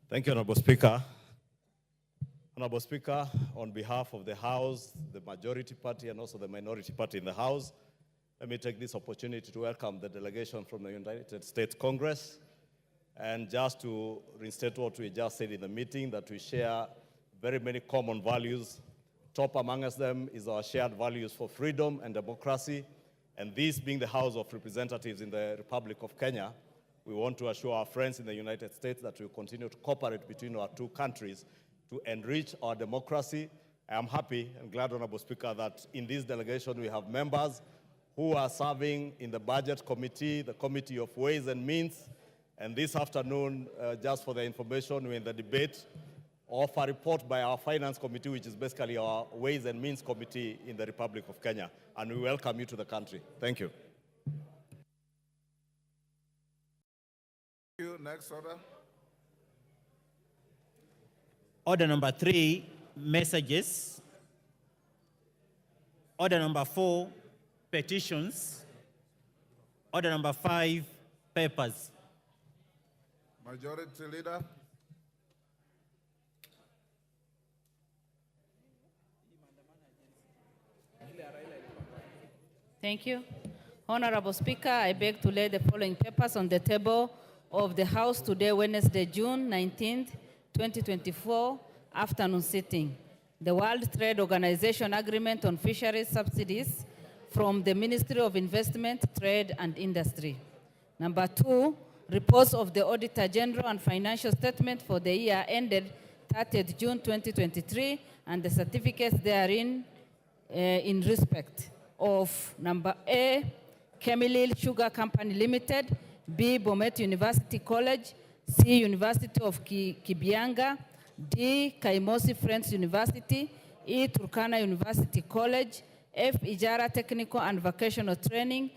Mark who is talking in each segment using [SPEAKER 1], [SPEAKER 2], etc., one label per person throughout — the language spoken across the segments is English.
[SPEAKER 1] Thank you, Honorable Speaker. Honorable Speaker, on behalf of the House, the majority party, and also the minority party in the House, let me take this opportunity to welcome the delegation from the United States Congress, and just to reinstate what we just said in the meeting, that we share very many common values. Top amongst them is our shared values for freedom and democracy, and this being the House of Representatives in the Republic of Kenya, we want to assure our friends in the United States that we will continue to cooperate between our two countries to enrich our democracy. I am happy and glad, Honorable Speaker, that in this delegation we have members who are serving in the Budget Committee, the Committee of Ways and Means, and this afternoon, just for the information, we're in the debate of a report by our Finance Committee, which is basically our Ways and Means Committee in the Republic of Kenya, and we welcome you to the country. Thank you.
[SPEAKER 2] Thank you. Next order.
[SPEAKER 3] Order number 3, messages. Order number 4, petitions. Order number 5, papers.
[SPEAKER 2] Majority Leader.
[SPEAKER 4] Thank you. Honorable Speaker, I beg to lay the following papers on the table of the House today, Wednesday, June 19th, 2024, afternoon sitting. The World Trade Organization Agreement on Fisheries Subsidies from the Ministry of Investment, Trade and Industry. Number 2, reports of the Auditor General and financial statement for the year ended 30th June 2023 and the certificates therein in respect of number A, Kemilil Sugar Company Limited, B, Bomet University College, C, University of Kibianga, D, Kaimosi Friends University, E, Turkana University College, F, Ijara Technical and Vocational Training,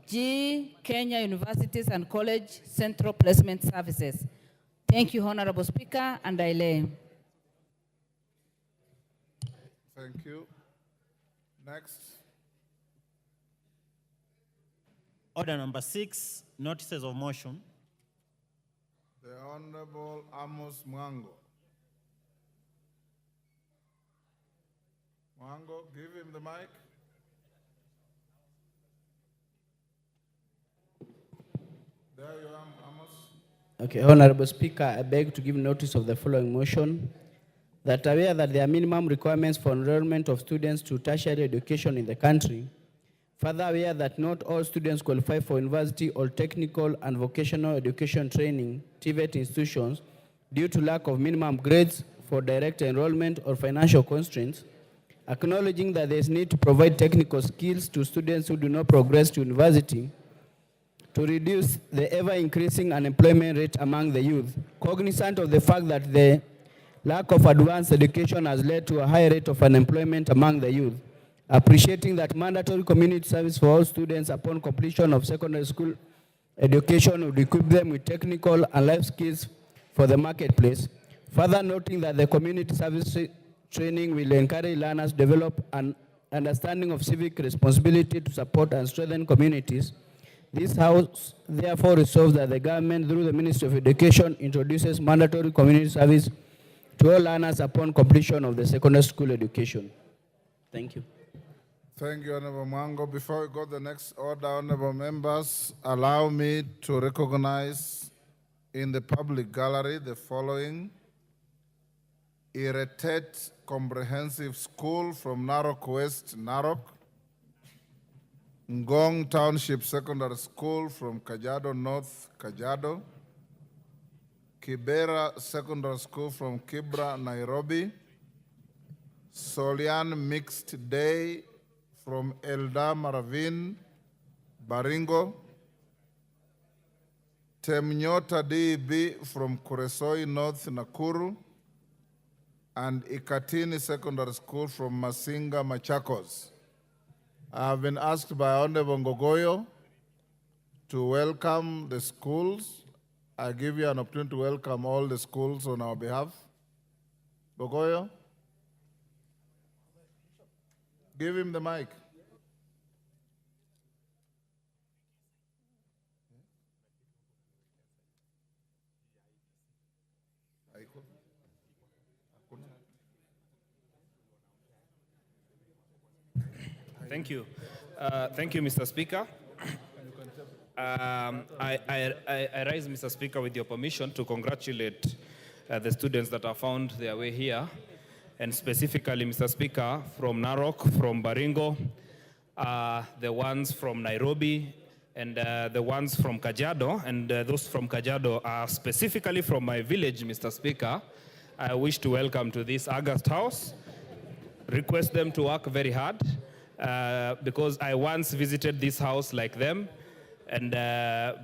[SPEAKER 4] G, Kenya Universities and College Central Placement Services. Thank you, Honorable Speaker, and I lay.
[SPEAKER 2] Thank you. Next.
[SPEAKER 3] Order number 6, notices of motion.
[SPEAKER 2] The Honorable Amos Mwango. Mwango, give him the mic. There you are, Amos.
[SPEAKER 5] Okay, Honorable Speaker, I beg to give notice of the following motion. That aware that there are minimum requirements for enrollment of students to tertiary education in the country, further aware that not all students qualify for university or technical and vocational education training, TVET institutions, due to lack of minimum grades for direct enrollment or financial constraints, acknowledging that there is need to provide technical skills to students who do not progress to university, to reduce the ever-increasing unemployment rate among the youth, cognizant of the fact that the lack of advanced education has led to a high rate of unemployment among the youth, appreciating that mandatory community service for all students upon completion of secondary school education would equip them with technical and life skills for the marketplace, further noting that the community service training will encourage learners to develop an understanding of civic responsibility to support and strengthen communities. This House therefore resolves that the government, through the Ministry of Education, introduces mandatory community service to all learners upon completion of the secondary school education. Thank you.
[SPEAKER 2] Thank you, Honorable Mwango. Before we go to the next order, Honorable members, allow me to recognize in the public gallery the following: Irritate Comprehensive School from Narok West, Narok; Ngong Township Secondary School from Kajiado North, Kajiado; Kibera Secondary School from Kibra, Nairobi; Solian Mixed Day from Eldama Ravine, Baringo; Temnyota DEB from Kuresoi North, Nakuru; and Ikatini Secondary School from Masinga, Machakos. I have been asked by Honorable Ngogoyo to welcome the schools. I give you an opportunity to welcome all the schools on our behalf. Ngogoyo, give him the mic.
[SPEAKER 6] Thank you. Thank you, Mr. Speaker. I rise, Mr. Speaker, with your permission to congratulate the students that have found their way here, and specifically, Mr. Speaker, from Narok, from Baringo, the ones from Nairobi, and the ones from Kajiado, and those from Kajiado are specifically from my village, Mr. Speaker. I wish to welcome to this August House, request them to work very hard, because I once visited this house like them, and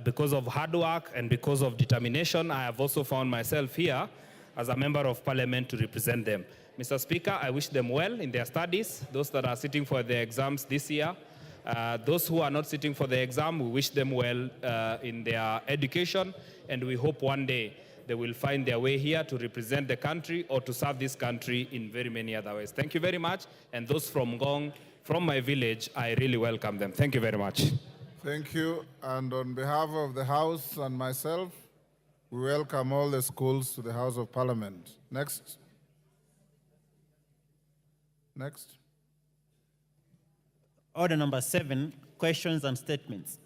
[SPEAKER 6] because of hard work and because of determination, I have also found myself here as a member of parliament to represent them. Mr. Speaker, I wish them well in their studies, those that are sitting for their exams this year. Those who are not sitting for the exam, we wish them well in their education, and we hope one day they will find their way here to represent the country or to serve this country in very many other ways. Thank you very much. And those from Ngong, from my village, I really welcome them. Thank you very much.
[SPEAKER 2] Thank you. And on behalf of the House and myself, we welcome all the schools to the House of Parliament. Next. Next.
[SPEAKER 3] Order number 7, questions and statements.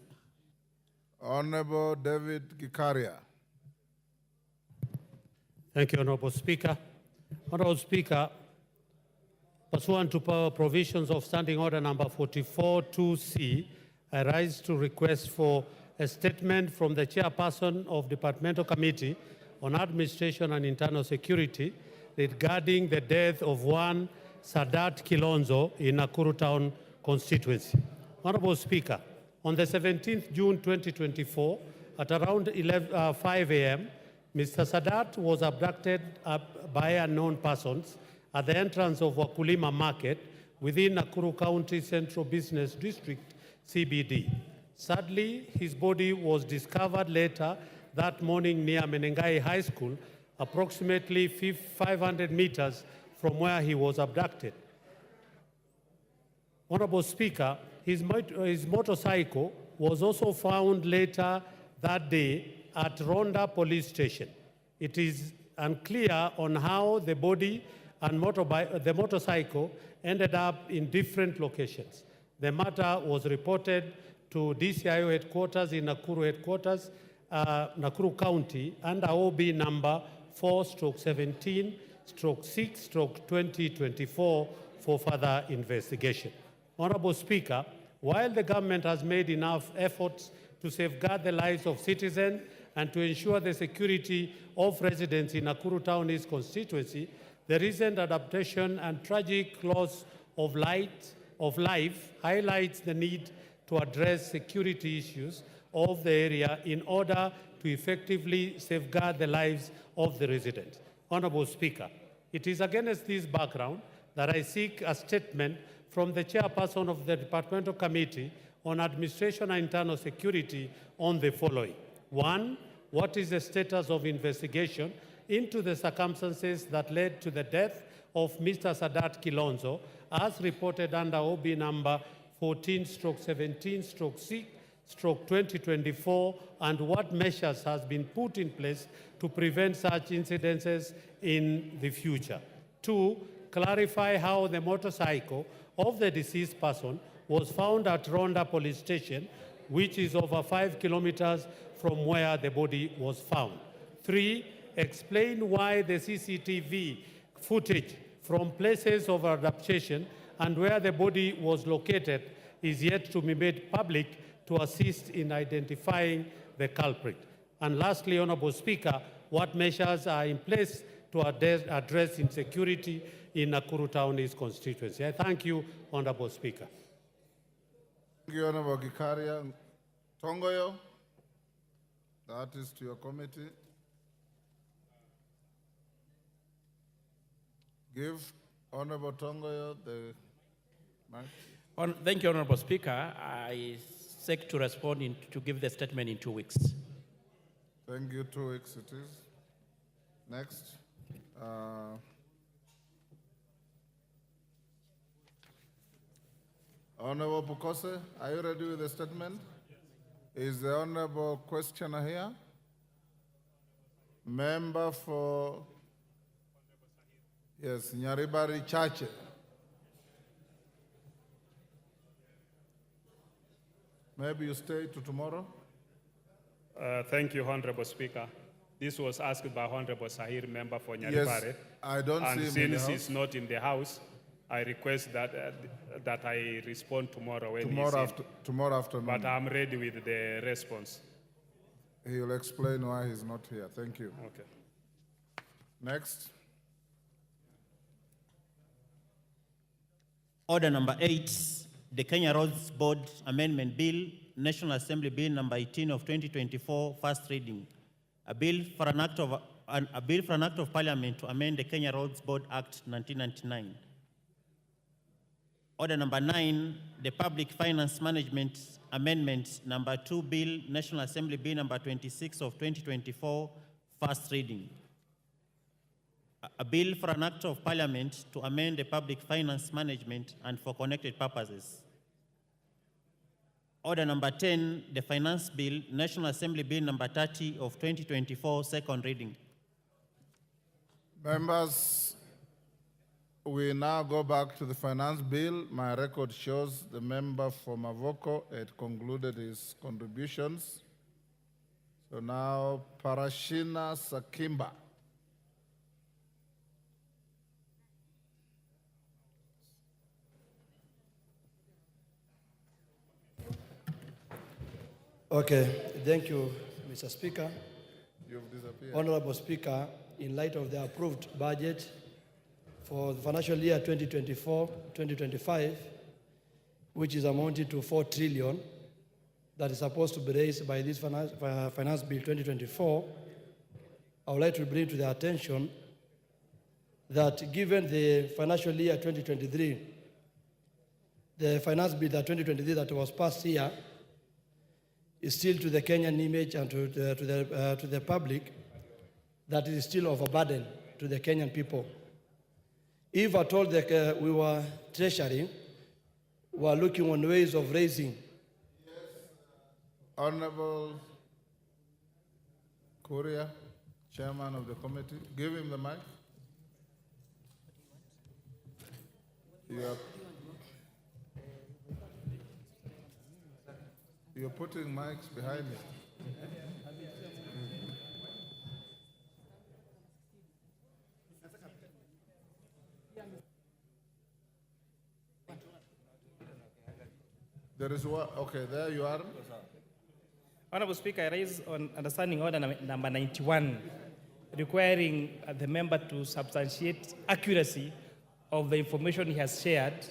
[SPEAKER 2] Honorable David Gikaria.
[SPEAKER 7] Thank you, Honorable Speaker. Honorable Speaker, pursuant to provisions of Standing Order number 44-2C, I rise to request for a statement from the Chairperson of Departmental Committee on Administration and Internal Security regarding the death of one Sadat Kilonzo in Nakuru Town constituency. Honorable Speaker, on the 17th June 2024, at around 5 a.m., Mr. Sadat was abducted by unknown persons at the entrance of Wakulima Market within Nakuru County Central Business District, CBD. Sadly, his body was discovered later that morning near Menengai High School, approximately 500 meters from where he was abducted. Honorable Speaker, his motorcycle was also found later that day at Ronda Police Station. It is unclear on how the body and the motorcycle ended up in different locations. The matter was reported to DCIO headquarters in Nakuru headquarters, Nakuru County, under OB number 4/17/6/2024 for further investigation. Honorable Speaker, while the government has made enough efforts to safeguard the lives of citizens and to ensure the security of residents in Nakuru Town East constituency, the recent adaptation and tragic loss of life highlights the need to address security issues of the area in order to effectively safeguard the lives of the residents. Honorable Speaker, it is against this background that I seek a statement from the Chairperson of the Departmental Committee on Administration and Internal Security on the following. 1, what is the status of investigation into the circumstances that led to the death of Mr. Sadat Kilonzo, as reported under OB number 14/17/6/2024, and what measures has been put in place to prevent such incidences in the future. 2, clarify how the motorcycle of the deceased person was found at Ronda Police Station, which is over 5 kilometers from where the body was found. 3, explain why the CCTV footage from places of abduction and where the body was located is yet to be made public to assist in identifying the culprit. And lastly, Honorable Speaker, what measures are in place to address insecurity in Nakuru Town East constituency? I thank you, Honorable Speaker.
[SPEAKER 2] Thank you, Honorable Gikaria. Tongoyo, that is to your committee. Give Honorable Tongoyo the mic.
[SPEAKER 8] Thank you, Honorable Speaker. I seek to respond to give the statement in 2 weeks.
[SPEAKER 2] Thank you. 2 weeks it is. Next. Honorable Bukose, are you ready with the statement? Is the Honorable questioner here? Member for Yes, Nyaribari Chache. Maybe you stay to tomorrow?
[SPEAKER 9] Thank you, Honorable Speaker. This was asked by Honorable Sahir, member for Nyaribare.
[SPEAKER 2] Yes, I don't
[SPEAKER 9] and
[SPEAKER 2] see him in the
[SPEAKER 9] since
[SPEAKER 2] house.
[SPEAKER 9] he's not in the house, I request that that I respond tomorrow when
[SPEAKER 2] Tomorrow afternoon.
[SPEAKER 9] But I'm ready with the response.
[SPEAKER 2] He will explain why he's not here. Thank you.
[SPEAKER 9] Okay.
[SPEAKER 2] Next.
[SPEAKER 3] Order number 8, the Kenya Roads Board Amendment Bill, National Assembly Bill number 18 of 2024, first reading. A bill for an act of Parliament to amend the Kenya Roads Board Act 1999. Order number 9, the Public Finance Management Amendment number 2 Bill, National Assembly Bill number 26 of 2024, first reading. A bill for an act of Parliament to amend the Public Finance Management and for connected purposes. Order number 10, the Finance Bill, National Assembly Bill number 30 of 2024, second reading.
[SPEAKER 2] Members, we now go back to the finance bill. My record shows the member for Mavoko had concluded his contributions. So now Parashina Sakimba.
[SPEAKER 10] Okay, thank you, Mr. Speaker.
[SPEAKER 2] You've disappeared.
[SPEAKER 10] Honorable Speaker, in light of the approved budget for the financial year 2024-2025, which is amounting to 4 trillion, that is supposed to be raised by this finance bill 2024, I would like to bring to their attention that given the financial year 2023, the finance bill that 2023 that was passed here is still to the Kenyan image and to the public, that it is still overburden to the Kenyan people. If at all that we were treasury, we are looking on ways of raising.
[SPEAKER 2] Yes, Honorable Korea, Chairman of the committee, give him the mic. You're putting mics behind me. There is one. Okay, there you are.
[SPEAKER 8] Honorable Speaker, I raise on understanding order number 91, requiring the member to substantiate accuracy of the information he has shared.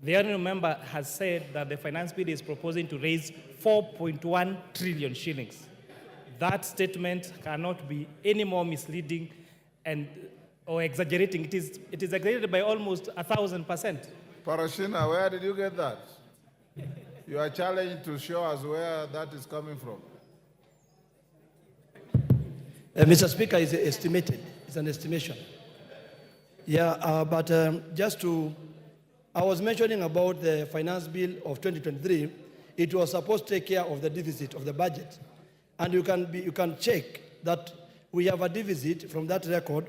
[SPEAKER 8] The honourable member has said that the finance bill is proposing to raise 4.1 trillion shillings. That statement cannot be any more misleading or exaggerating. It is exaggerated by almost 1,000%.
[SPEAKER 2] Parashina, where did you get that? You are challenged to show us where that is coming from.
[SPEAKER 10] Mr. Speaker, it's estimated. It's an estimation. Yeah, but I was mentioning about the finance bill of 2023. It was supposed to take care of the deficit of the budget. And you can check that we have a deficit from that record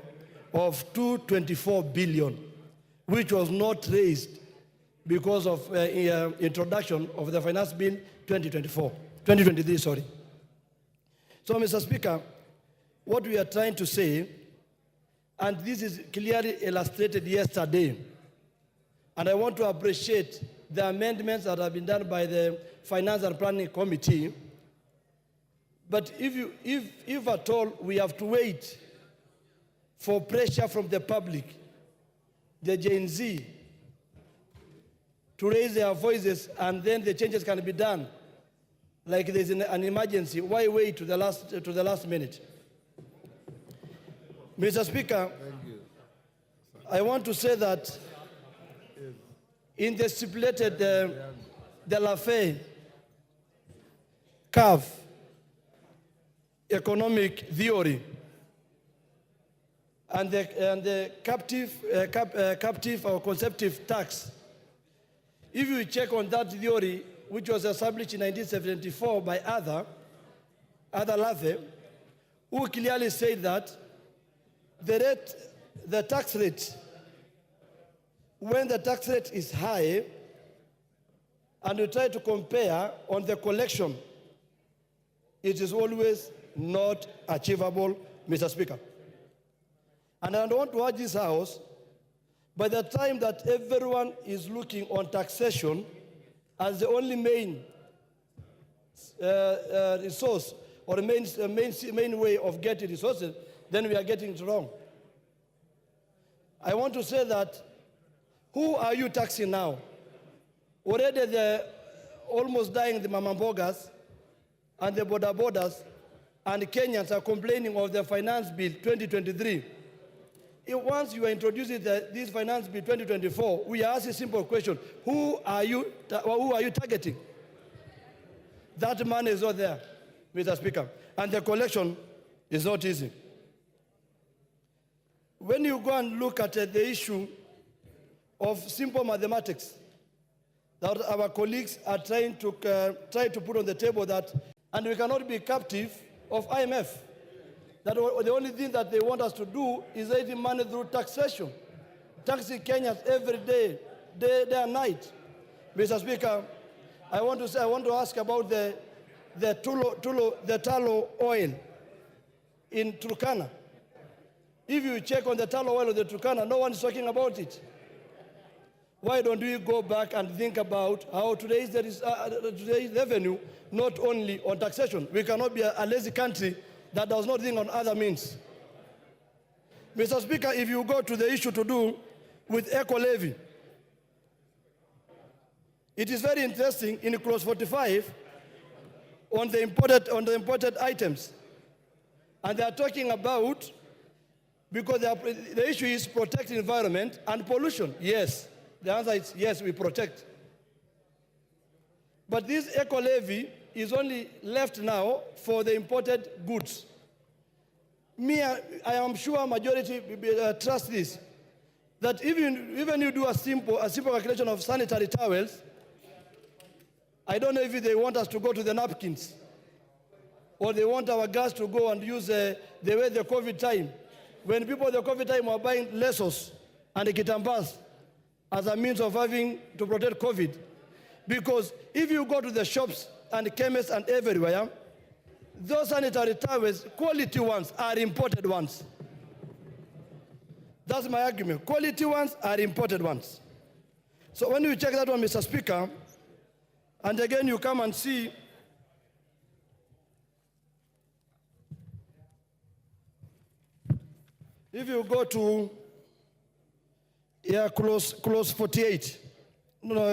[SPEAKER 10] of 224 billion, which was not raised because of introduction of the finance bill 2023, sorry. So, Mr. Speaker, what we are trying to say, and this is clearly illustrated yesterday, and I want to appreciate the amendments that have been done by the Finance and Planning Committee. But if at all we have to wait for pressure from the public, the Gen Z, to raise their voices and then the changes can be done, like there's an emergency, why wait to the last minute? Mr. Speaker, I want to say that in the stipulated De La Fay curve economic theory and the captive or conceptive tax, if you check on that theory, which was established in 1974 by Levy, who clearly said that the tax rate when the tax rate is high and you try to compare on the collection, it is always not achievable, Mr. Speaker. And I want to urge this House, by the time that everyone is looking on taxation as the only main resource or main way of getting resources, then we are getting it wrong. I want to say that, who are you taxing now? Already the almost dying the mamambogas and the borders and Kenyans are complaining of the finance bill 2023. Once you are introducing this finance bill 2024, we ask a simple question: who are you targeting? That money is not there, Mr. Speaker, and the collection is not easy. When you go and look at the issue of simple mathematics that our colleagues are trying to put on the table, that, and we cannot be captive of IMF. That the only thing that they want us to do is raising money through taxation, taxing Kenyans every day, day and night. Mr. Speaker, I want to ask about the tallow oil in Turkana. If you check on the tallow oil of the Turkana, no one is talking about it. Why don't we go back and think about how today's revenue, not only on taxation? We cannot be a lazy country that does not think on other means. Mr. Speaker, if you go to the issue to do with eco-levy, it is very interesting in clause 45 on the imported items. And they are talking about, because the issue is protect the environment and pollution. Yes, the answer is yes, we protect. But this eco-levy is only left now for the imported goods. I am sure majority trust this, that even you do a simple calculation of sanitary towels, I don't know if they want us to go to the napkins, or they want our gas to go and use the way the COVID time, when people at the COVID time were buying lesos and kitambas as a means of having to protect COVID. Because if you go to the shops and chemists and everywhere, those sanitary towels, quality ones, are imported ones. That's my argument. Quality ones are imported ones. So when you check that one, Mr. Speaker, and again you come and see if you go to clause 48,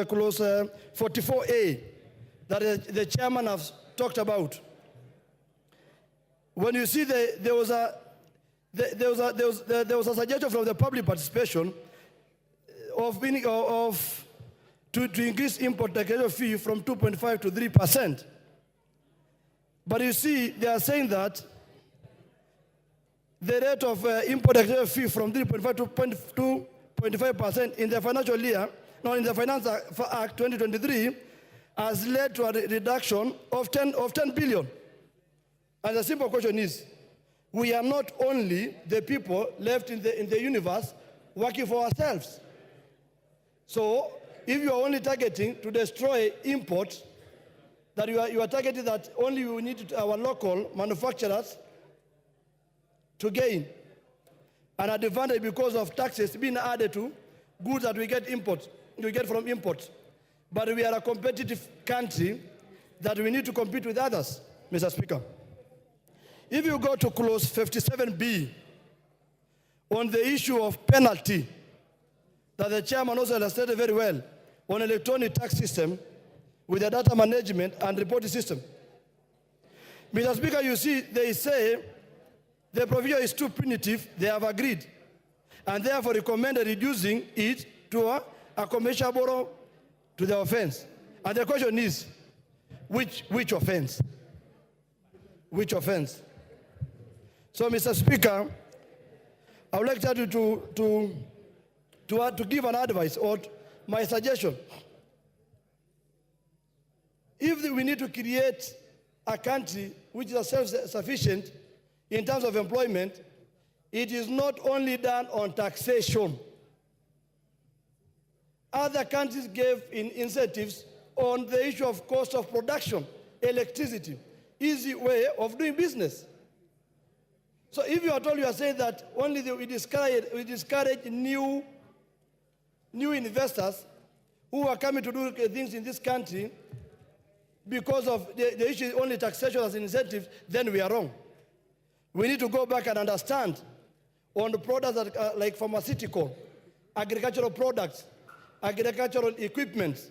[SPEAKER 10] clause 44A, that the chairman has talked about. When you see there was a suggestion from the public participation to increase import taxation fee from 2.5 to 3%. But you see, they are saying that the rate of import taxation fee from 3.5 to 2.5% in the financial year, in the Finance Act 2023, has led to a reduction of 10 billion. And the simple question is, we are not only the people left in the universe working for ourselves. So if you are only targeting to destroy imports, that you are targeting that only we need our local manufacturers to gain an advantage because of taxes being added to goods that we get from imports. But we are a competitive country that we need to compete with others, Mr. Speaker. If you go to clause 57B on the issue of penalty, that the chairman also illustrated very well, on electronic tax system with the data management and reporting system. Mr. Speaker, you see, they say the provision is too punitive, they have agreed, and therefore recommended reducing it to a commercial to the offense. And the question is, which offense? Which offense? So, Mr. Speaker, I would like to give an advice or my suggestion. If we need to create a country which is self-sufficient in terms of employment, it is not only done on taxation. Other countries gave incentives on the issue of cost of production, electricity, easy way of doing business. So if you are told, you are saying that only we discourage new investors who are coming to do things in this country because of the issue is only taxation as an incentive, then we are wrong. We need to go back and understand on the products that, like pharmaceutical, agricultural products, agricultural equipment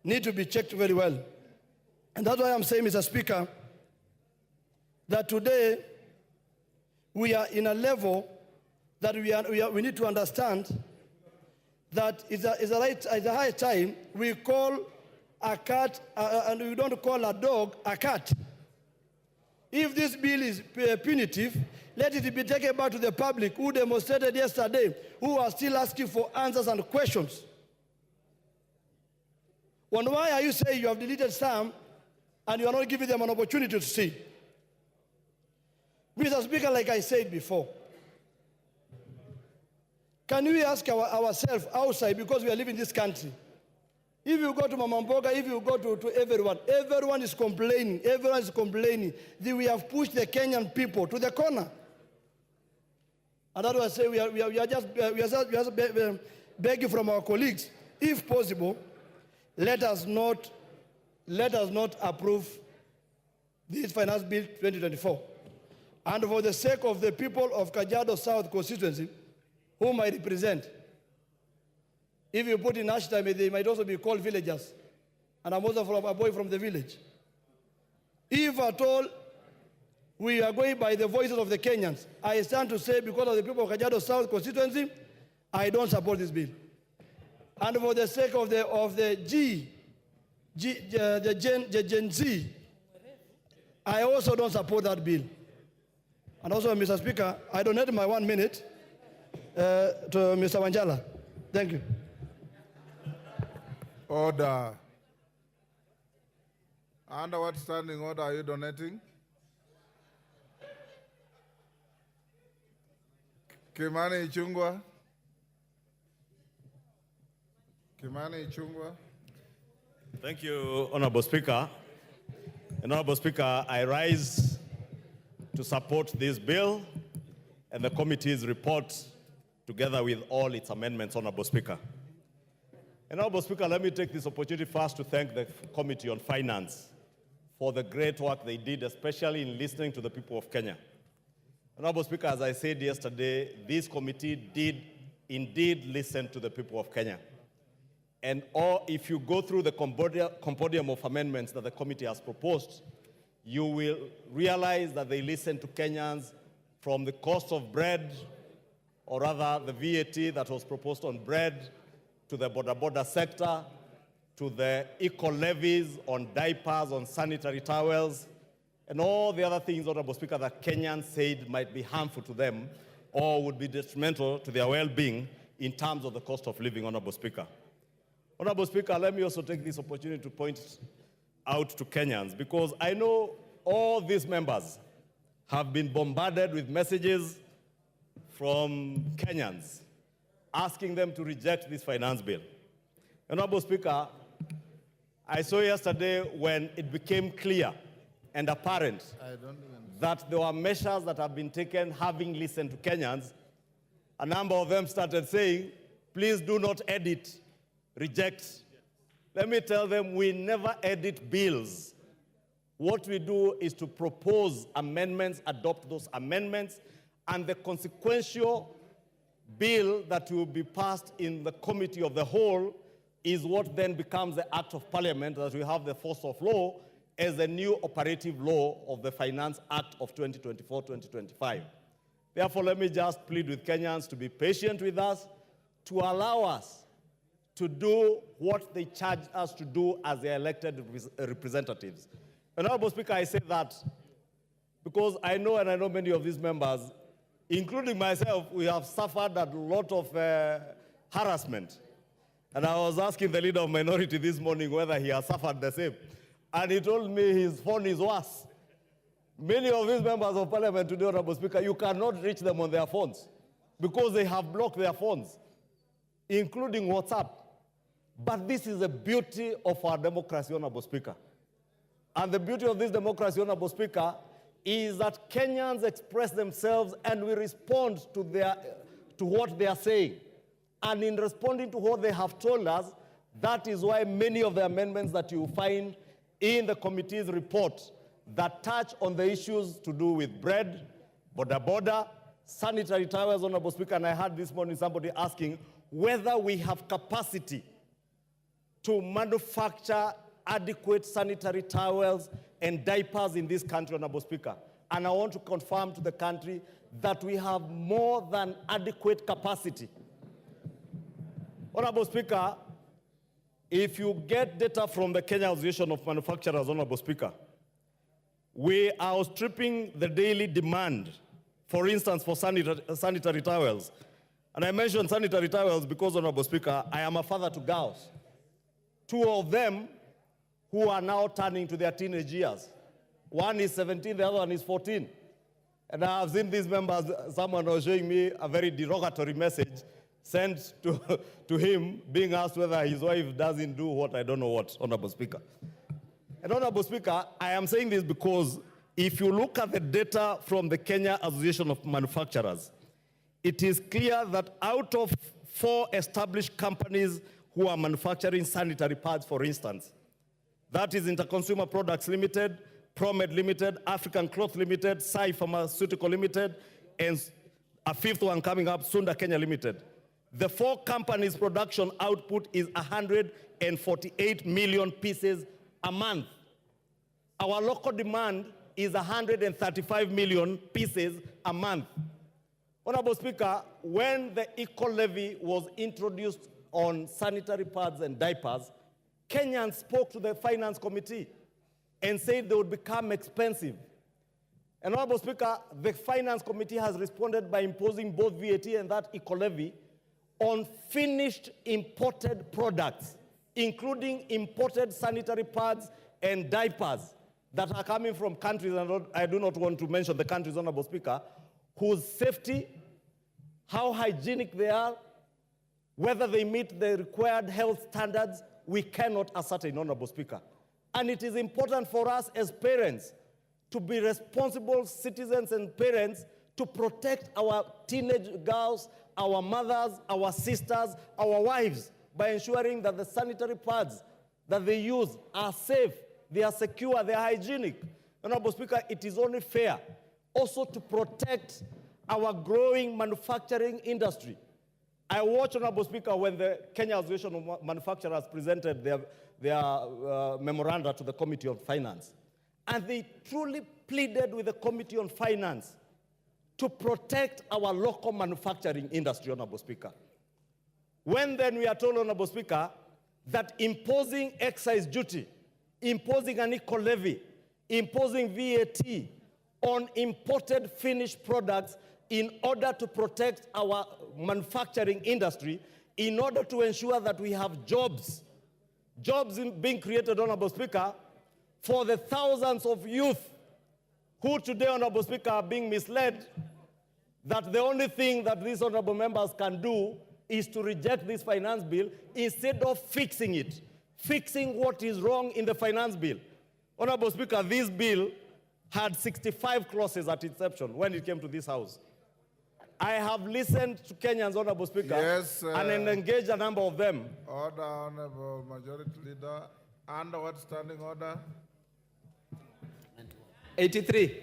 [SPEAKER 10] need to be checked very well. And that's why I'm saying, Mr. Speaker, that today we are in a level that we need to understand that it's a high time we call a cat, and we don't call a dog a cat. If this bill is punitive, let it be taken back to the public who demonstrated yesterday, who are still asking for answers and questions. And why are you saying you have deleted some and you are not giving them an opportunity to see? Mr. Speaker, like I said before, can we ask ourselves outside, because we are living in this country, if you go to Mamamboga, if you go to everyone is complaining, that we have pushed the Kenyan people to the corner. And that's why I say we are just begging from our colleagues, if possible, let us not approve this finance bill 2024. And for the sake of the people of Kajiado South constituency, whom I represent, if you put in hashtag, they might also be called villagers. And I'm also a boy from the village. If at all we are going by the voices of the Kenyans, I stand to say, because of the people of Kajiado South constituency, I don't support this bill. And for the sake of the Gen Z, I also don't support that bill. And also, Mr. Speaker, I donate my 1 minute to Mr. Wanjala. Thank you.
[SPEAKER 2] Order. Under what standing order are you donating? Kimani Ichung'wah. Kimani Ichung'wah.
[SPEAKER 1] Thank you, Honorable Speaker. And Honorable Speaker, I rise to support this bill and the committee's report together with all its amendments, Honorable Speaker. And Honorable Speaker, let me take this opportunity first to thank the Committee on Finance for the great work they did, especially in listening to the people of Kenya. Honorable Speaker, as I said yesterday, this committee did indeed listen to the people of Kenya. And if you go through the compendium of amendments that the committee has proposed, you will realize that they listened to Kenyans from the cost of bread, or rather the VAT that was proposed on bread, to the border sector, to the equal levies on diapers, on sanitary towels, and all the other things, Honorable Speaker, that Kenyans said might be harmful to them or would be detrimental to their well-being in terms of the cost of living, Honorable Speaker. Honorable Speaker, let me also take this opportunity to point out to Kenyans, because I know all these members have been bombarded with messages from Kenyans asking them to reject this finance bill. Honorable Speaker, I saw yesterday when it became clear and apparent that there were measures that have been taken having listened to Kenyans, a number of them started saying, please do not edit, reject. Let me tell them, we never edit bills. What we do is to propose amendments, adopt those amendments, and the consequential bill that will be passed in the committee of the whole is what then becomes the act of parliament that will have the force of law as a new operative law of the Finance Act of 2024-2025. Therefore, let me just plead with Kenyans to be patient with us, to allow us to do what they charge us to do as their elected representatives. Honorable Speaker, I say that because I know, and I know many of these members, including myself, we have suffered a lot of harassment. And I was asking the leader of minority this morning whether he has suffered the same. And he told me his phone is worse. Many of these members of parliament today, Honorable Speaker, you cannot reach them on their phones because they have blocked their phones, including WhatsApp. But this is the beauty of our democracy, Honorable Speaker. And the beauty of this democracy, Honorable Speaker, is that Kenyans express themselves and we respond to what they are saying. And in responding to what they have told us, that is why many of the amendments that you find in the committee's report that touch on the issues to do with bread, border, sanitary towels, Honorable Speaker, and I heard this morning somebody asking whether we have capacity to manufacture adequate sanitary towels and diapers in this country, Honorable Speaker. And I want to confirm to the country that we have more than adequate capacity. Honorable Speaker, if you get data from the Kenya Association of Manufacturers, Honorable Speaker, we are outstripping the daily demand, for instance, for sanitary towels. And I mentioned sanitary towels because, Honorable Speaker, I am a father to girls. Two of them who are now turning to their teenage years. One is 17, the other one is 14. And I have seen these members, someone was showing me a very derogatory message sent to him, being asked whether his wife doesn't do what, I don't know what, Honorable Speaker. And Honorable Speaker, I am saying this because if you look at the data from the Kenya Association of Manufacturers, it is clear that out of 4 established companies who are manufacturing sanitary pads, for instance, that is Interconsumer Products Limited, ProMed Limited, African Cloth Limited, Sai Pharmaceutical Limited, and a 5th one coming up, Sunda Kenya Limited. The 4 companies' production output is 148 million pieces a month. Our local demand is 135 million pieces a month. Honorable Speaker, when the Levy was introduced on sanitary pads and diapers, Kenyans spoke to the Finance Committee and said they would become expensive. And Honorable Speaker, the Finance Committee has responded by imposing both VAT and that levy on finished imported products, including imported sanitary pads and diapers that are coming from countries, and I do not want to mention the countries, Honorable Speaker, whose safety, how hygienic they are, whether they meet the required health standards, we cannot ascertain, Honorable Speaker. And it is important for us as parents to be responsible citizens and parents to protect our teenage girls, our mothers, our sisters, our wives, by ensuring that the sanitary pads that they use are safe, they are secure, they are hygienic. Honorable Speaker, it is only fair also to protect our growing manufacturing industry. I watched, Honorable Speaker, when the Kenya Association of Manufacturers presented their memoranda to the Committee on Finance. And they truly pleaded with the Committee on Finance to protect our local manufacturing industry, Honorable Speaker. When then we are told, Honorable Speaker, that imposing excise duty, imposing an levy, imposing VAT on imported finished products in order to protect our manufacturing industry, in order to ensure that we have jobs being created, Honorable Speaker, for the thousands of youth who today, Honorable Speaker, are being misled that the only thing that these honorable members can do is to reject this finance bill instead of fixing it, fixing what is wrong in the finance bill. Honorable Speaker, this bill had 65 clauses at inception when it came to this House. I have listened to Kenyans, Honorable Speaker,
[SPEAKER 2] Yes,
[SPEAKER 1] and engaged a number of them.
[SPEAKER 2] Order, Honorable Majority Leader. Under what standing order?
[SPEAKER 11] 83.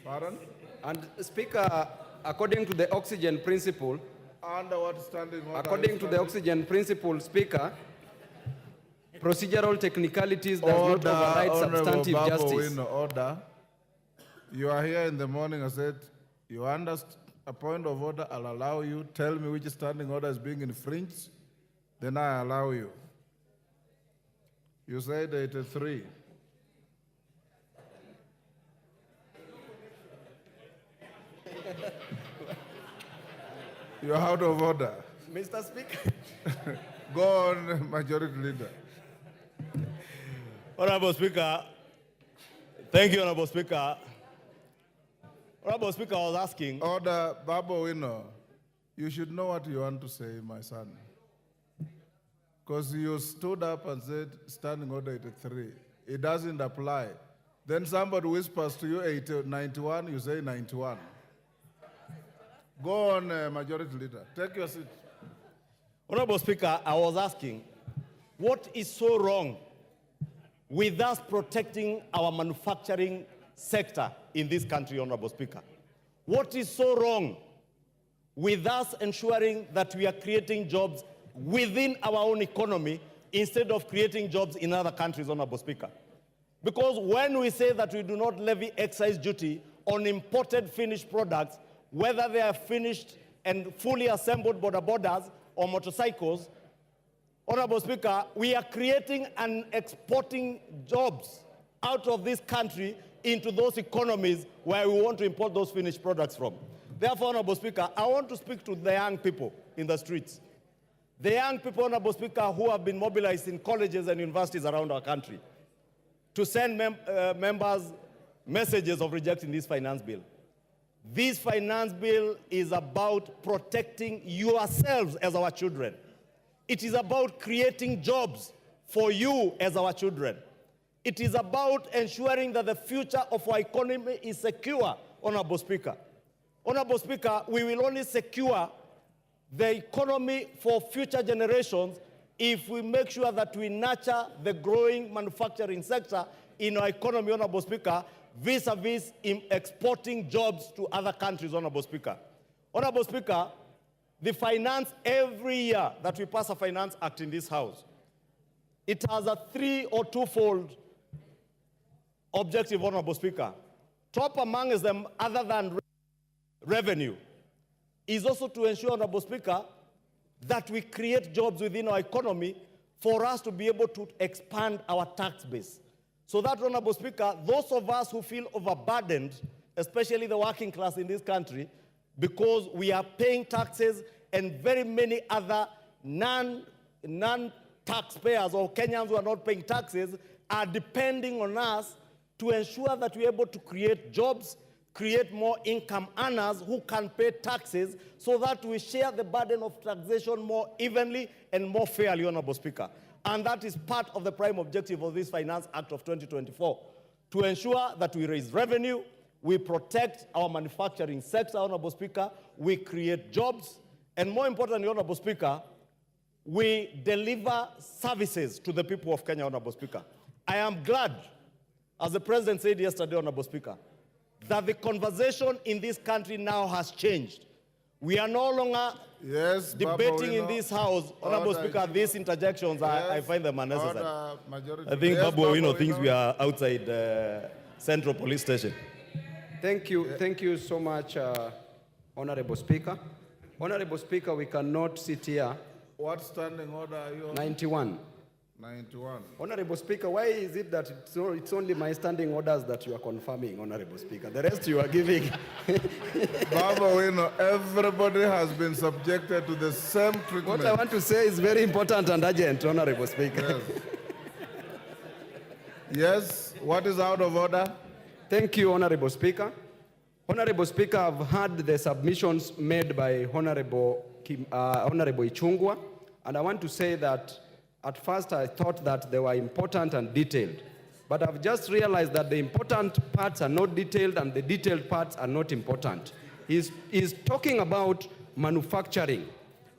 [SPEAKER 2] Pardon?
[SPEAKER 11] And Speaker, according to the oxygen principle,
[SPEAKER 2] Under what standing order?
[SPEAKER 11] according to the oxygen principle, Speaker, procedural technicalities does not override substantive justice.
[SPEAKER 2] Order. You are here in the morning. I said, you understand a point of order. I'll allow you. Tell me which standing order is being infringed. Then I allow you. You said 83. You're out of order.
[SPEAKER 11] Mr. Speaker.
[SPEAKER 2] Go on, Majority Leader.
[SPEAKER 1] Honorable Speaker, thank you, Honorable Speaker. Honorable Speaker, I was asking.
[SPEAKER 2] Order, Babo Wino. You should know what you want to say, my son. Because you stood up and said standing order 83. It doesn't apply. Then somebody whispers to you 91, you say 91. Go on, Majority Leader. Take your seat.
[SPEAKER 1] Honorable Speaker, I was asking, what is so wrong with us protecting our manufacturing sector in this country, Honorable Speaker? What is so wrong with us ensuring that we are creating jobs within our own economy instead of creating jobs in other countries, Honorable Speaker? Because when we say that we do not levy excise duty on imported finished products, whether they are finished and fully assembled borders or motorcycles, Honorable Speaker, we are creating and exporting jobs out of this country into those economies where we want to import those finished products from. Therefore, Honorable Speaker, I want to speak to the young people in the streets. The young people, Honorable Speaker, who have been mobilized in colleges and universities around our country to send members messages of rejecting this finance bill. This finance bill is about protecting yourselves as our children. It is about creating jobs for you as our children. It is about ensuring that the future of our economy is secure, Honorable Speaker. Honorable Speaker, we will only secure the economy for future generations if we make sure that we nurture the growing manufacturing sector in our economy, Honorable Speaker, vis-a-vis in exporting jobs to other countries, Honorable Speaker. Honorable Speaker, the finance, every year that we pass a finance act in this House, it has a 3- or 2-fold objective, Honorable Speaker. Top amongst them, other than revenue, is also to ensure, Honorable Speaker, that we create jobs within our economy for us to be able to expand our tax base. So that, Honorable Speaker, those of us who feel overburdened, especially the working class in this country, because we are paying taxes and very many other non-taxpayers or Kenyans who are not paying taxes are depending on us to ensure that we're able to create jobs, create more income earners who can pay taxes so that we share the burden of taxation more evenly and more fairly, Honorable Speaker. And that is part of the prime objective of this Finance Act of 2024, to ensure that we raise revenue, we protect our manufacturing sector, Honorable Speaker, we create jobs, and more importantly, Honorable Speaker, we deliver services to the people of Kenya, Honorable Speaker. I am glad, as the President said yesterday, Honorable Speaker, that the conversation in this country now has changed. We are no longer debating in this House, Honorable Speaker, these interjections, I find them unnecessary. I think Babu Owino thinks we are outside Central Police Station.
[SPEAKER 11] Thank you so much, Honorable Speaker. Honorable Speaker, we cannot sit here.
[SPEAKER 2] What standing order are you on?
[SPEAKER 11] 91.
[SPEAKER 2] 91.
[SPEAKER 11] Honorable Speaker, why is it that it's only my standing orders that you are confirming, Honorable Speaker? The rest you are giving.
[SPEAKER 2] Baba, everybody has been subjected to the same treatment.
[SPEAKER 11] What I want to say is very important and urgent, Honorable Speaker.
[SPEAKER 2] Yes, what is out of order?
[SPEAKER 11] Thank you, Honorable Speaker. Honorable Speaker, I've heard the submissions made by Honorable Ichung'wah, and I want to say that at first I thought that they were important and detailed, but I've just realized that the important parts are not detailed and the detailed parts are not important. He's talking about manufacturing.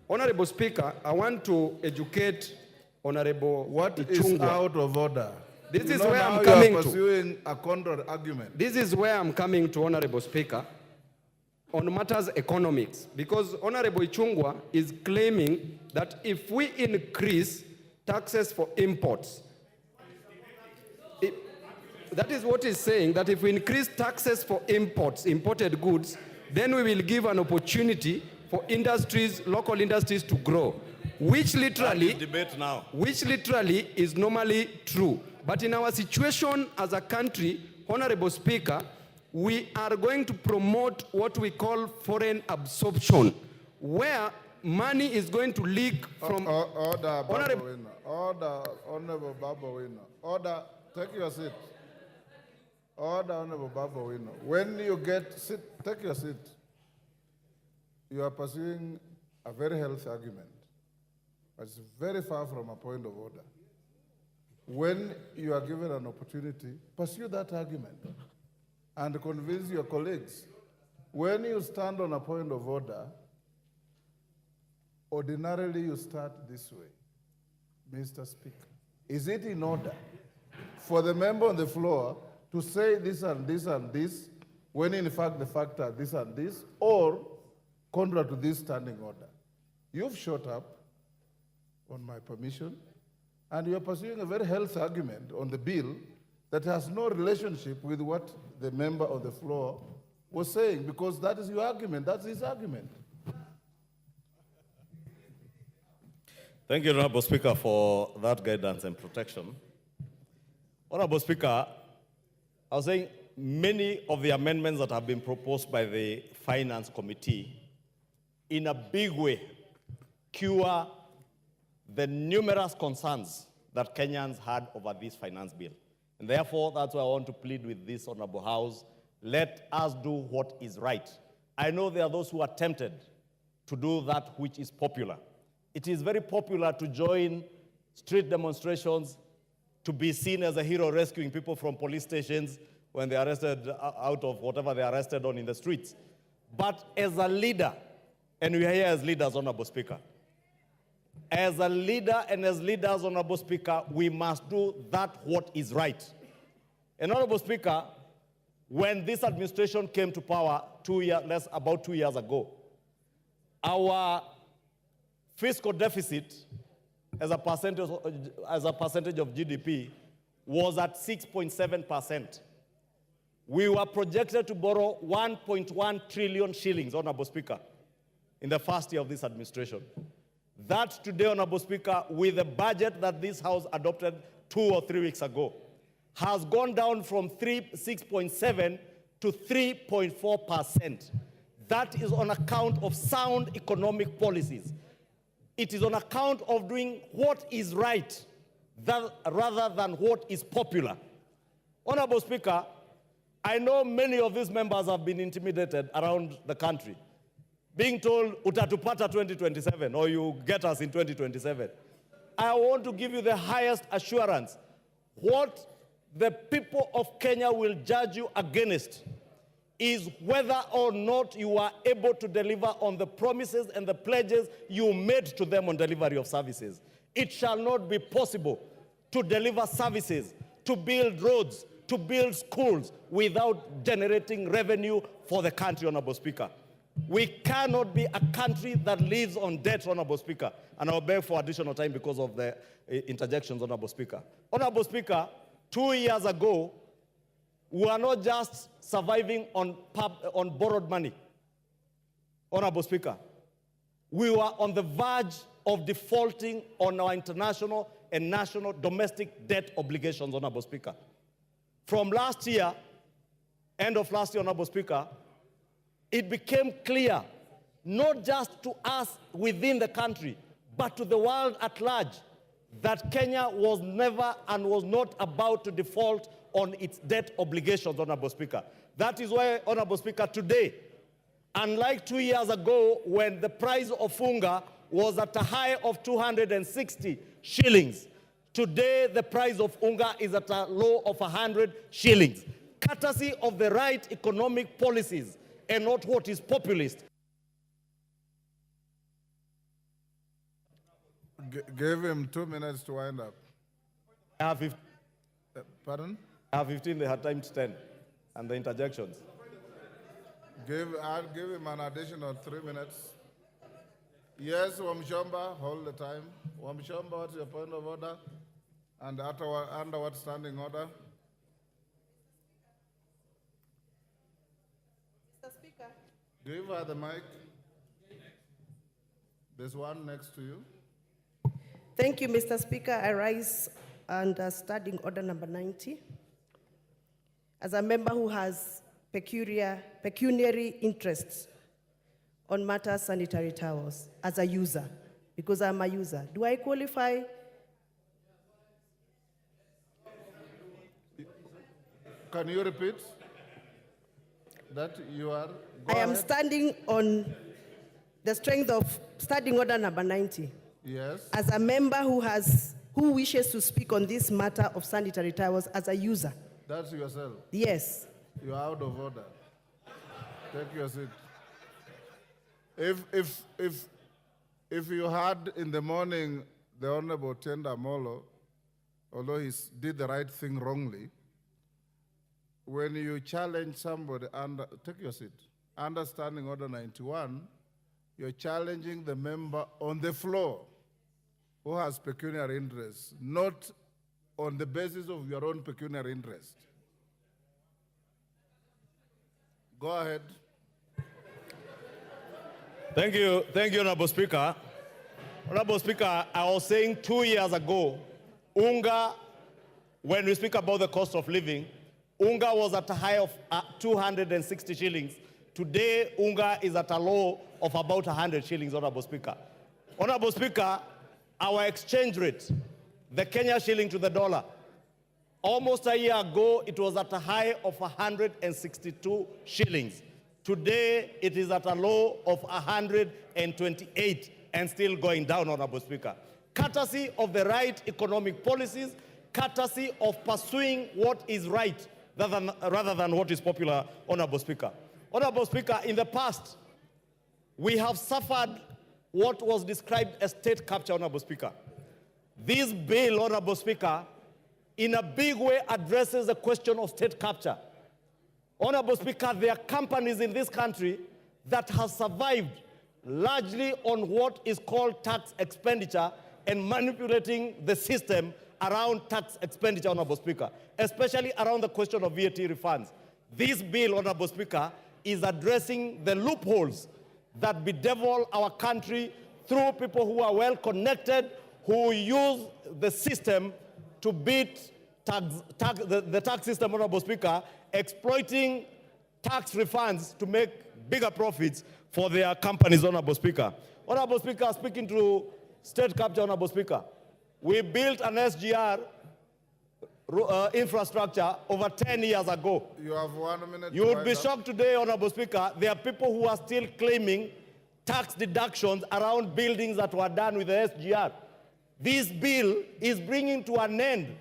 [SPEAKER 11] Honorable Speaker, I want to educate Honorable
[SPEAKER 2] What
[SPEAKER 11] Ichung'wah.
[SPEAKER 2] is out of order?
[SPEAKER 11] This is where I'm coming to.
[SPEAKER 2] Pursuing a counter argument.
[SPEAKER 11] This is where I'm coming to, Honorable Speaker, on matters economics, because Honorable Ichung'wah is claiming that if we increase taxes for imports, that is what he's saying, that if we increase taxes for imports, imported goods, then we will give an opportunity for industries, local industries to grow, which literally is normally true. But in our situation as a country, Honorable Speaker, we are going to promote what we call foreign absorption, where money is going to leak from...
[SPEAKER 2] Order, Honorable Baba Owino. Order, take your seat. Order, Honorable Baba Owino. When you take your seat. You are pursuing a very healthy argument. It's very far from a point of order. When you are given an opportunity, pursue that argument and convince your colleagues. When you stand on a point of order, ordinarily you start this way. Mr. Speaker, is it in order for the member on the floor to say this and this and this, when in fact the fact are this and this, or contrary to this standing order? You've shot up on my permission, and you're pursuing a very healthy argument on the bill that has no relationship with what the member on the floor was saying, because that is your argument, that's his argument.
[SPEAKER 1] Thank you, Honorable Speaker, for that guidance and protection. Honorable Speaker, I was saying many of the amendments that have been proposed by the Finance Committee in a big way cure the numerous concerns that Kenyans had over this finance bill. And therefore, that's why I want to plead with this Honorable House, let us do what is right. I know there are those who are tempted to do that which is popular. It is very popular to join street demonstrations, to be seen as a hero rescuing people from police stations when they are arrested out of whatever they are arrested on in the streets. But as a leader, and we are here as leaders, Honorable Speaker, as a leader and as leaders, Honorable Speaker, we must do that what is right. And Honorable Speaker, when this administration came to power about 2 years ago, our fiscal deficit as a percentage of GDP was at 6.7%. We were projected to borrow 1.1 trillion shillings, Honorable Speaker, in the first year of this administration. That today, Honorable Speaker, with the budget that this House adopted 2 or 3 weeks ago, has gone down from 6.7 to 3.4%. That is on account of sound economic policies. It is on account of doing what is right rather than what is popular. Honorable Speaker, I know many of these members have been intimidated around the country, being told, utatupata 2027, or you get us in 2027. I want to give you the highest assurance. What the people of Kenya will judge you against is whether or not you are able to deliver on the promises and the pledges you made to them on delivery of services. It shall not be possible to deliver services, to build roads, to build schools without generating revenue for the country, Honorable Speaker. We cannot be a country that lives on debt, Honorable Speaker. And I'll beg for additional time because of the interjections, Honorable Speaker. Honorable Speaker, 2 years ago, we are not just surviving on borrowed money. Honorable Speaker, we were on the verge of defaulting on our international and national domestic debt obligations, Honorable Speaker. From last year, end of last year, Honorable Speaker, it became clear, not just to us within the country, but to the world at large, that Kenya was never and was not about to default on its debt obligations, Honorable Speaker. That is why, Honorable Speaker, today, unlike 2 years ago when the price of funga was at a high of 260 shillings, today the price of unga is at a low of 100 shillings, courtesy of the right economic policies and not what is populist.
[SPEAKER 2] Give him 2 minutes to wind up.
[SPEAKER 1] I have 15.
[SPEAKER 2] Pardon?
[SPEAKER 1] I have 15, they had time to 10, and the interjections.
[SPEAKER 2] I'll give him an additional 3 minutes. Yes, Wamshomba, hold the time. Wamshomba, what's your point of order? And under what standing order?
[SPEAKER 12] Mr. Speaker.
[SPEAKER 2] Give her the mic. There's one next to you.
[SPEAKER 12] Thank you, Mr. Speaker. I rise under standing order number 90. As a member who has pecuniary interests on matters sanitary towels, as a user, because I'm a user, do I qualify?
[SPEAKER 2] Can you repeat that you are?
[SPEAKER 12] I am standing on the strength of standing order number 90.
[SPEAKER 2] Yes.
[SPEAKER 12] As a member who wishes to speak on this matter of sanitary towels as a user.
[SPEAKER 2] That's yourself.
[SPEAKER 12] Yes.
[SPEAKER 2] You are out of order. Take your seat. If you had in the morning the Honorable Tenda Molo, although he did the right thing wrongly, when you challenge somebody, take your seat, understanding Order 91, you're challenging the member on the floor who has pecuniary interests, not on the basis of your own pecuniary interest. Go ahead.
[SPEAKER 1] Thank you, Honorable Speaker. Honorable Speaker, I was saying 2 years ago, unga, when we speak about the cost of living, unga was at a high of 260 shillings. Today, unga is at a low of about 100 shillings, Honorable Speaker. Honorable Speaker, our exchange rate, the Kenya shilling to the dollar, almost a year ago, it was at a high of 162 shillings. Today, it is at a low of 128 and still going down, Honorable Speaker. Courtesy of the right economic policies, courtesy of pursuing what is right rather than what is popular, Honorable Speaker. Honorable Speaker, in the past, we have suffered what was described as state capture, Honorable Speaker. This bill, Honorable Speaker, in a big way addresses the question of state capture. Honorable Speaker, there are companies in this country that have survived largely on what is called tax expenditure and manipulating the system around tax expenditure, Honorable Speaker, especially around the question of VAT refunds. This bill, Honorable Speaker, is addressing the loopholes that bedevil our country through people who are well connected, who use the system to beat the tax system, Honorable Speaker, exploiting tax refunds to make bigger profits for their companies, Honorable Speaker. Honorable Speaker, speaking to state capture, Honorable Speaker, we built an SGR infrastructure over 10 years ago.
[SPEAKER 2] You have 1 minute.
[SPEAKER 1] You would be shocked today, Honorable Speaker, there are people who are still claiming tax deductions around buildings that were done with the SGR. This bill is bringing to an end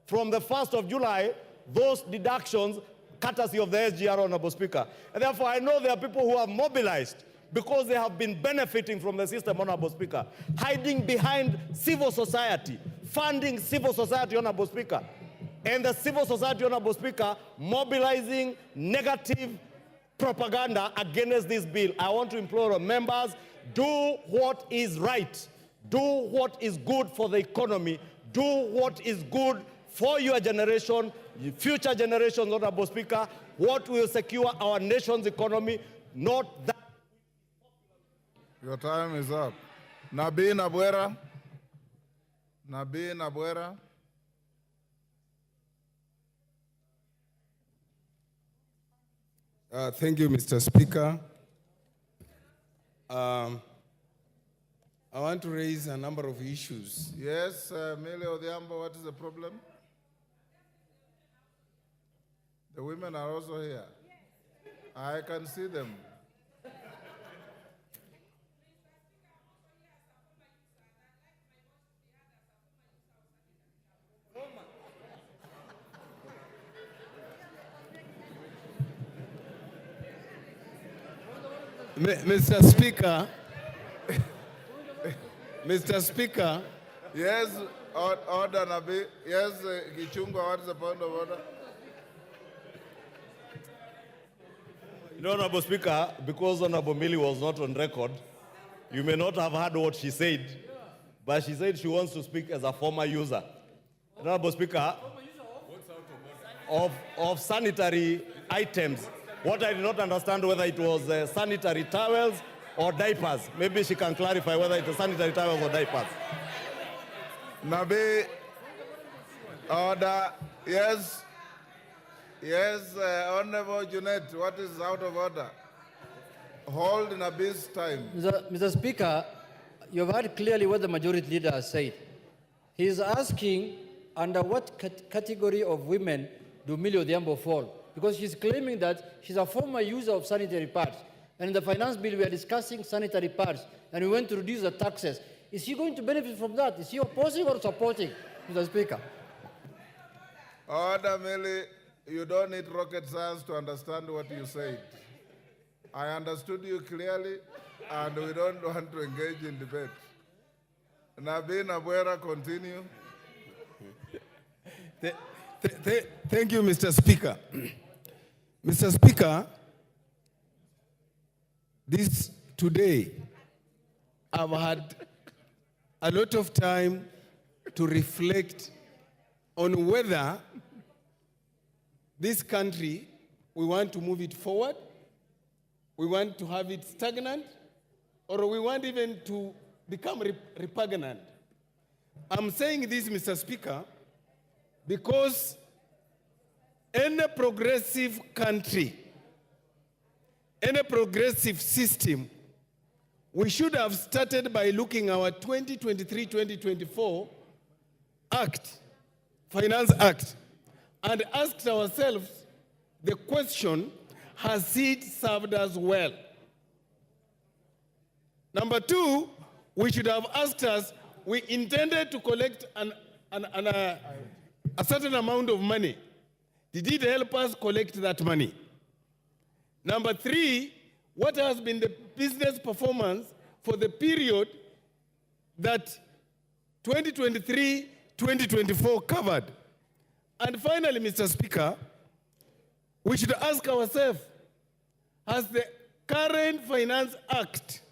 [SPEAKER 1] from the 1st of July those deductions courtesy of the SGR, Honorable Speaker. And therefore, I know there are people who have mobilized because they have been benefiting from the system, Honorable Speaker, hiding behind civil society, funding civil society, Honorable Speaker, and the civil society, Honorable Speaker, mobilizing negative propaganda against this bill. I want to implore our members, do what is right, do what is good for the economy, do what is good for your generation, future generations, Honorable Speaker, what will secure our nation's economy, not that.
[SPEAKER 2] Your time is up. Nabi Nabwera. Nabi Nabwera.
[SPEAKER 13] Thank you, Mr. Speaker. I want to raise a number of issues.
[SPEAKER 2] Yes, Mele Odhiambo, what is the problem? The women are also here. I can see them.
[SPEAKER 13] Mr. Speaker, Mr. Speaker.
[SPEAKER 2] Yes, order, Nabi. Yes, Gichungwa, what is the point of order?
[SPEAKER 1] Honorable Speaker, because Honorable Millie was not on record, you may not have heard what she said, but she said she wants to speak as a former user. Honorable Speaker, of sanitary items. What I did not understand whether it was sanitary towels or diapers. Maybe she can clarify whether it is sanitary towels or diapers.
[SPEAKER 2] Nabi, order. Yes. Yes, Honorable Junet, what is out of order? Hold Nabi's time.
[SPEAKER 14] Mr. Speaker, you've heard clearly what the majority leader has said. He is asking under what category of women do Millie Odhiambo fall? Because she's claiming that she's a former user of sanitary pads. And in the finance bill, we are discussing sanitary pads, and we want to reduce the taxes. Is he going to benefit from that? Is he opposing or supporting, Mr. Speaker?
[SPEAKER 2] Order, Millie. You don't need rocket science to understand what you said. I understood you clearly, and we don't want to engage in debate. Nabin Abuera, continue.
[SPEAKER 13] Thank you, Mr. Speaker. Mr. Speaker, today, I've had a lot of time to reflect on whether this country, we want to move it forward, we want to have it stagnant, or we want even to become repugnant. I'm saying this, Mr. Speaker, because any progressive country, any progressive system, we should have started by looking at our 2023-2024 Act, Finance Act, and asked ourselves the question, has it served us well? Number two, we should have asked us, we intended to collect a certain amount of money. Did it help us collect that money? Number three, what has been the business performance for the period that 2023-2024 covered? And finally, Mr. Speaker, we should ask ourselves, has the current Finance Act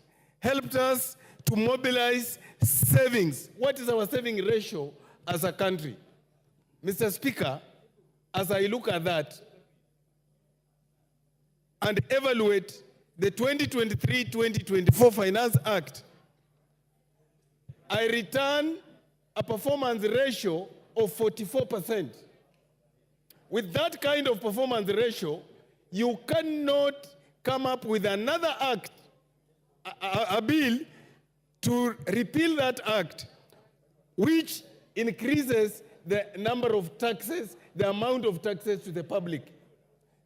[SPEAKER 13] helped us to mobilize savings? What is our saving ratio as a country? Mr. Speaker, as I look at that and evaluate the 2023-2024 Finance Act, I return a performance ratio of 44%. With that kind of performance ratio, you cannot come up with another act, a bill to repeal that act, which increases the number of taxes, the amount of taxes to the public.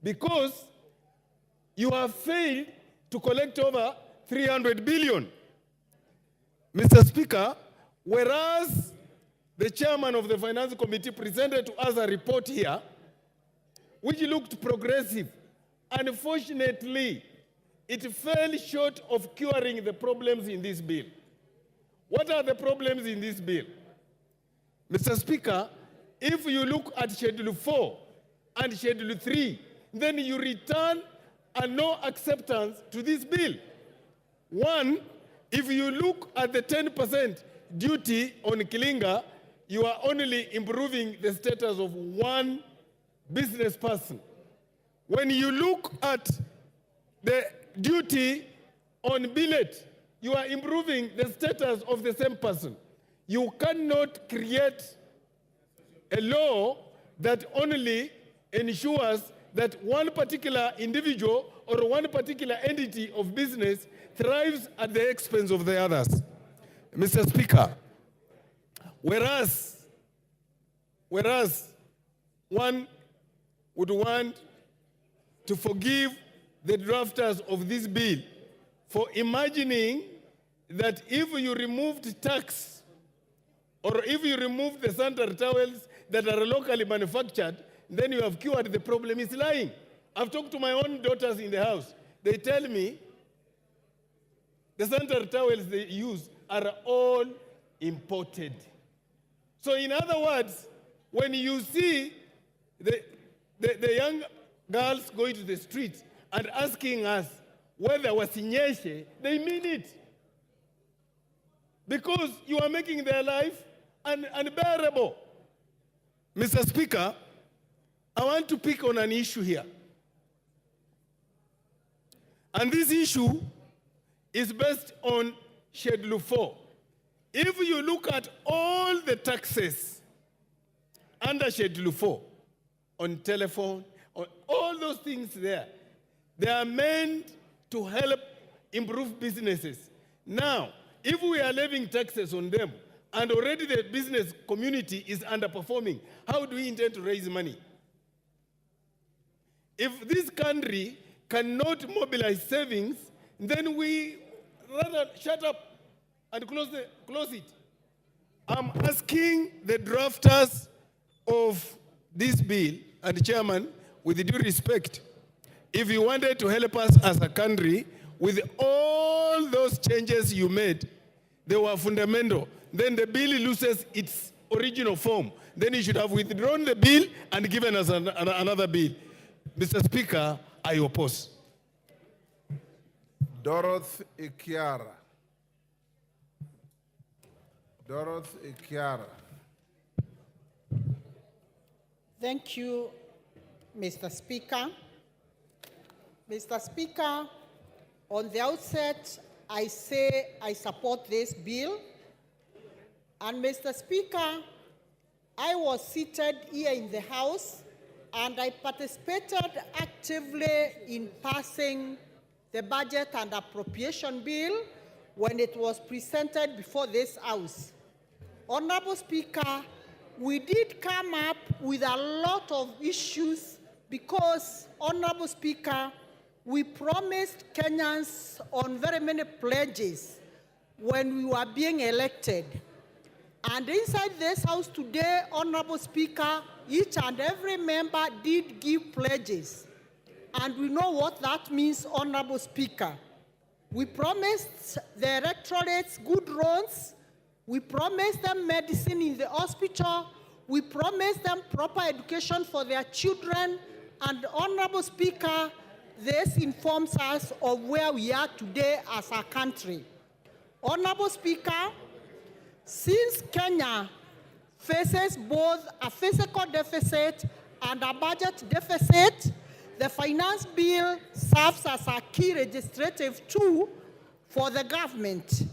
[SPEAKER 13] Because you have failed to collect over 300 billion. Mr. Speaker, whereas the chairman of the Finance Committee presented to us a report here, which looked progressive, unfortunately, it fell short of curing the problems in this bill. What are the problems in this bill? Mr. Speaker, if you look at Schedule 4 and Schedule 3, then you return a no acceptance to this bill. One, if you look at the 10% duty on Kilinga, you are only improving the status of one business person. When you look at the duty on billet, you are improving the status of the same person. You cannot create a law that only ensures that one particular individual or one particular entity of business thrives at the expense of the others. Mr. Speaker, whereas one would want to forgive the drafters of this bill for imagining that if you removed tax or if you remove the sanitary towels that are locally manufactured, then you have cured the problem, is lying. I've talked to my own daughters in the house. They tell me the sanitary towels they use are all imported. So in other words, when you see the young girls going to the streets and asking us whether wasinyeshe, they mean it. Because you are making their life unbearable. Mr. Speaker, I want to pick on an issue here. And this issue is based on Schedule 4. If you look at all the taxes under Schedule 4, on telephone, on all those things there, they are meant to help improve businesses. Now, if we are levying taxes on them, and already the business community is underperforming, how do we intend to raise money? If this country cannot mobilize savings, then we rather shut up and close it. I'm asking the drafters of this bill, and Chairman, with due respect, if you wanted to help us as a country with all those changes you made, they were fundamental, then the bill loses its original form. Then you should have withdrawn the bill and given us another bill. Mr. Speaker, I oppose.
[SPEAKER 2] Dorothy Ikiara. Dorothy Ikiara.
[SPEAKER 15] Thank you, Mr. Speaker. Mr. Speaker, on the outset, I say I support this bill. And Mr. Speaker, I was seated here in the House and I participated actively in passing the budget and appropriation bill when it was presented before this House. Honorable Speaker, we did come up with a lot of issues because, Honorable Speaker, we promised Kenyans on very many pledges when we were being elected. And inside this House today, Honorable Speaker, each and every member did give pledges. And we know what that means, Honorable Speaker. We promised the electorates good roads. We promised them medicine in the hospital. We promised them proper education for their children. And Honorable Speaker, this informs us of where we are today as a country. Honorable Speaker, since Kenya faces both a fiscal deficit and a budget deficit, the finance bill serves as a key legislative tool for the government.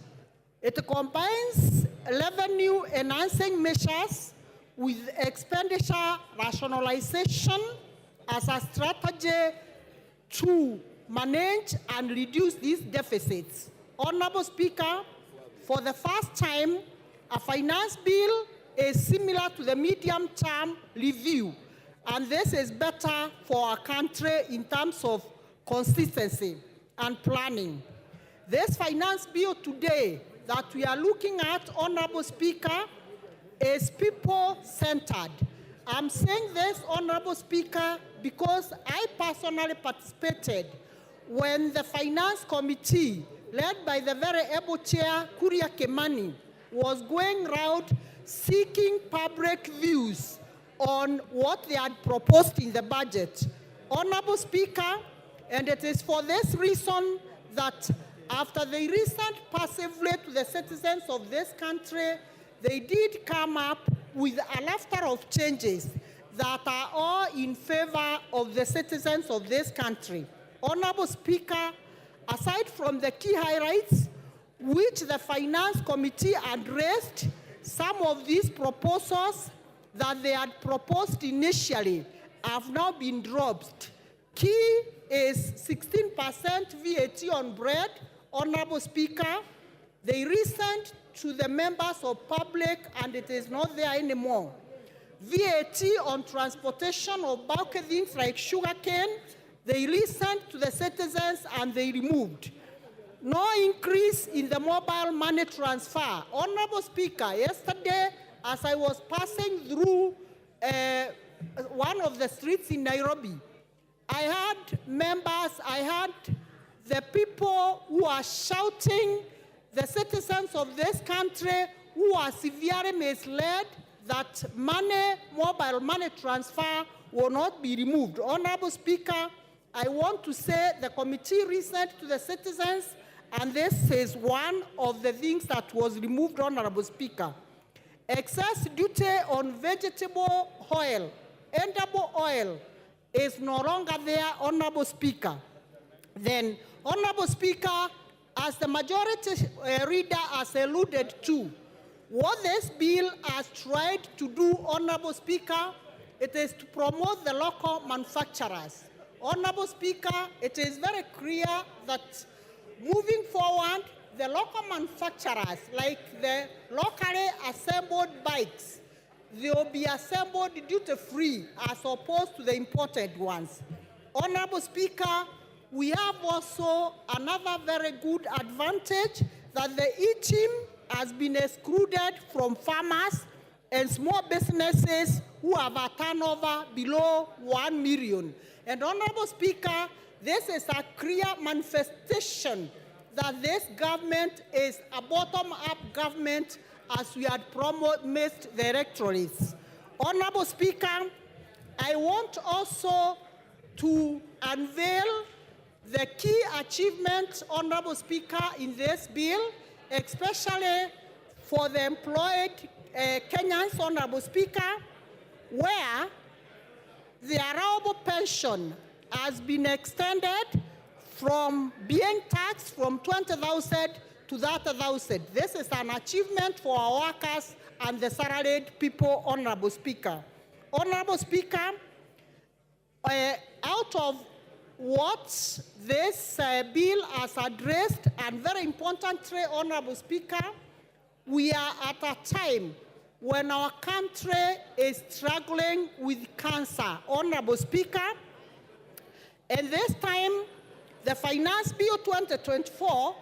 [SPEAKER 15] It combines revenue-enhancing measures with expenditure rationalization as a strategy to manage and reduce these deficits. Honorable Speaker, for the first time, a finance bill is similar to the medium-term review, and this is better for our country in terms of consistency and planning. This finance bill today that we are looking at, Honorable Speaker, is people-centered. I'm saying this, Honorable Speaker, because I personally participated when the Finance Committee, led by the very able chair, Kuria Kimani, was going around seeking public views on what they had proposed in the budget. Honorable Speaker, and it is for this reason that after they listened passively to the citizens of this country, they did come up with a laughter of changes that are all in favor of the citizens of this country. Honorable Speaker, aside from the key highlights which the Finance Committee addressed, some of these proposals that they had proposed initially have now been dropped. Key is 16% VAT on bread. Honorable Speaker, they listened to the members of public and it is not there anymore. VAT on transportation of bulky things like sugarcane, they listened to the citizens and they removed. No increase in the mobile money transfer. Honorable Speaker, yesterday as I was passing through one of the streets in Nairobi, I had members, I had the people who are shouting, the citizens of this country who are severely misled that mobile money transfer will not be removed. Honorable Speaker, I want to say the committee listened to the citizens, and this is one of the things that was removed, Honorable Speaker. Excess duty on vegetable oil, edible oil, is no longer there, Honorable Speaker. Then, Honorable Speaker, as the majority leader has alluded to, what this bill has tried to do, Honorable Speaker, it is to promote the local manufacturers. Honorable Speaker, it is very clear that moving forward, the local manufacturers, like the locally assembled bikes, they will be assembled duty-free as opposed to the imported ones. Honorable Speaker, we have also another very good advantage that the e-team has been excluded from farmers and small businesses who have a turnover below 1 million. And Honorable Speaker, this is a clear manifestation that this government is a bottom-up government as we had promised the electorates. Honorable Speaker, I want also to unveil the key achievements, Honorable Speaker, in this bill, especially for the employed Kenyans, Honorable Speaker, where the allowable pension has been extended from being taxed from 20,000 to 30,000. This is an achievement for our workers and the salaried people, Honorable Speaker. Honorable Speaker, out of what this bill has addressed, and very importantly, Honorable Speaker, we are at a time when our country is struggling with cancer, Honorable Speaker. And this time, the Finance Bill 2024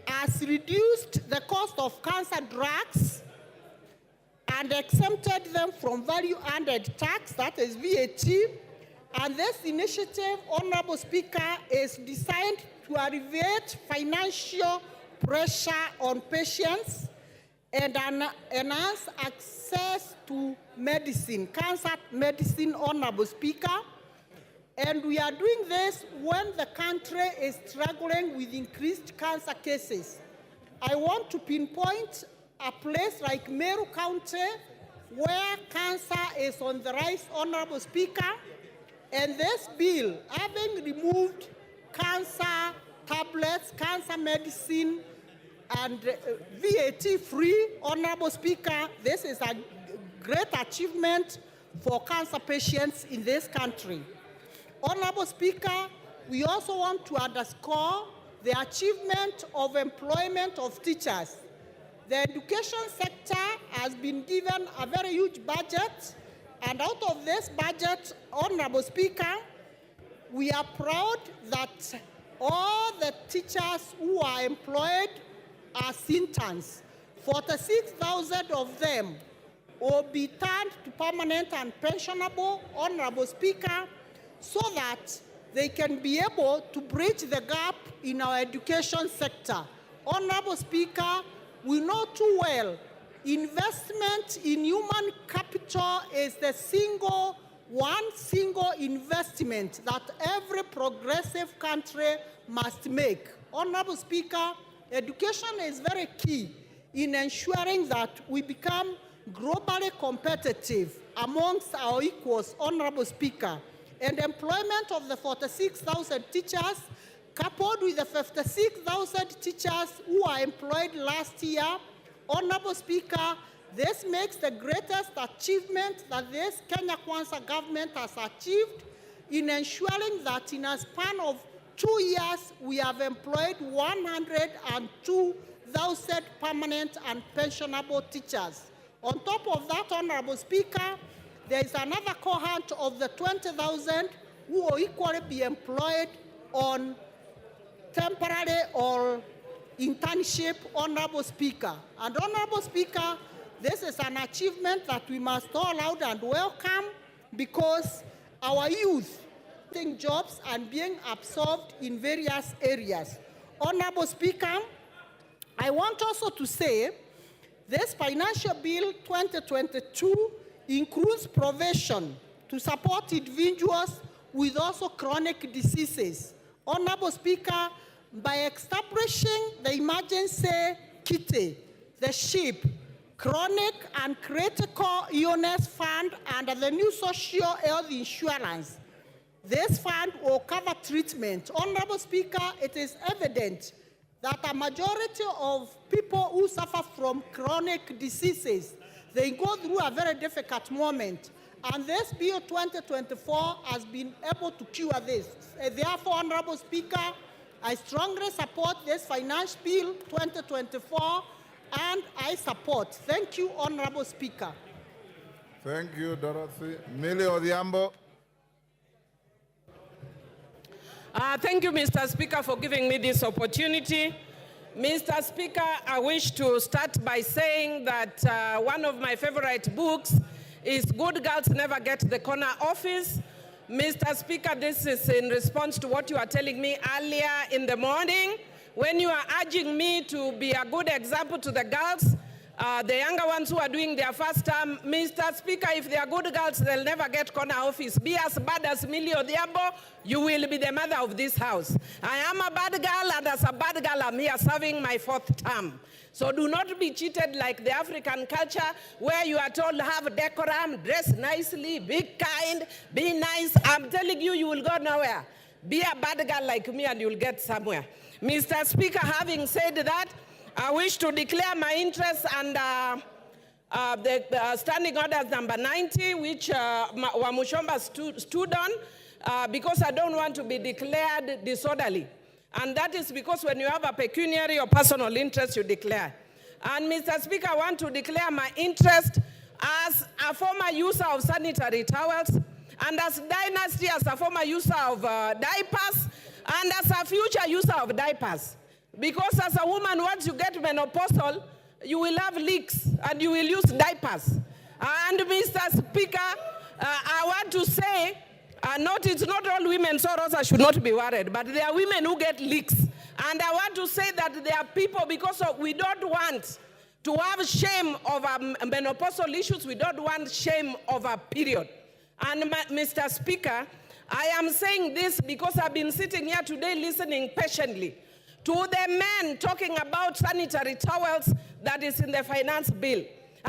[SPEAKER 15] has reduced the cost of cancer drugs and exempted them from value-added tax, that is VAT. And this initiative, Honorable Speaker, is designed to alleviate financial pressure on patients and enhance access to medicine, cancer medicine, Honorable Speaker. And we are doing this when the country is struggling with increased cancer cases. I want to pinpoint a place like Meru County where cancer is on the rise, Honorable Speaker. And this bill, having removed cancer tablets, cancer medicine, and VAT-free, Honorable Speaker, this is a great achievement for cancer patients in this country. Honorable Speaker, we also want to underscore the achievement of employment of teachers. The education sector has been given a very huge budget, and out of this budget, Honorable Speaker, we are proud that all the teachers who are employed as interns, 46,000 of them will be turned to permanent and pensionable, Honorable Speaker, so that they can be able to bridge the gap in our education sector. Honorable Speaker, we know too well investment in human capital is the one single investment that every progressive country must make. Honorable Speaker, education is very key in ensuring that we become globally competitive amongst our equals, Honorable Speaker. And employment of the 46,000 teachers, coupled with the 56,000 teachers who are employed last year, Honorable Speaker, this makes the greatest achievement that this Kenya Kwanza government has achieved in ensuring that in a span of 2 years, we have employed 102,000 permanent and pensionable teachers. On top of that, Honorable Speaker, there is another cohort of the 20,000 who will equally be employed on temporary or internship, Honorable Speaker. And Honorable Speaker, this is an achievement that we must all out and welcome because our youth getting jobs and being absorbed in various areas. Honorable Speaker, I want also to say this Financial Bill 2022 includes provision to support individuals with also chronic diseases. Honorable Speaker, by establishing the emergency kitty, the SHIP, chronic and critical illness fund under the new social health insurance, this fund will cover treatment. Honorable Speaker, it is evident that a majority of people who suffer from chronic diseases, they go through a very difficult moment. And this Bill 2024 has been able to cure this. Therefore, Honorable Speaker, I strongly support this Finance Bill 2024, and I support. Thank you, Honorable Speaker.
[SPEAKER 2] Thank you, Dorothy. Millie Odhiambo.
[SPEAKER 16] Thank you, Mr. Speaker, for giving me this opportunity. Mr. Speaker, I wish to start by saying that one of my favorite books is Good Girls Never Get the Corner Office. Mr. Speaker, this is in response to what you were telling me earlier in the morning when you are urging me to be a good example to the girls, the younger ones who are doing their first term. Mr. Speaker, if they are good girls, they'll never get corner office. Be as bad as Millie Odhiambo, you will be the mother of this house. I am a bad girl, and as a bad girl, I'm here serving my 4th term. So do not be cheated like the African culture where you are told have decorum, dress nicely, be kind, be nice. I'm telling you, you will go nowhere. Be a bad girl like me and you'll get somewhere. Mr. Speaker, having said that, I wish to declare my interest under the standing orders number 90, which Wamushomba stood on, because I don't want to be declared disorderly. And that is because when you have a pecuniary or personal interest, you declare. And Mr. Speaker, I want to declare my interest as a former user of sanitary towels, and as Dynasty as a former user of diapers, and as a future user of diapers. Because as a woman, once you get menopausal, you will have leaks and you will use diapers. And Mr. Speaker, I want to say, it's not all women, so Rosa should not be worried, but there are women who get leaks. And I want to say that there are people, because we don't want to have shame over menopausal issues, we don't want shame over period. And Mr. Speaker, I am saying this because I've been sitting here today listening patiently to the men talking about sanitary towels that is in the finance bill.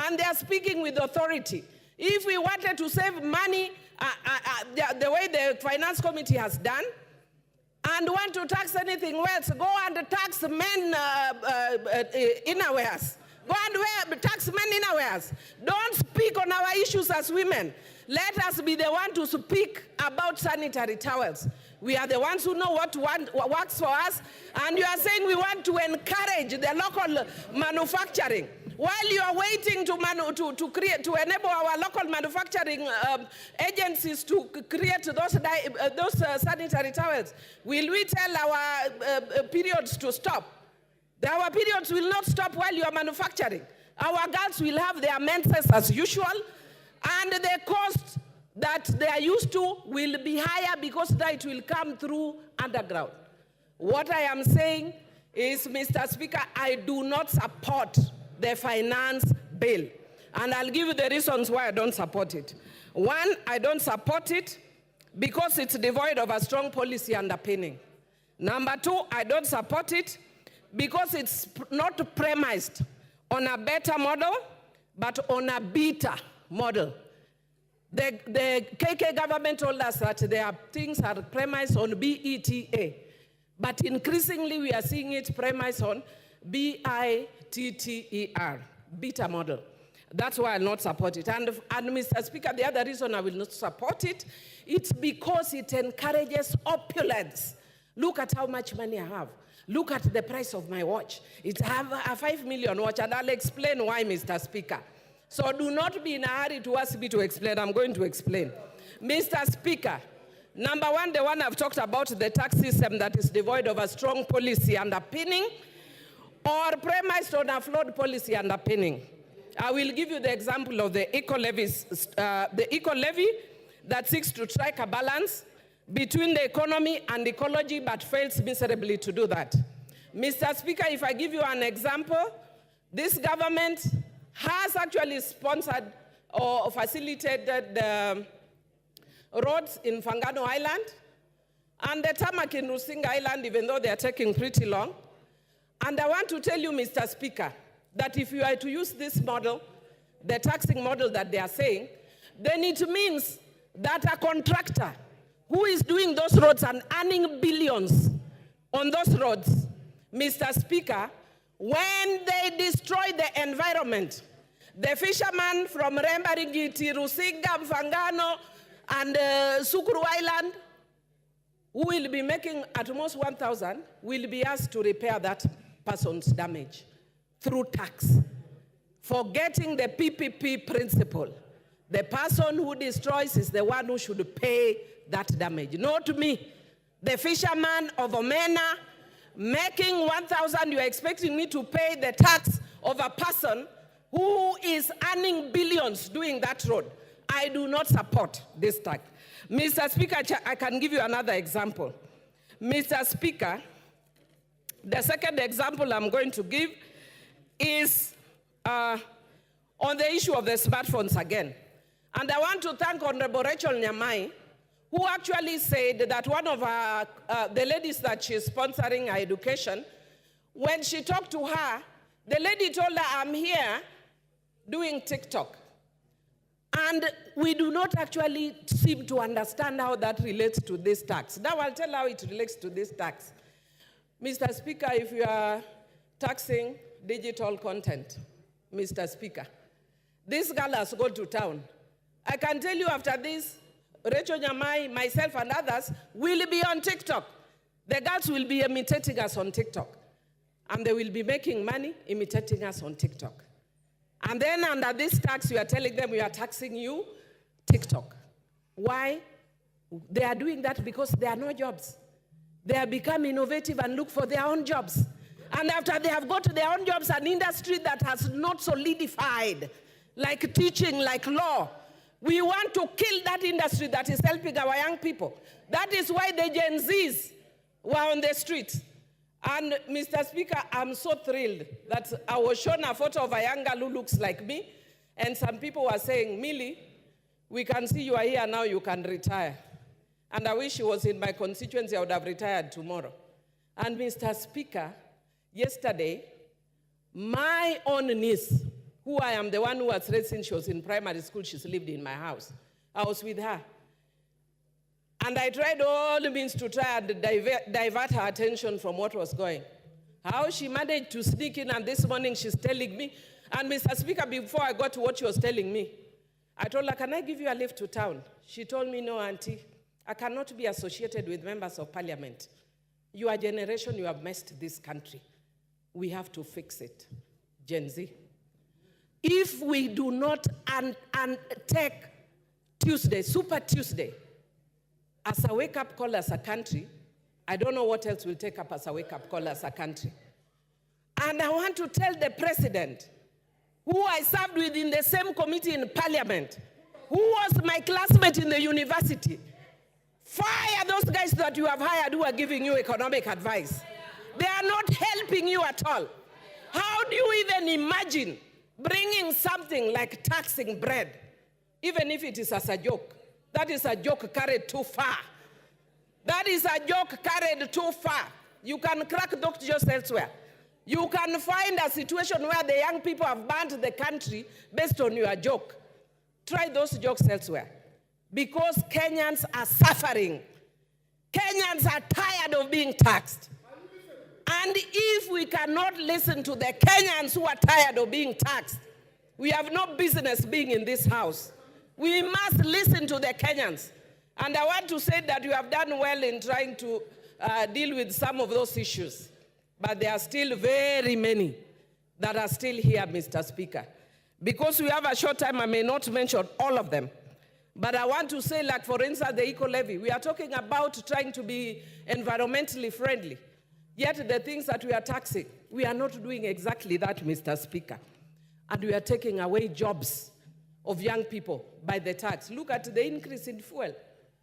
[SPEAKER 16] And they are speaking with authority. If we wanted to save money, the way the finance committee has done, and want to tax anything else, go and tax men innerwears. Go and tax men innerwears. Don't speak on our issues as women. Let us be the one to speak about sanitary towels. We are the ones who know what works for us, and you are saying we want to encourage the local manufacturing. While you are waiting to enable our local manufacturing agencies to create those sanitary towels, will we tell our periods to stop? Our periods will not stop while you are manufacturing. Our girls will have their menses as usual, and the cost that they are used to will be higher because that will come through underground. What I am saying is, Mr. Speaker, I do not support the finance bill. And I'll give you the reasons why I don't support it. One, I don't support it because it's devoid of a strong policy underpinning. Number two, I don't support it because it's not premised on a better model, but on a beta model. The KK government told us that their things are premised on BETA, but increasingly we are seeing it premised on BITTER, beta model. That's why I'll not support it. And Mr. Speaker, the other reason I will not support it, it's because it encourages opulence. Look at how much money I have. Look at the price of my watch. It's a 5 million watch, and I'll explain why, Mr. Speaker. So do not be in a hurry to ask me to explain. I'm going to explain. Mr. Speaker, number one, the one I've talked about, the tax system that is devoid of a strong policy underpinning or premised on a flawed policy underpinning. I will give you the example of the eco-levy that seeks to strike a balance between the economy and ecology but fails miserably to do that. Mr. Speaker, if I give you an example, this government has actually sponsored or facilitated the roads in Fangano Island and the tarmac in Rusinga Island, even though they are taking pretty long. And I want to tell you, Mr. Speaker, that if you are to use this model, the taxing model that they are saying, then it means that a contractor who is doing those roads and earning billions on those roads, Mr. Speaker, when they destroy the environment, the fishermen from Rembaringiti, Rusinga, Mfangano, and Sukuru Island, who will be making at most 1,000, will be asked to repair that person's damage through tax, forgetting the PPP principle. The person who destroys is the one who should pay that damage, not me. The fisherman of Omena, Making 1,000, you are expecting me to pay the tax of a person who is earning billions doing that road. I do not support this tax. Mr. Speaker, I can give you another example. Mr. Speaker, the second example I'm going to give is on the issue of the smartphones again. And I want to thank Honorable Rachel Nyamai, who actually said that one of the ladies that she's sponsoring her education, when she talked to her, the lady told her, I'm here doing TikTok. And we do not actually seem to understand how that relates to this tax. Now I'll tell how it relates to this tax. Mr. Speaker, if you are taxing digital content, Mr. Speaker, this girl has gone to town. I can tell you after this, Rachel Nyamai, myself, and others will be on TikTok. The girls will be imitating us on TikTok. And they will be making money imitating us on TikTok. And then under this tax, we are telling them we are taxing you, TikTok. Why? They are doing that because there are no jobs. They have become innovative and look for their own jobs. And after they have got their own jobs, an industry that has not solidified, like teaching, like law, we want to kill that industry that is helping our young people. That is why the Gen Zs were on the streets. And Mr. Speaker, I'm so thrilled that I was shown a photo of a young girl who looks like me, and some people were saying, Millie, we can see you are here now, you can retire. And I wish she was in my constituency, I would have retired tomorrow. And Mr. Speaker, yesterday, my own niece, who I am the one who was raised since she was in primary school, she's lived in my house. I was with her. And I tried all means to try and divert her attention from what was going. How she managed to sneak in, and this morning she's telling me, and Mr. Speaker, before I got to what she was telling me, I told her, can I give you a lift to town? She told me, no, auntie, I cannot be associated with members of parliament. Your generation, you have messed this country. We have to fix it. Gen Z. If we do not take Tuesday, Super Tuesday, as a wake-up call as a country, I don't know what else will take up as a wake-up call as a country. And I want to tell the president, who I served with in the same committee in parliament, who was my classmate in the university, fire those guys that you have hired who are giving you economic advice. They are not helping you at all. How do you even imagine bringing something like taxing bread, even if it is as a joke? That is a joke carried too far. That is a joke carried too far. You can crack doctors elsewhere. You can find a situation where the young people have burnt the country based on your joke. Try those jokes elsewhere. Because Kenyans are suffering. Kenyans are tired of being taxed. And if we cannot listen to the Kenyans who are tired of being taxed, we have no business being in this house. We must listen to the Kenyans. And I want to say that you have done well in trying to deal with some of those issues. But there are still very many that are still here, Mr. Speaker. Because we have a short time, I may not mention all of them. But I want to say, like, for instance, the eco-levy. We are talking about trying to be environmentally friendly. Yet the things that we are taxing, we are not doing exactly that, Mr. Speaker. And we are taking away jobs of young people by the tax. Look at the increase in fuel.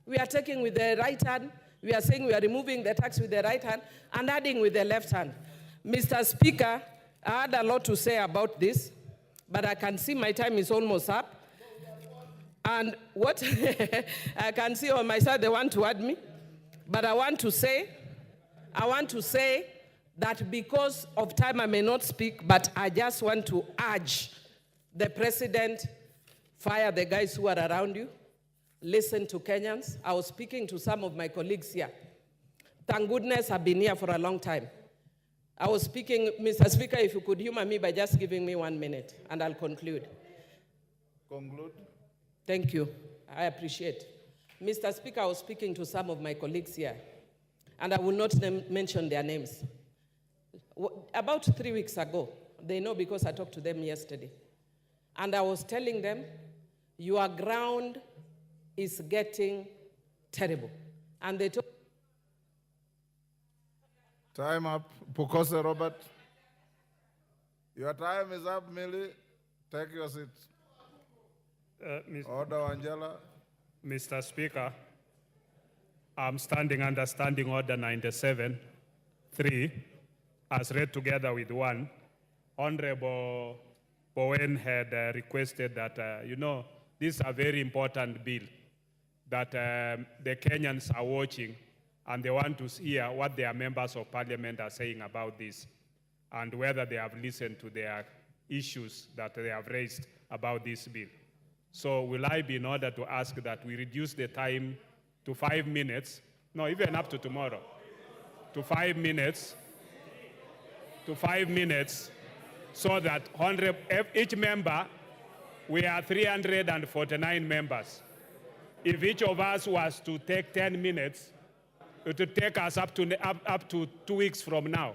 [SPEAKER 16] We are taking with the right hand. We are saying we are removing the tax with the right hand and adding with the left hand. Mr. Speaker, I had a lot to say about this, but I can see my time is almost up. And what I can see on my side, they want to add me. But I want to say that because of time I may not speak, but I just want to urge the president, fire the guys who are around you, listen to Kenyans. I was speaking to some of my colleagues here. Thank goodness I've been here for a long time. I was speaking, Mr. Speaker, if you could humor me by just giving me 1 minute, and I'll conclude.
[SPEAKER 2] Conclude.
[SPEAKER 16] Thank you. I appreciate. Mr. Speaker, I was speaking to some of my colleagues here, and I will not mention their names. About 3 weeks ago, they know because I talked to them yesterday, and I was telling them, your ground is getting terrible. And they told
[SPEAKER 2] Time up. Pukose Robert. Your time is up, Millie. Take your seat. Order, Angela.
[SPEAKER 9] Mr. Speaker, I'm standing under Standing Order 97-3, as read together with 1. Honorable Bowen had requested that, this is a very important bill that the Kenyans are watching, and they want to hear what their members of parliament are saying about this, and whether they have listened to their issues that they have raised about this bill. So will I be in order to ask that we reduce the time to 5 minutes, no, even up to tomorrow, to 5 minutes, so that each member, we are 349 members. If each of us was to take 10 minutes, it would take us up to 2 weeks from now.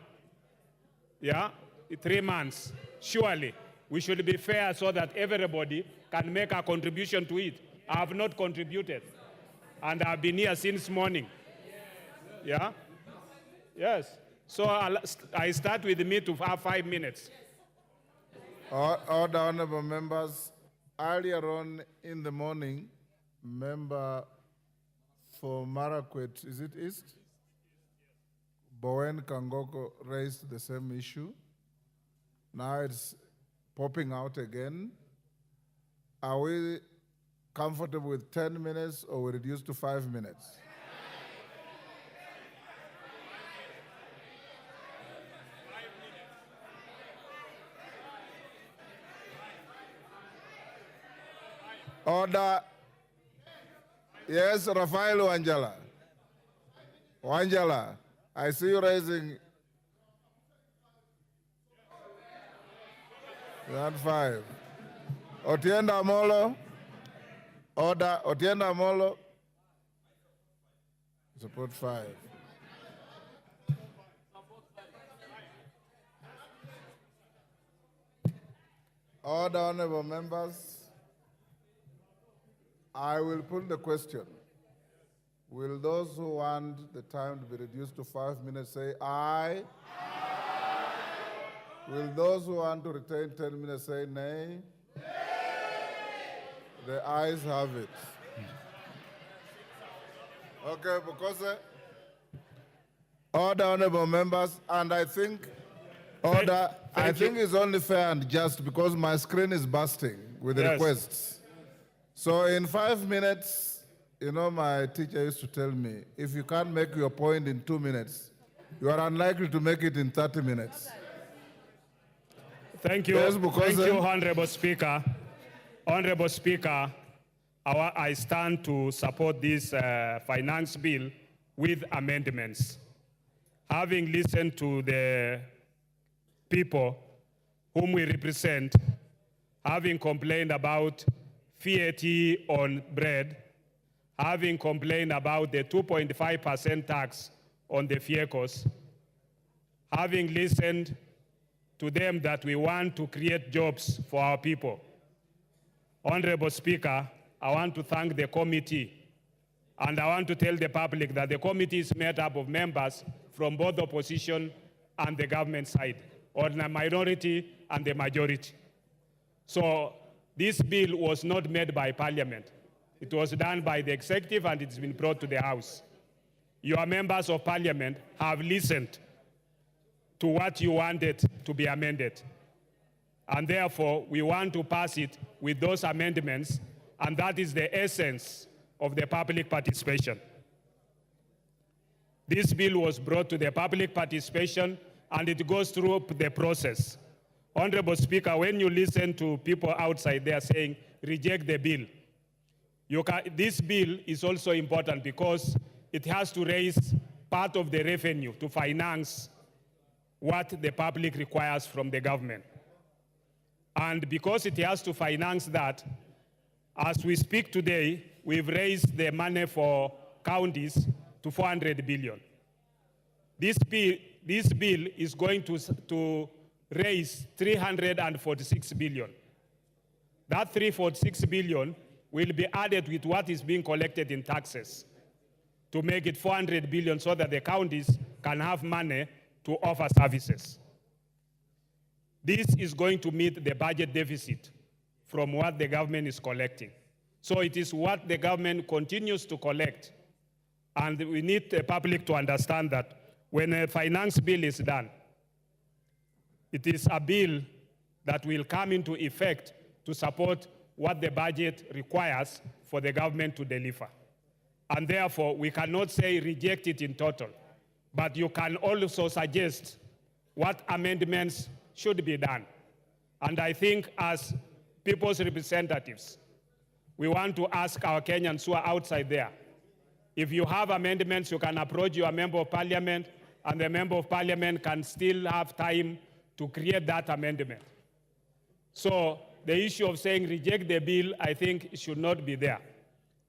[SPEAKER 9] Yeah, 3 months. Surely, we should be fair so that everybody can make a contribution to it. I have not contributed, and I've been here since morning. Yeah? Yes. So I start with me to have 5 minutes.
[SPEAKER 2] Order, honorable members. Earlier on in the morning, member for Marakwet, is it East? Bowen Kangoko raised the same issue. Now it's popping out again. Are we comfortable with 10 minutes or we reduce to 5 minutes? Order. Yes, Rafael Wanjala. Wanjala, I see you raising. That 5. Otienda Molo. Order. Otienda Molo. Support 5. Order, honorable members. I will put the question. Will those who want the time to be reduced to 5 minutes say aye? Aye. Will those who want to retain 10 minutes say nay? Nay. The ayes have it. Okay, because order, honorable members, and I think order. I think it's only fair and just because my screen is bursting with requests. So in 5 minutes, my teacher used to tell me, if you can't make your point in 2 minutes, you are unlikely to make it in 30 minutes.
[SPEAKER 9] Thank you.
[SPEAKER 2] Yes,
[SPEAKER 9] thank you, Honorable Speaker. Honorable Speaker, I stand to support this finance bill with amendments. Having listened to the people whom we represent, having complained about VAT on bread, having complained about the 2.5% tax on the vehicles, having listened to them that we want to create jobs for our people. Honorable Speaker, I want to thank the committee, and I want to tell the public that the committee is made up of members from both the opposition and the government side, or the minority and the majority. So this bill was not made by Parliament. It was done by the executive and it's been brought to the House. Your members of Parliament have listened to what you wanted to be amended. And therefore, we want to pass it with those amendments, and that is the essence of the public participation. This bill was brought to the public participation and it goes through the process. Honorable Speaker, when you listen to people outside, they are saying, reject the bill. This bill is also important because it has to raise part of the revenue to finance what the public requires from the government. And because it has to finance that, as we speak today, we've raised the money for counties to 400 billion. This bill is going to raise 346 billion. That 346 billion will be added with what is being collected in taxes to make it 400 billion so that the counties can have money to offer services. This is going to meet the budget deficit from what the government is collecting. So it is what the government continues to collect. And we need the public to understand that when a finance bill is done, it is a bill that will come into effect to support what the budget requires for the government to deliver. And therefore, we cannot say reject it in total, but you can also suggest what amendments should be done. And I think as people's representatives, we want to ask our Kenyans who are outside there, if you have amendments, you can approach your member of parliament, and the member of parliament can still have time to create that amendment. So the issue of saying reject the bill, I think should not be there.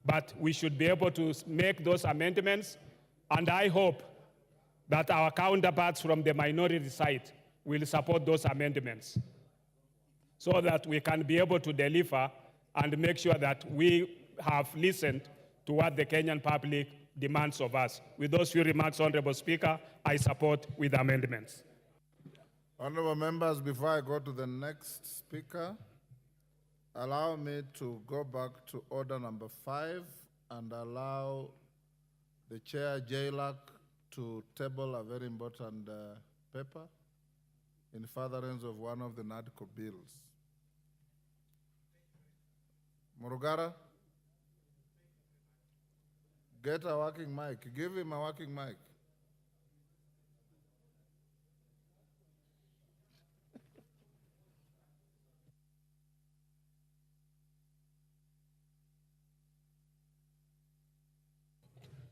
[SPEAKER 9] But we should be able to make those amendments, and I hope that our counterparts from the minority side will support those amendments so that we can be able to deliver and make sure that we have listened to what the Kenyan public demands of us. With those few remarks, Honorable Speaker, I support with amendments.
[SPEAKER 2] Honorable members, before I go to the next speaker, allow me to go back to order number 5 and allow the chair, JLAC, to table a very important paper in furtherance of one of the NADCO bills. Murugara, get a working mic. Give him a working mic.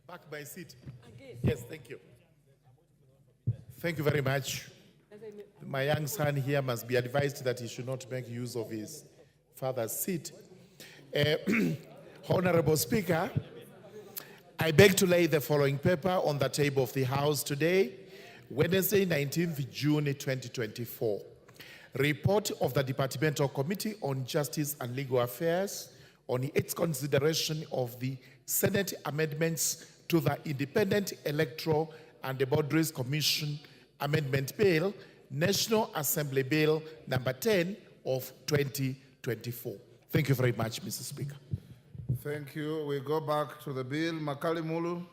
[SPEAKER 17] Back my seat. Yes, thank you. Thank you very much. My young son here must be advised that he should not make use of his father's seat. Honorable Speaker, I beg to lay the following paper on the table of the House today, Wednesday, 19th June 2024. Report of the Developmental Committee on Justice and Legal Affairs on its consideration of the Senate amendments to the Independent Electoral and the Boundaries Commission Amendment Bill, National Assembly Bill number 10 of 2024. Thank you very much, Mr. Speaker.
[SPEAKER 2] Thank you. We go back to the bill. Makali Mulu.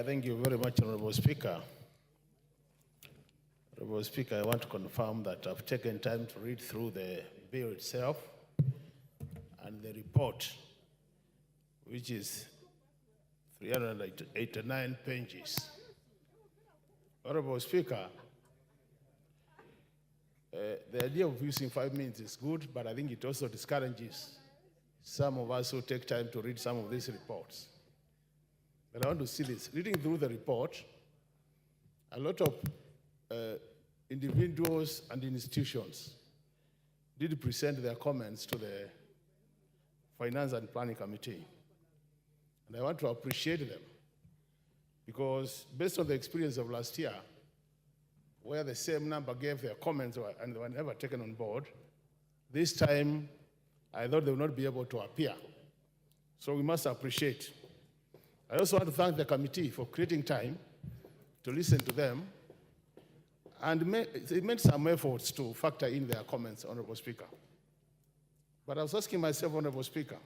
[SPEAKER 18] Thank you very much, Honorable Speaker. Honorable Speaker, I want to confirm that I've taken time to read through the bill itself and the report, which is 389 pages. Honorable Speaker, the idea of using 5 minutes is good, but I think it also discourages some of us who take time to read some of these reports. But I want to see this. Reading through the report, a lot of individuals and institutions did present their comments to the Finance and Planning Committee. And I want to appreciate them because based on the experience of last year, where the same number gave their comments and they were never taken on board, this time I thought they would not be able to appear. So we must appreciate. I also want to thank the committee for creating time to listen to them, and they made some efforts to factor in their comments, Honorable Speaker. But I was asking myself, Honorable Speaker,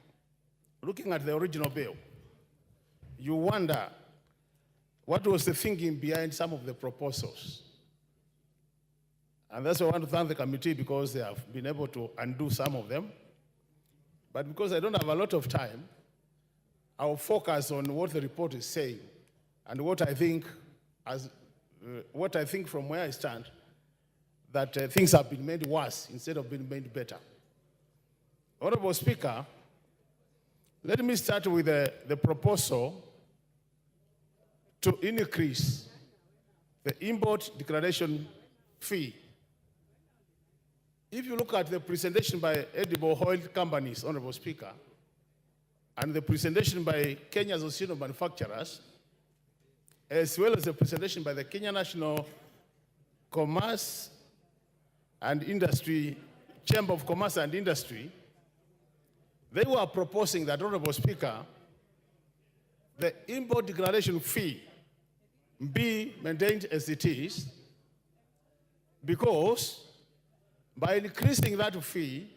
[SPEAKER 18] looking at the original bill, you wonder what was the thinking behind some of the proposals. And that's why I want to thank the committee because they have been able to undo some of them. But because I don't have a lot of time, I'll focus on what the report is saying and what I think from where I stand, that things have been made worse instead of being made better. Honorable Speaker, let me start with the proposal to increase the import declaration fee. If you look at the presentation by edible oil companies, Honorable Speaker, and the presentation by Kenya Association of Manufacturers, as well as the presentation by the Kenya National Commerce and Industry, Chamber of Commerce and Industry, they were proposing that, Honorable Speaker, the import declaration fee be maintained as it is, because by increasing that fee,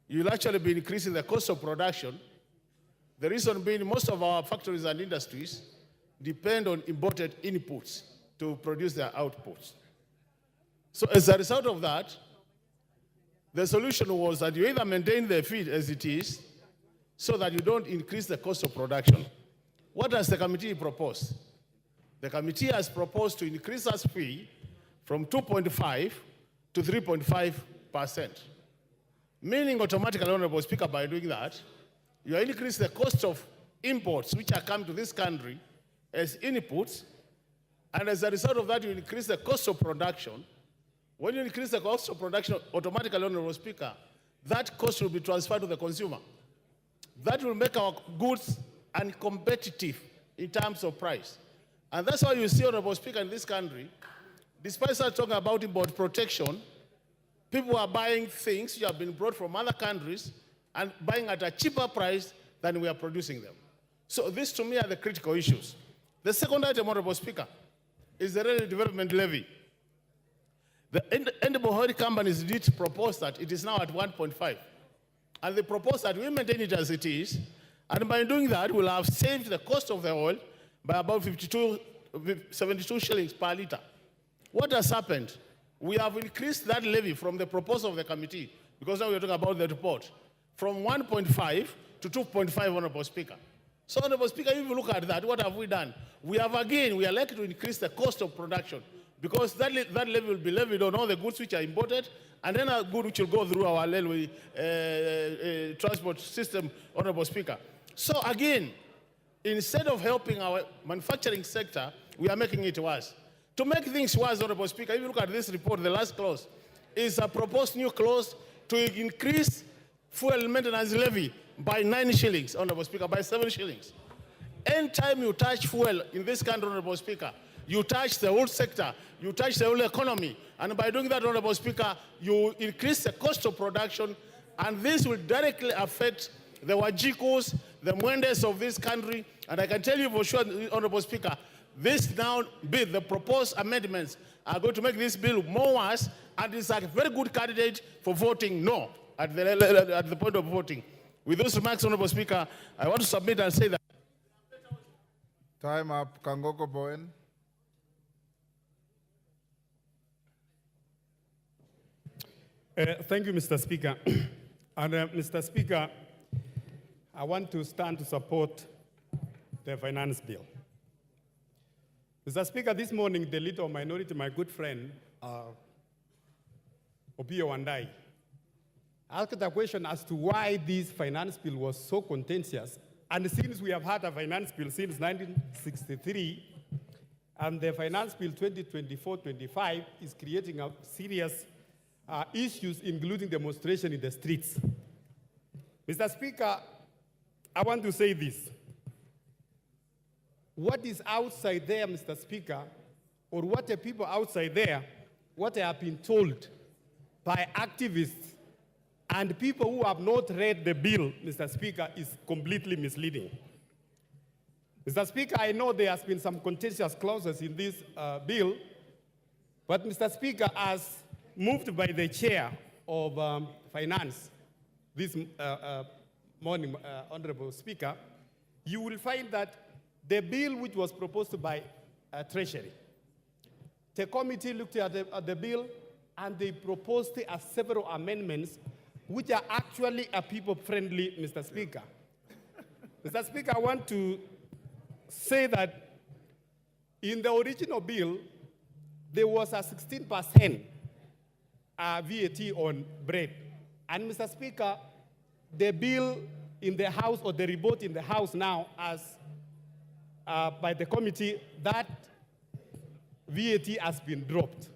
[SPEAKER 18] you'll actually be increasing the cost of production. The reason being most of our factories and industries depend on imported inputs to produce their outputs. So as a result of that, the solution was that you either maintain the fee as it is so that you don't increase the cost of production. What does the committee propose? The committee has proposed to increase that fee from 2.5 to 3.5%. Meaning automatically, Honorable Speaker, by doing that, you increase the cost of imports which are coming to this country as inputs, and as a result of that, you increase the cost of production. When you increase the cost of production, automatically, Honorable Speaker, that cost will be transferred to the consumer. That will make our goods uncompetitive in terms of price. And that's why you see, Honorable Speaker, in this country, despite us talking about import protection, people are buying things which have been brought from other countries and buying at a cheaper price than we are producing them. So these, to me, are the critical issues. The second item, Honorable Speaker, is the Railway Development Levy. The edible oil companies did propose that it is now at 1.5. And they propose that we maintain it as it is, and by doing that, we'll have saved the cost of the oil by about 72 shillings per litre. What has happened? We have increased that levy from the proposal of the committee, because now we're talking about the report, from 1.5 to 2.5, Honorable Speaker. So, Honorable Speaker, if you look at that, what have we done? We are likely to increase the cost of production, because that levy will be levied on all the goods which are imported, and then a good which will go through our railway transport system, Honorable Speaker. So again, instead of helping our manufacturing sector, we are making it worse. To make things worse, Honorable Speaker, if you look at this report, the last clause is a proposed new clause to increase fuel maintenance levy by 9 shillings, Honorable Speaker, by 7 shillings. Anytime you touch fuel in this country, Honorable Speaker, you touch the whole sector, you touch the whole economy, and by doing that, Honorable Speaker, you increase the cost of production, and this will directly affect the Wajikos, the Mwendes of this country, and I can tell you for sure, Honorable Speaker, this now bill, the proposed amendments, are going to make this bill more worse, and it's a very good candidate for voting no at the point of voting. With those remarks, Honorable Speaker, I want to submit and say that.
[SPEAKER 2] Time up. Kangoko Bowen.
[SPEAKER 9] Thank you, Mr. Speaker. And Mr. Speaker, I want to stand to support the finance bill. Mr. Speaker, this morning, the leader of minority, my good friend, Opio Wandai, asked a question as to why this finance bill was so contentious. And since we have had a finance bill since 1963, and the finance bill 2024-25 is creating a serious issues, including demonstration in the streets. Mr. Speaker, I want to say this. What is outside there, Mr. Speaker, or what the people outside there, what they have been told by activists and people who have not read the bill, Mr. Speaker, is completely misleading. Mr. Speaker, I know there has been some contentious clauses in this bill, but Mr. Speaker, as moved by the chair of finance this morning, Honorable Speaker, you will find that the bill which was proposed by Treasury, the committee looked at the bill and they proposed several amendments which are actually people-friendly, Mr. Speaker. Mr. Speaker, I want to say that in the original bill, there was a 16% VAT on bread. And Mr. Speaker, the bill in the House, or the report in the House now, as by the committee, that VAT has been dropped.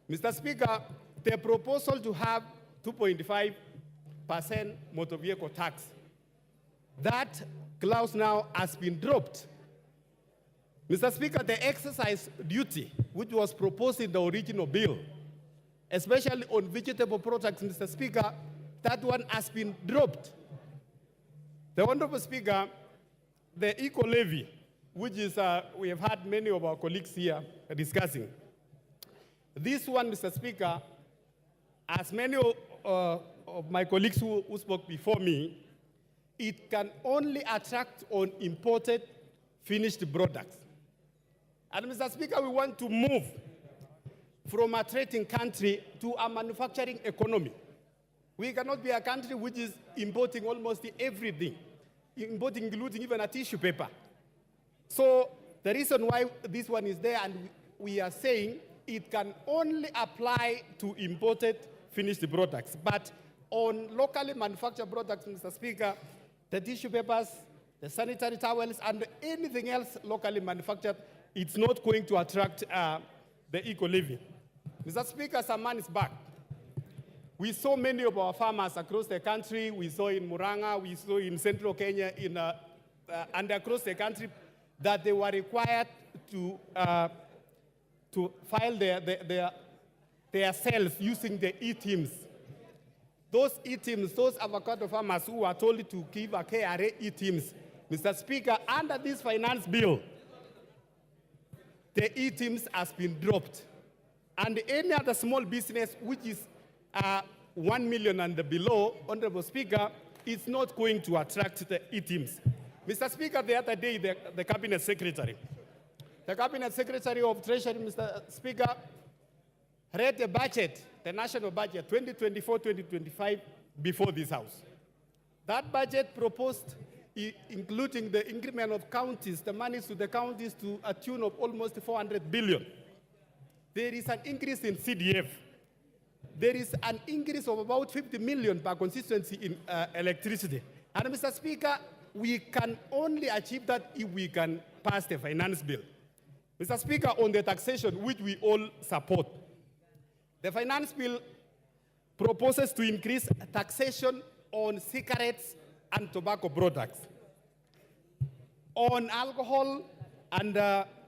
[SPEAKER 9] Mr. Speaker, the proposal to have 2.5% motor vehicle tax, that clause now has been dropped. Mr. Speaker, the exercise duty, which was proposed in the original bill, especially on vegetable products, Mr. Speaker, that one has been dropped. The Honorable Speaker,
[SPEAKER 19] the eco-levy, which is, we have had many of our colleagues here discussing. This one, Mr. Speaker, as many of my colleagues who spoke before me, it can only attract on imported finished products. And Mr. Speaker, we want to move from a trading country to a manufacturing economy. We cannot be a country which is importing almost everything, importing including even a tissue paper. So the reason why this one is there, and we are saying it can only apply to imported finished products. But on locally manufactured products, Mr. Speaker, the tissue papers, the sanitary towels, and anything else locally manufactured, it's not going to attract the eco-levy. Mr. Speaker, some months back, we saw many of our farmers across the country. We saw in Murang'a, we saw in central Kenya, and across the country, that they were required to file their sales using the e-teams. Those e-teams, those avocado farmers who were told to give a KRA e-teams, Mr. Speaker, under this finance bill, the e-teams has been dropped. And any other small business which is 1 million and below, Honorable Speaker, is not going to attract the e-teams. Mr. Speaker, the other day, the Cabinet Secretary of Treasury, Mr. Speaker, read the budget, the national budget, 2024-2025, before this House. That budget proposed, including the increment of counties, the monies to the counties to a tune of almost 400 billion. There is an increase in CDF. There is an increase of about 50 million per constituency in electricity. And Mr. Speaker, we can only achieve that if we can pass the finance bill. Mr. Speaker, on the taxation, which we all support, the finance bill proposes to increase taxation on cigarettes and tobacco products, on alcohol, and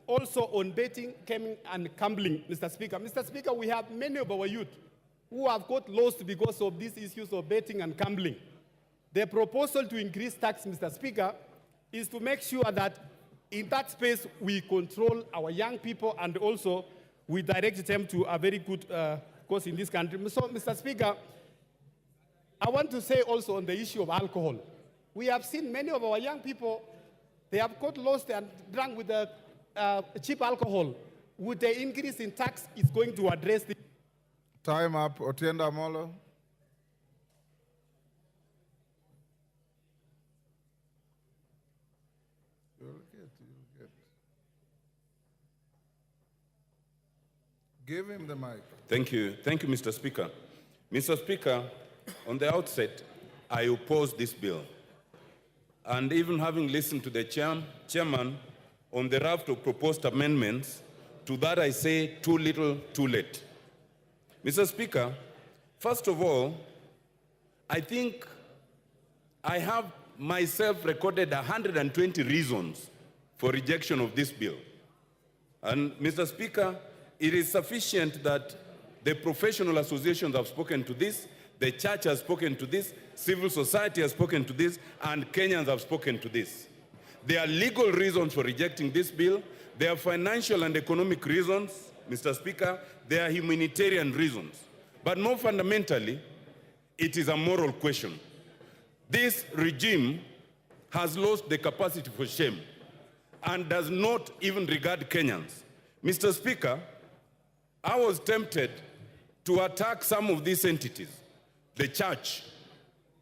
[SPEAKER 19] also on betting, gaming, and gambling, Mr. Speaker. Mr. Speaker, we have many of our youth who have got lost because of these issues of betting and gambling. The proposal to increase tax, Mr. Speaker, is to make sure that in that space we control our young people, and also we direct them to a very good cause in this country. So, Mr. Speaker, I want to say also on the issue of alcohol. We have seen many of our young people, they have got lost and drunk with the cheap alcohol. With the increase in tax, it's going to address the...
[SPEAKER 2] Time up. Otienda Molo. You'll get. Give him the mic.
[SPEAKER 20] Thank you, Mr. Speaker. Mr. Speaker, on the outset, I oppose this bill. And even having listened to the chairman on the raft of proposed amendments, to that I say too little, too late. Mr. Speaker, first of all, I think I have myself recorded 120 reasons for rejection of this bill. And Mr. Speaker, it is sufficient that the professional associations have spoken to this, the church has spoken to this, civil society has spoken to this, and Kenyans have spoken to this. There are legal reasons for rejecting this bill. There are financial and economic reasons, Mr. Speaker. There are humanitarian reasons. But more fundamentally, it is a moral question. This regime has lost the capacity for shame and does not even regard Kenyans. Mr. Speaker, I was tempted to attack some of these entities, the church,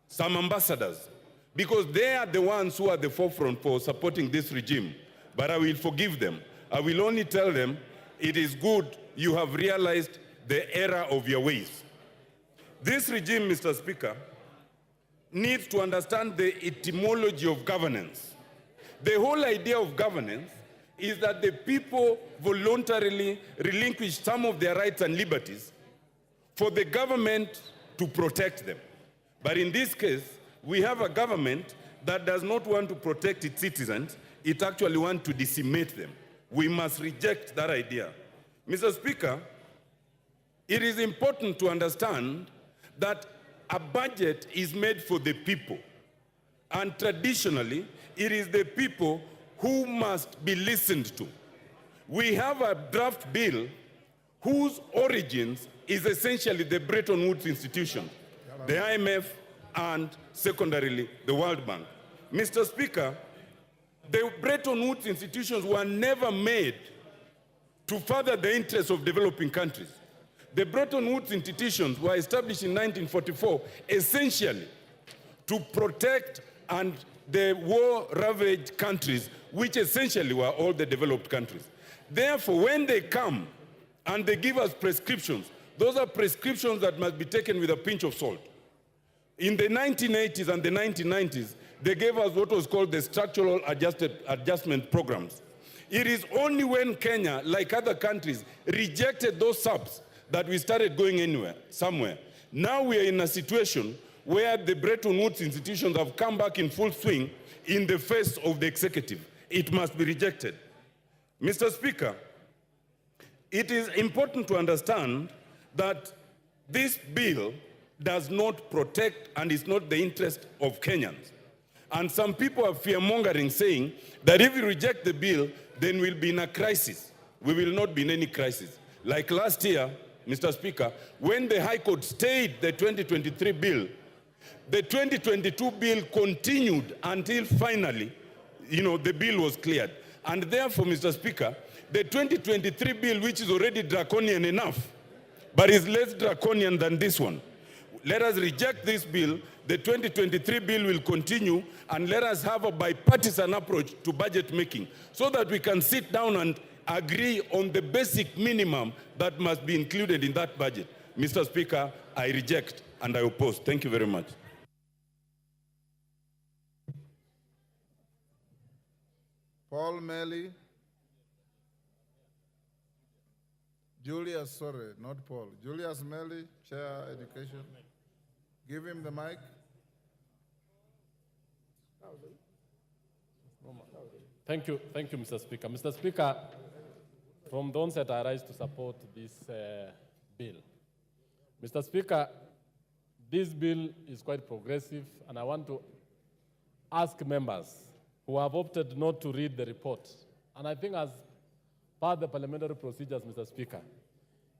[SPEAKER 20] some ambassadors, because they are the ones who are the forefront for supporting this regime. But I will forgive them. I will only tell them, it is good you have realized the error of your ways. This regime, Mr. Speaker, needs to understand the etymology of governance. The whole idea of governance is that the people voluntarily relinquish some of their rights and liberties for the government to protect them. But in this case, we have a government that does not want to protect its citizens, it actually wants to decimate them. We must reject that idea. Mr. Speaker, it is important to understand that a budget is made for the people. And traditionally, it is the people who must be listened to. We have a draft bill whose origins is essentially the Bretton Woods institutions, the IMF, and secondarily, the World Bank. Mr. Speaker, the Bretton Woods institutions were never made to further the interests of developing countries. The Bretton Woods institutions were established in 1944 essentially to protect and the war-ravaged countries, which essentially were all the developed countries. Therefore, when they come and they give us prescriptions, those are prescriptions that must be taken with a pinch of salt. In the 1980s and the 1990s, they gave us what was called the structural adjustment programs. It is only when Kenya, like other countries, rejected those subs that we started going somewhere. Now we are in a situation where the Bretton Woods institutions have come back in full swing in the face of the executive. It must be rejected. Mr. Speaker, it is important to understand that this bill does not protect and is not the interest of Kenyans. And some people are fear-mongering, saying that if we reject the bill, then we'll be in a crisis. We will not be in any crisis. Like last year, Mr. Speaker, when the High Court stayed the 2023 bill, the 2022 bill continued until finally, the bill was cleared. And therefore, Mr. Speaker, the 2023 bill, which is already draconian enough, but is less draconian than this one, let us reject this bill. The 2023 bill will continue, and let us have a bipartisan approach to budget making so that we can sit down and agree on the basic minimum that must be included in that budget. Mr. Speaker, I reject and I oppose. Thank you very much.
[SPEAKER 2] Paul Melly. Julius, sorry, not Paul. Julius Melly, Chair Education. Give him the mic.
[SPEAKER 21] Thank you, Mr. Speaker. Mr. Speaker, from the onset, I rise to support this bill. Mr. Speaker, this bill is quite progressive, and I want to ask members who have opted not to read the report, and I think as part of the parliamentary procedures, Mr. Speaker,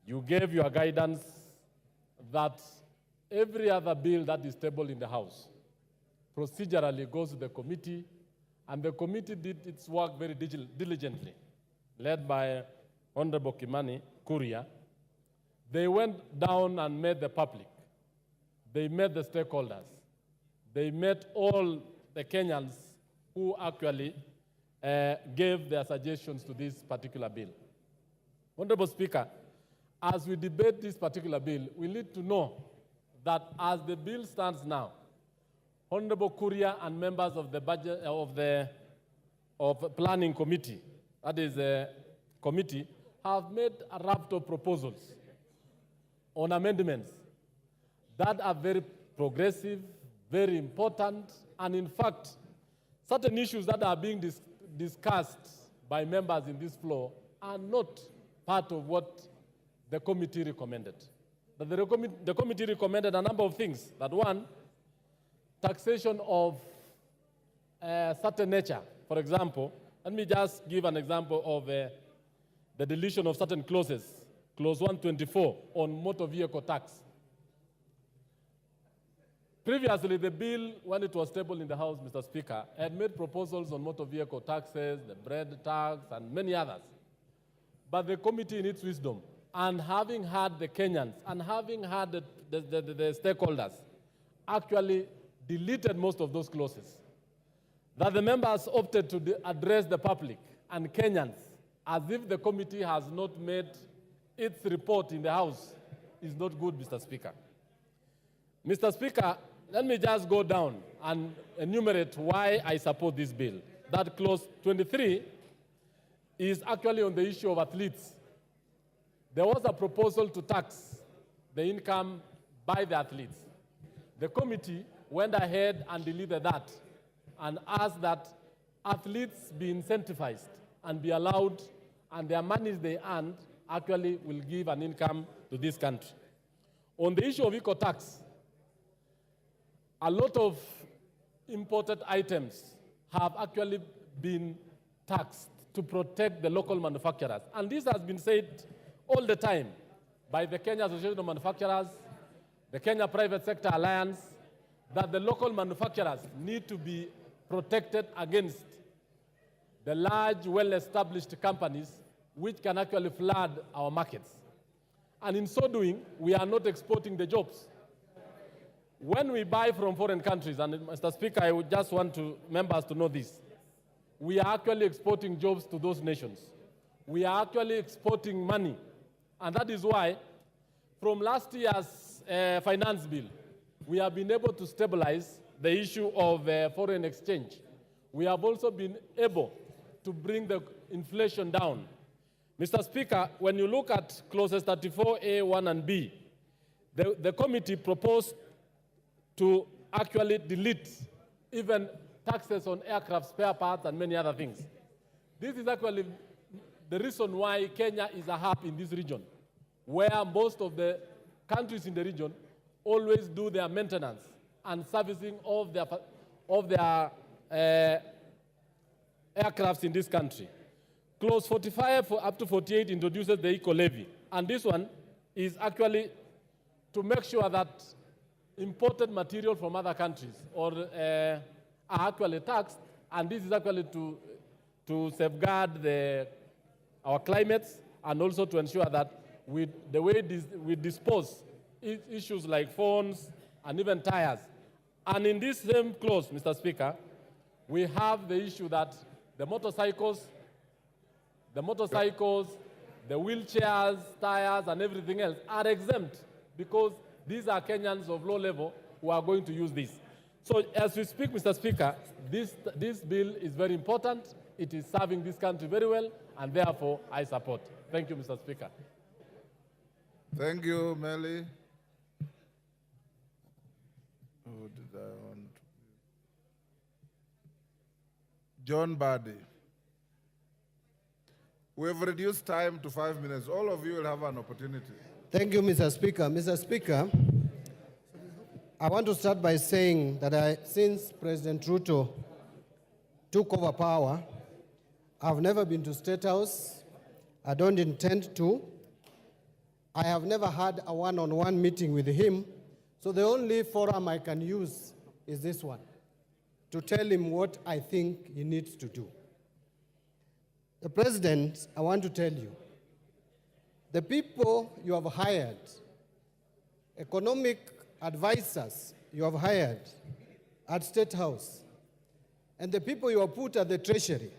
[SPEAKER 21] you gave your guidance that every other bill that is tabled in the House procedurally goes to the committee, and the committee did its work very diligently, led by Honorable Kimani Kuria. They went down and met the public. They met the stakeholders. They met all the Kenyans who actually gave their suggestions to this particular bill. Honorable Speaker, as we debate this particular bill, we need to know that as the bill stands now, Honorable Kuria and members of the budget of planning committee, that is a committee, have made a raft of proposals on amendments that are very progressive, very important, and in fact, certain issues that are being discussed by members in this floor are not part of what the committee recommended. But the committee recommended a number of things. That one, taxation of certain nature. For example, let me just give an example of the deletion of certain clauses. Clause 124 on motor vehicle tax. Previously, the bill, when it was tabled in the House, Mr. Speaker, had made proposals on motor vehicle taxes, the bread tax, and many others. But the committee, in its wisdom, and having had the Kenyans, and having had the stakeholders, actually deleted most of those clauses. That the members opted to address the public and Kenyans as if the committee has not made its report in the House is not good, Mr. Speaker. Mr. Speaker, let me just go down and enumerate why I support this bill. That clause 23 is actually on the issue of athletes. There was a proposal to tax the income by the athletes. The committee went ahead and deleted that and asked that athletes be incentivized and be allowed, and their monies they earned actually will give an income to this country. On the issue of eco-tax, a lot of imported items have actually been taxed to protect the local manufacturers. And this has been said all the time by the Kenya Association of Manufacturers, the Kenya Private Sector Alliance, that the local manufacturers need to be protected against the large, well-established companies which can actually flood our markets. And in so doing, we are not exporting the jobs. When we buy from foreign countries, and Mr. Speaker, I would just want members to know this, we are actually exporting jobs to those nations. We are actually exporting money. And that is why, from last year's finance bill, we have been able to stabilize the issue of foreign exchange. We have also been able to bring the inflation down. Mr. Speaker, when you look at clauses 34A, 1 and B, the committee proposed to actually delete even taxes on aircraft spare parts and many other things. This is actually the reason why Kenya is a hub in this region, where most of the countries in the region always do their maintenance and servicing of their aircrafts in this country. Clause 45 up to 48 introduces the eco-levy, and this one is actually to make sure that imported material from other countries are actually taxed, and this is actually to safeguard our climates and also to ensure that the way we dispose issues like phones and even tires. And in this same clause, Mr. Speaker, we have the issue that the motorcycles, the wheelchairs, tires, and everything else are exempt because these are Kenyans of low level who are going to use this. So as we speak, Mr. Speaker, this bill is very important. It is serving this country very well, and therefore I support. Thank you, Mr. Speaker.
[SPEAKER 2] Thank you, Melly. Who did I want? John Badi. We have reduced time to 5 minutes. All of you will have an opportunity.
[SPEAKER 4] Thank you, Mr. Speaker. Mr. Speaker, I want to start by saying that since President Ruto took over power, I've never been to State House. I don't intend to. I have never had a one-on-one meeting with him, so the only forum I can use is this one, to tell him what I think he needs to do. The President, I want to tell you, the people you have hired, economic advisors you have hired at State House, and the people you have put at the Treasury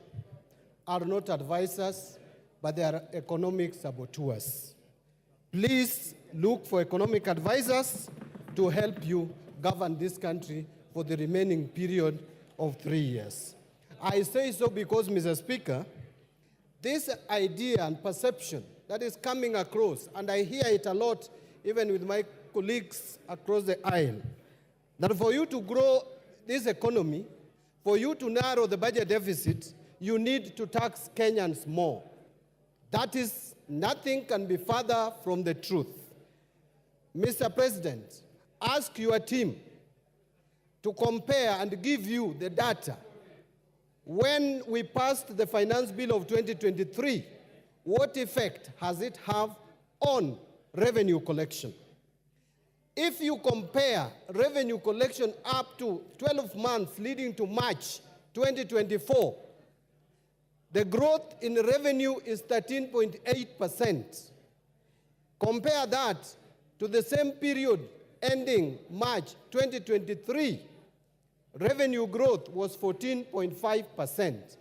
[SPEAKER 4] are not advisors, but they are economic saboteurs. Please look for economic advisors to help you govern this country for the remaining period of 3 years. I say so because, Mr. Speaker, this idea and perception that is coming across, and I hear it a lot even with my colleagues across the aisle, that for you to grow this economy, for you to narrow the budget deficit, you need to tax Kenyans more. That is, nothing can be further from the truth. Mr. President, ask your team to compare and give you the data. When we passed the finance bill of 2023, what effect has it have on revenue collection? If you compare revenue collection up to 12 months leading to March 2024, the growth in revenue is 13.8%. Compare that to the same period ending March 2023, revenue growth was 14.5%,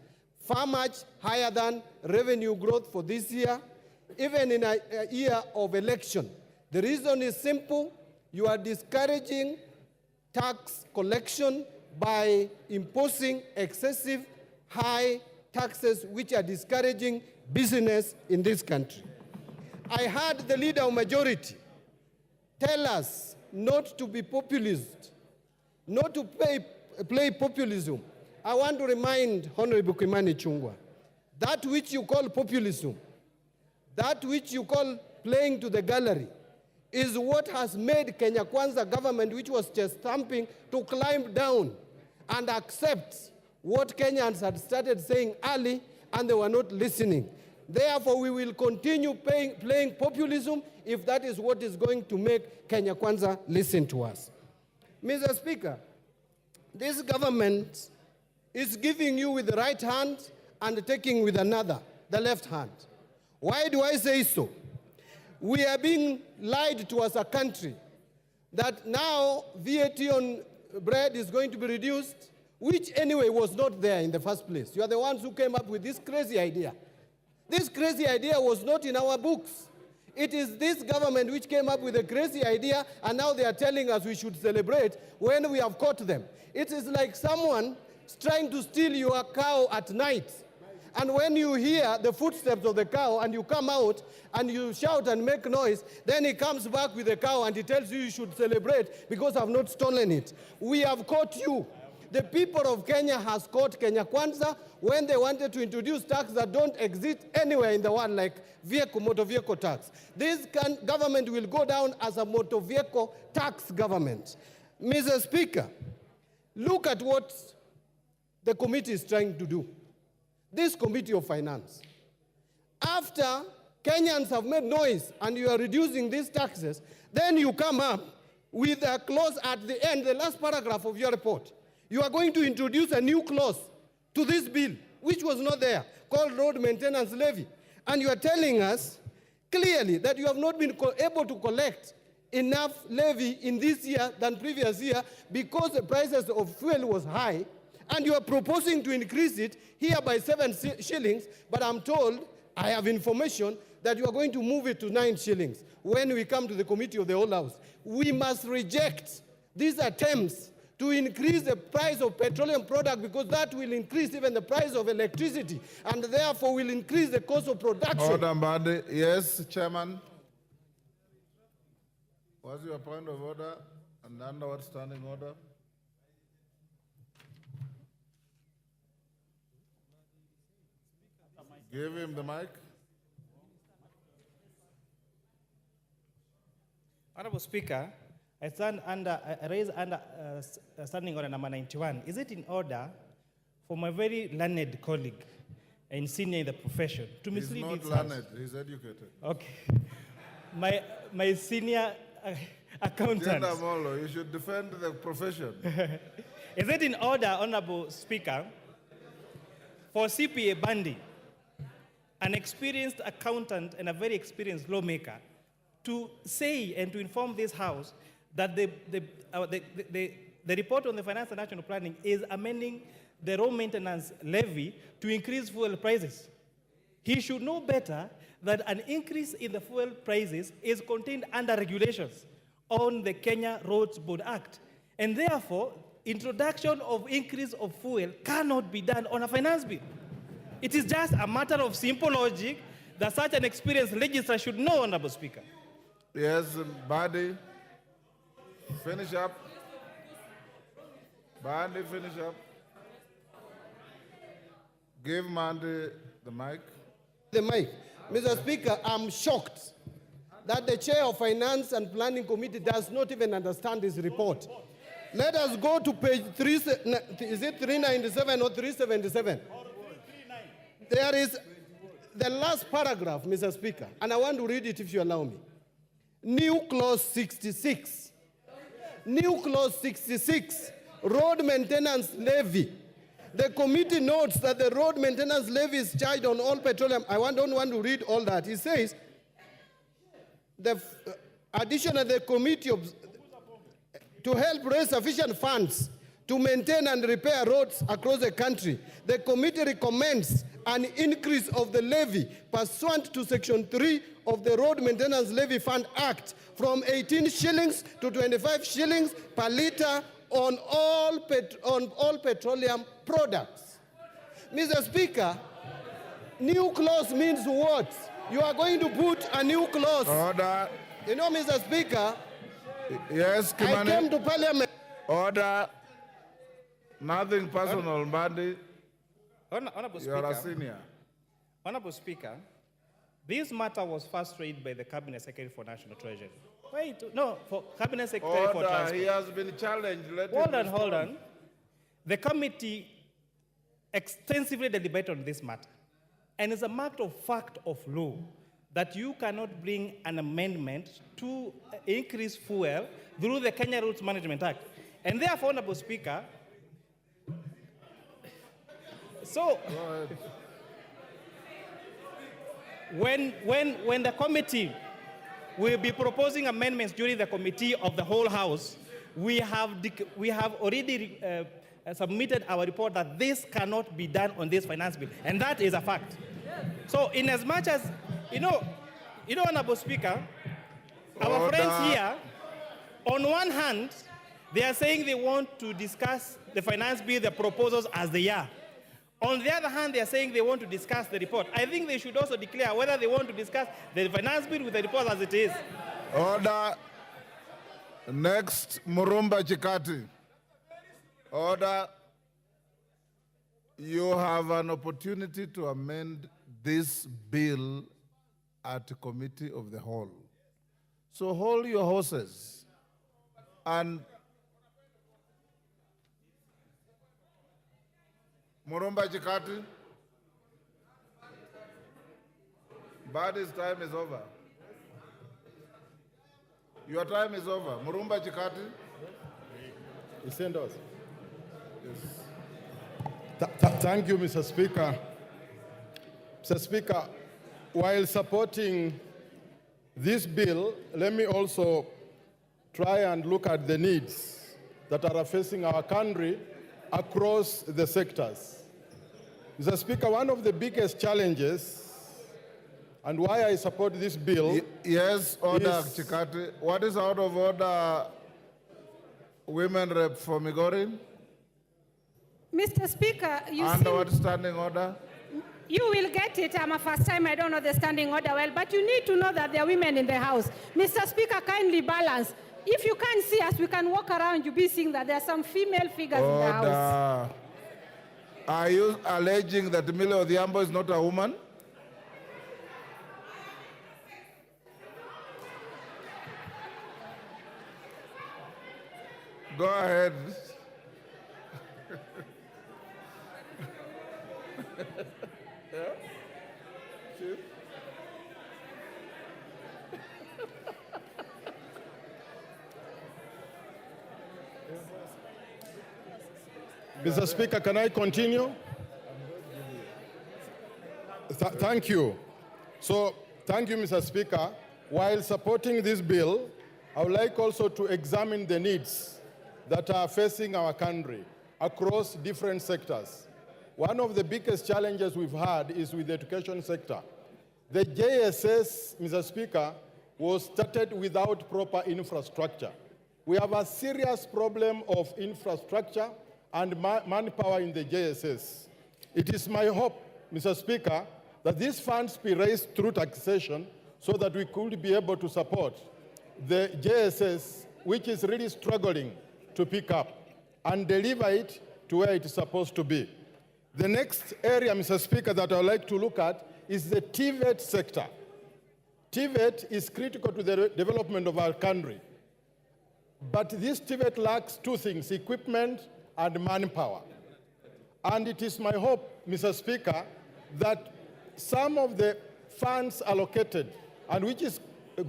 [SPEAKER 4] far much higher than revenue growth for this year, even in a year of election. The reason is simple. You are discouraging tax collection by imposing excessive high taxes which are discouraging business in this country. I heard the leader of majority tell us not to be populist, not to play populism. I want to remind Honorable Kimani Ichung'wah, that which you call populism, that which you call playing to the gallery, is what has made Kenya Kwanza government, which was just stamping, to climb down and accept what Kenyans had started saying early, and they were not listening. Therefore, we will continue playing populism if that is what is going to make Kenya Kwanza listen to us. Mr. Speaker, this government is giving you with the right hand and taking with another, the left hand. Why do I say so? We are being lied to as a country that now VAT on bread is going to be reduced, which anyway was not there in the first place. You are the ones who came up with this crazy idea. This crazy idea was not in our books. It is this government which came up with a crazy idea, and now they are telling us we should celebrate when we have caught them. It is like someone trying to steal your cow at night. And when you hear the footsteps of the cow and you come out and you shout and make noise, then he comes back with the cow and he tells you you should celebrate because I've not stolen it. We have caught you. The people of Kenya has caught Kenya Kwanza when they wanted to introduce tax that don't exist anywhere in the world, like motor vehicle tax. This government will go down as a motor vehicle tax government. Mr. Speaker, look at what the committee is trying to do. This Committee of Finance. After Kenyans have made noise and you are reducing these taxes, then you come up with a clause at the end, the last paragraph of your report. You are going to introduce a new clause to this bill, which was not there, called road maintenance levy. And you are telling us clearly that you have not been able to collect enough levy in this year than previous year because the prices of fuel was high, and you are proposing to increase it here by 7 shillings, but I'm told, I have information, that you are going to move it to 9 shillings when we come to the Committee of the Whole House. We must reject these attempts to increase the price of petroleum product because that will increase even the price of electricity and therefore will increase the cost of production.
[SPEAKER 2] Order, Mbadi. Yes, Chairman. What's your point of order and under what standing order? Give him the mic.
[SPEAKER 8] Honorable Speaker, I raise under standing order number 91. Is it in order for my very learned colleague and senior in the profession to mislead
[SPEAKER 2] He's
[SPEAKER 8] this
[SPEAKER 2] not
[SPEAKER 8] House?
[SPEAKER 2] learned, he's educated.
[SPEAKER 8] Okay. My senior accountant.
[SPEAKER 2] Gender Molo, you should defend the profession.
[SPEAKER 8] Is it in order, Honorable Speaker, for CPA Bandi, an experienced accountant and a very experienced lawmaker, to say and to inform this House that the report on the Finance and National Planning is amending the road maintenance levy to increase fuel prices? He should know better that an increase in the fuel prices is contained under regulations on the Kenya Roads Board Act. And therefore, introduction of increase of fuel cannot be done on a finance bill. It is just a matter of simple logic that such an experienced legislator should know, Honorable Speaker.
[SPEAKER 2] Yes, Badi. Finish up. Badi, finish up. Give Mandi the mic.
[SPEAKER 4] The mic. Mr. Speaker, I'm shocked that the chair of Finance and Planning Committee does not even understand this report. Let us go to page 3, is it 397 or 377? There is the last paragraph, Mr. Speaker, and I want to read it if you allow me. New clause 66. New clause 66, road maintenance levy. The committee notes that the road maintenance levy is charged on all petroleum. I don't want to read all that. It says, the addition of the committee to help raise sufficient funds to maintain and repair roads across the country, the committee recommends an increase of the levy pursuant to Section 3 of the Road Maintenance Levy Fund Act from 18 shillings to 25 shillings per litre on all petroleum products. Mr. Speaker, new clause means what? You are going to put a new clause.
[SPEAKER 2] Order.
[SPEAKER 4] You know, Mr. Speaker,
[SPEAKER 2] yes, Kimani.
[SPEAKER 4] I came to Parliament.
[SPEAKER 2] Order. Nothing personal, Mbadi.
[SPEAKER 8] Honorable
[SPEAKER 2] You are a
[SPEAKER 8] Speaker,
[SPEAKER 2] senior.
[SPEAKER 8] Honorable Speaker, this matter was first raised by the Cabinet Secretary for National Treasury. Wait, no, for Cabinet Secretary for
[SPEAKER 2] Order.
[SPEAKER 8] Transport.
[SPEAKER 2] He has been challenged. Let him
[SPEAKER 8] Hold
[SPEAKER 2] respond.
[SPEAKER 8] on. The committee extensively deliberated on this matter. And it's a matter of fact of law that you cannot bring an amendment to increase fuel through the Kenya Rules Management Act. And therefore, Honorable Speaker, so when the committee will be proposing amendments during the committee of the whole House, we have already submitted our report that this cannot be done on this finance bill, and that is a fact. So, in as much as Honorable Speaker, our friends here, on one hand, they are saying they want to discuss the finance bill, the proposals as they are. On the other hand, they are saying they want to discuss the report. I think they should also declare whether they want to discuss the finance bill with the report as it is.
[SPEAKER 2] Order. Next, Murumba Chikati. Order. You have an opportunity to amend this bill at the committee of the whole. So hold your horses and Murumba Chikati. Badi's time is over. Your time is over. Murumba Chikati.
[SPEAKER 18] You send us. Thank you, Mr. Speaker. Mr. Speaker, while supporting this bill, let me also try and look at the needs that are facing our country across the sectors. Mr. Speaker, one of the biggest challenges and why I support this bill.
[SPEAKER 2] Yes, order, Chikati. What is out of order, women rep for Migori?
[SPEAKER 5] Mr. Speaker, you
[SPEAKER 2] Under what standing order?
[SPEAKER 5] You will get it. I'm a first time. I don't know the standing order well, but you need to know that there are women in the House. Mr. Speaker, kindly balance. If you can't see us, we can walk around. You'll be seeing that there are some female figures in the House.
[SPEAKER 2] Are you alleging that Millie Odhiambo is not a woman? Go ahead. Yeah? Chief?
[SPEAKER 18] Mr. Speaker, can I continue? Thank you. So, thank you, Mr. Speaker. While supporting this bill, I would like also to examine the needs that are facing our country across different sectors. One of the biggest challenges we've had is with the education sector. The JSS, Mr. Speaker, was started without proper infrastructure. We have a serious problem of infrastructure and manpower in the JSS. It is my hope, Mr. Speaker, that these funds be raised through taxation so that we could be able to support the JSS, which is really struggling to pick up and deliver it to where it is supposed to be. The next area, Mr. Speaker, that I would like to look at is the TVET sector. TVET is critical to the development of our country. But this TVET lacks two things, equipment and manpower. And it is my hope, Mr. Speaker, that some of the funds allocated and which is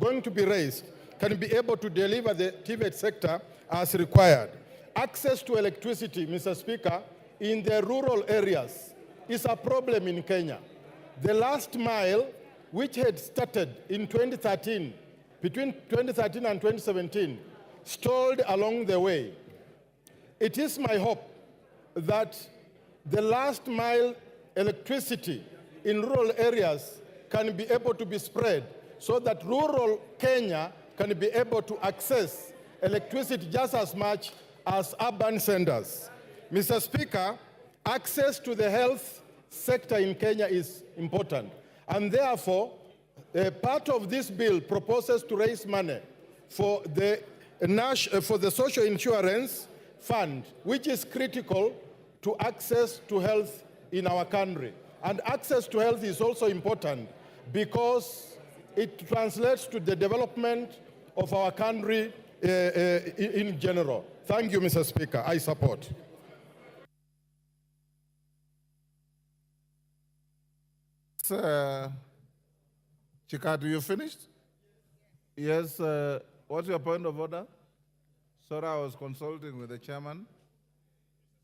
[SPEAKER 18] going to be raised can be able to deliver the TVET sector as required. Access to electricity, Mr. Speaker, in the rural areas is a problem in Kenya. The last mile, which had started in 2013, between 2013 and 2017, stalled along the way. It is my hope that the last mile electricity in rural areas can be able to be spread so that rural Kenya can be able to access electricity just as much as urban centers. Mr. Speaker, access to the health sector in Kenya is important. And therefore, part of this bill proposes to raise money for the social insurance fund, which is critical to access to health in our country. And access to health is also important because it translates to the development of our country in general. Thank you, Mr. Speaker. I support.
[SPEAKER 2] Chikatu, you finished? Yes, what's your point of order? Sorry, I was consulting with the chairman.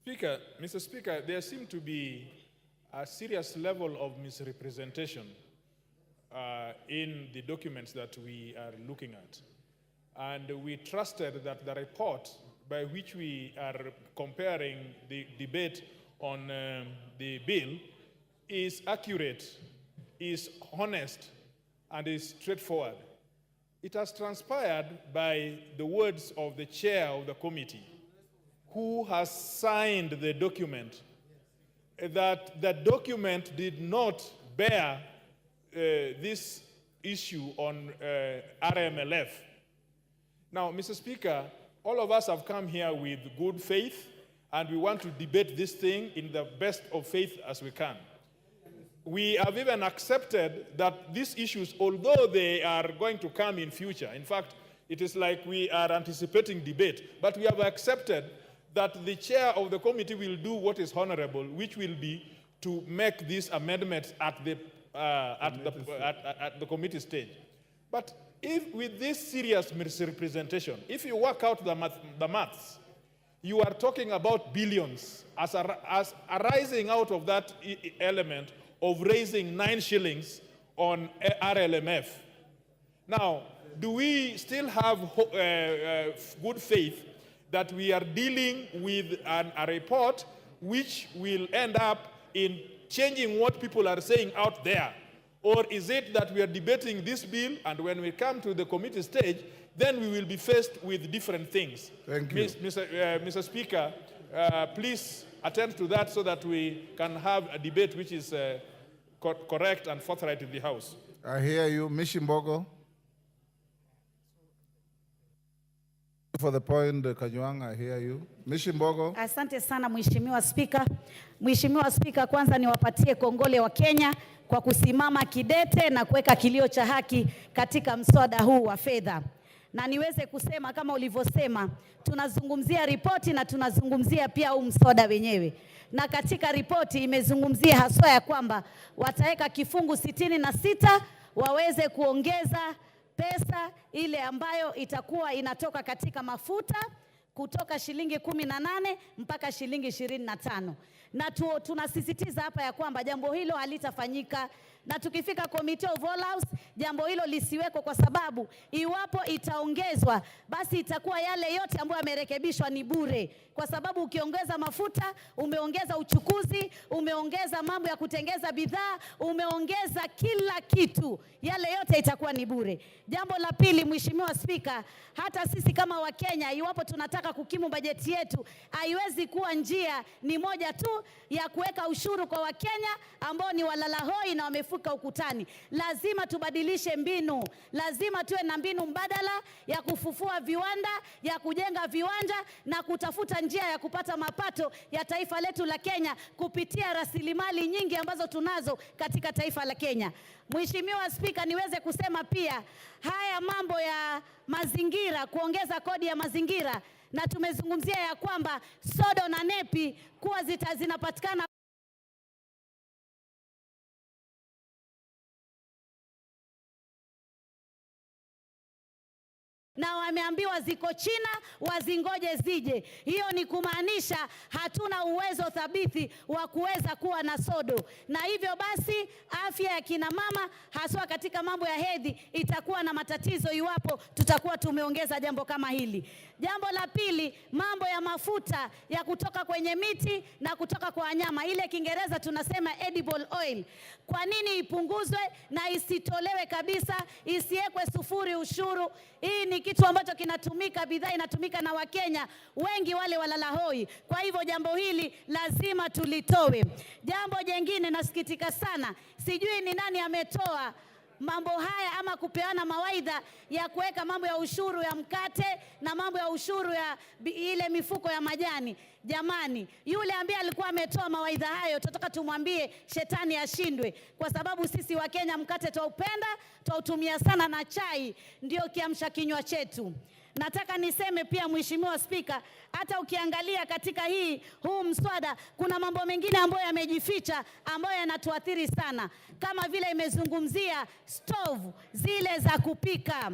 [SPEAKER 6] Mr. Speaker, there seems to be a serious level of misrepresentation in the documents that we are looking at. And we trusted that the report by which we are comparing the debate on the bill is accurate, is honest, and is straightforward. It has transpired by the words of the chair of the committee, who has signed the document, that the document did not bear this issue on RMLF. Now, Mr. Speaker, all of us have come here with good faith, and we want to debate this thing in the best of faith as we can. We have even accepted that these issues, although they are going to come in future, in fact, it is like we are anticipating debate, but we have accepted that the chair of the committee will do what is honorable, which will be to make these amendments at the committee stage. But if with this serious misrepresentation, if you work out the maths, you are talking about billions as arising out of that element of raising 9 shillings on RLMF. Now, do we still have good faith that we are dealing with a report which will end up in changing what people are saying out there? Or is it that we are debating this bill, and when we come to the committee stage, then we will be faced with different things?
[SPEAKER 2] Thank you.
[SPEAKER 6] Mr. Speaker, please attend to that so that we can have a debate which is correct and forthright in the House.
[SPEAKER 2] I hear you. Mishimbogo. For the point, Kajwang, I hear you. Mishimbogo.
[SPEAKER 22] Asante sana Mheshimiwa Spika. Mheshimiwa Spika, kwanza niwapatie kongole wa Kenya kwa kusimama kidete na kuweka kilio cha haki katika mswada huu wa fedha. Na niweze kusema kama ulivyosema, tunazungumzia ripoti na tunazungumzia pia huu mswada wenyewe. Na katika ripoti imezungumzia haswa ya kwamba wataweka kifungu 66 waweze kuongeza pesa ile ambayo itakuwa inatoka katika mafuta kutoka shilingi 18 mpaka shilingi 25. Na tunasisitiza hapa ya kwamba jambo hilo halitafanyika, na tukifika Committee of All House jambo hilo lisiweko, kwa sababu iwapo itaongezwa basi itakuwa yale yote ambayo yamerekebishwa ni bure, kwa sababu ukiongeza mafuta umeongeza uchukuzi, umeongeza mambo ya kutengeza bidhaa, umeongeza kila kitu, yale yote itakuwa ni bure. Jambo la pili, Mheshimiwa Spika, hata sisi kama Wakenya iwapo tunataka kukimu bajeti yetu, haiwezi kuwa njia ni moja tu ya kuweka ushuru kwa Wakenya ambao ni walalahoi na wamefuka ukutani. Lazima tubadilishe mbinu, lazima tuwe na mbinu mbadala ya kufufua viwanda, ya kujenga viwanja na kutafuta njia ya kupata mapato ya taifa letu la Kenya kupitia rasilimali nyingi ambazo tunazo katika taifa la Kenya. Mheshimiwa Spika, niweze kusema pia haya mambo ya mazingira, kuongeza kodi ya mazingira, na tumezungumzia ya kwamba sodo na nepi kuwa zinapatikana na wameambiwa ziko China wazingoje zije. Hiyo ni kumaanisha hatuna uwezo thabiti wa kuweza kuwa na sodo, na hivyo basi afya ya kina mama haswa katika mambo ya hedhi itakuwa na matatizo iwapo tutakuwa tumeongeza jambo kama hili. Jambo la pili, mambo ya mafuta ya kutoka kwenye miti na kutoka kwa wanyama, ile Kiingereza tunasema edible oil. Kwa nini ipunguzwe na isitolewe kabisa, isiwekwe sufuri ushuru? Hii ni kitu ambacho kinatumika, bidhaa inatumika na Wakenya wengi wale walalahoi. Kwa hivyo jambo hili lazima tulitowe. Jambo jengine, nasikitika sana, sijui ni nani ametoa mambo haya ama kupeana mawaidha ya kuweka mambo ya ushuru ya mkate na mambo ya ushuru ya ile mifuko ya majani. Jamani, yule ambaye alikuwa ametoa mawaidha hayo, tunataka tumwambie shetani ashindwe, kwa sababu sisi wa Kenya mkate twaupenda, twautumia sana na chai ndio kiamsha kinywa chetu. Nataka niseme pia Mheshimiwa Spika, hata ukiangalia katika huu mswada kuna mambo mengine ambayo yamejificha ambayo yanatuathiri sana, kama vile imezungumzia stove zile za kupika.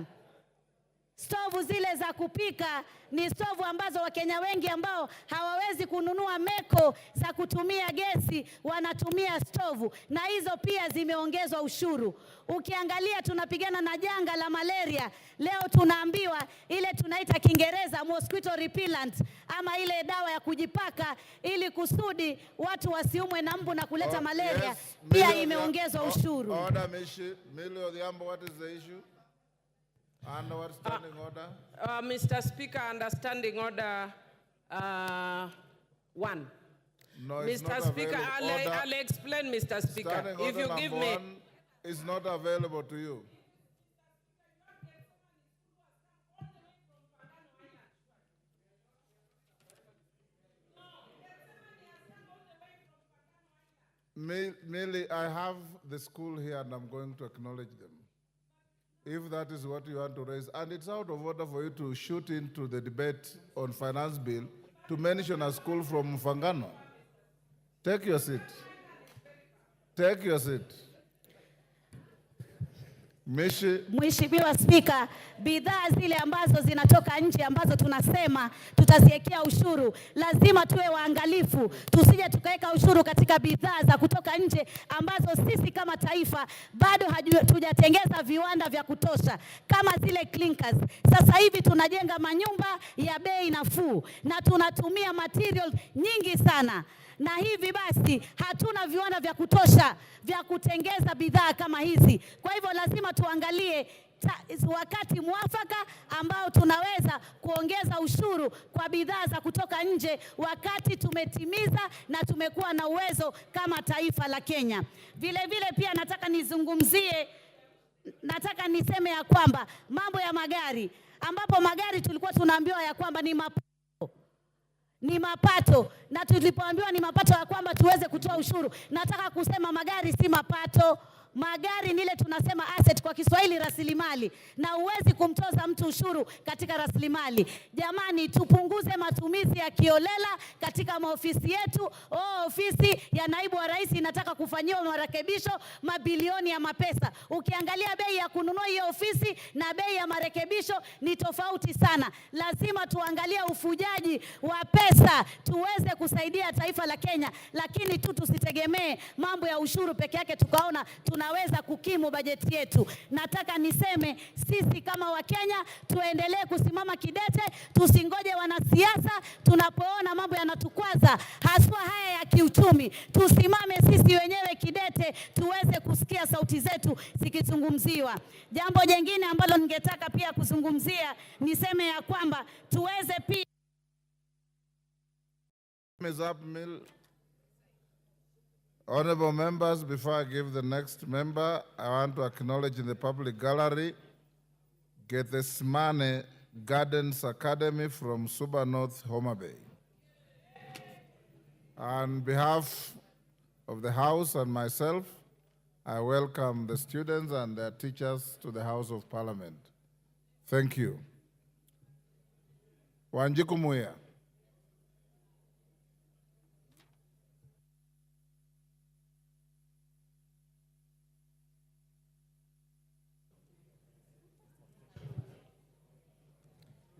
[SPEAKER 22] Stovu zile za kupika ni stovu ambazo Wakenya wengi ambao hawawezi kununua meko za kutumia gesi wanatumia stovu, na hizo pia zimeongezwa ushuru. Ukiangalia tunapigana na janga la malaria, leo tunaambiwa ile tunaita Kiingereza mosquito repellent, ama ile dawa ya kujipaka ili kusudi watu wasiumwe na mbu na kuleta malaria, yes, pia imeongezwa ushuru.
[SPEAKER 2] Order, Millie Odhiambo, what is the issue? Under standing order?
[SPEAKER 16] Mr. Speaker, under standing order 1.
[SPEAKER 2] No, it's
[SPEAKER 16] Mr.
[SPEAKER 2] not
[SPEAKER 16] Speaker,
[SPEAKER 2] available.
[SPEAKER 16] I'll explain, Mr. Speaker.
[SPEAKER 2] Standing
[SPEAKER 16] If you give me...
[SPEAKER 2] is not available to you. Millie, I have the school here and I'm going to acknowledge them. If that is what you want to raise, and it's out of order for you to shoot into the debate on finance bill to mention a school from Mfangano. Take your seat. Take your seat.
[SPEAKER 22] Mheshimiwa Spika, bidhaa zile ambazo zinatoka nje ambazo tunasema tutaziwekea ushuru, lazima tuwe waangalifu, tusije tukaweka ushuru katika bidhaa za kutoka nje ambazo sisi kama taifa bado hatujatengeza viwanda vya kutosha, kama zile clinkers. Sasa hivi tunajenga manyumba ya bei nafuu na tunatumia material nyingi sana, na hivi basi hatuna viwanda vya kutosha vya kutengeza bidhaa kama hizi. Kwa hivyo lazima tuangalie wakati mwafaka ambao tunaweza kuongeza ushuru kwa bidhaa za kutoka nje, wakati tumetimiza na tumekuwa na uwezo kama taifa la Kenya. Vile vile pia nataka niseme ya kwamba mambo ya magari, ambapo magari tulikuwa tunaambiwa ya kwamba ni mapato, na tulipoambiwa ni mapato ya kwamba tuweze kutoa ushuru. Nataka kusema magari si mapato. Magari ni ile tunasema asset kwa Kiswahili, rasilimali, na huwezi kumtoza mtu ushuru katika rasilimali. Jamani, tupunguze matumizi ya kiolela katika maofisi yetu. Ofisi ya naibu wa rais inataka kufanyiwa marekebisho, mabilioni ya mapesa. Ukiangalia bei ya kununua hiyo ofisi na bei ya marekebisho ni tofauti sana. Lazima tuangalie ufujaji wa pesa tuweze kusaidia taifa la Kenya, lakini tusitegemee mambo ya ushuru peke yake tukaona tunaweza kukimu bajeti yetu. Nataka niseme sisi kama Wakenya tuendelee kusimama kidete, tusingoje wanasiasa tunapoona mambo yanatukwaza, haswa haya ya kiuchumi. Tusimame sisi wenyewe kidete tuweze kusikia sauti zetu zikizungumziwa. Jambo jingine ambalo ningetaka pia kuzungumzia, niseme ya kwamba tuweze pia
[SPEAKER 2] Honorable members, before I give the next member, I want to acknowledge in the public gallery Gethsemane Gardens Academy from Suba North, Homa Bay. On behalf of the House and myself, I welcome the students and their teachers to the House of Parliament. Thank you. Wanjiku Muya.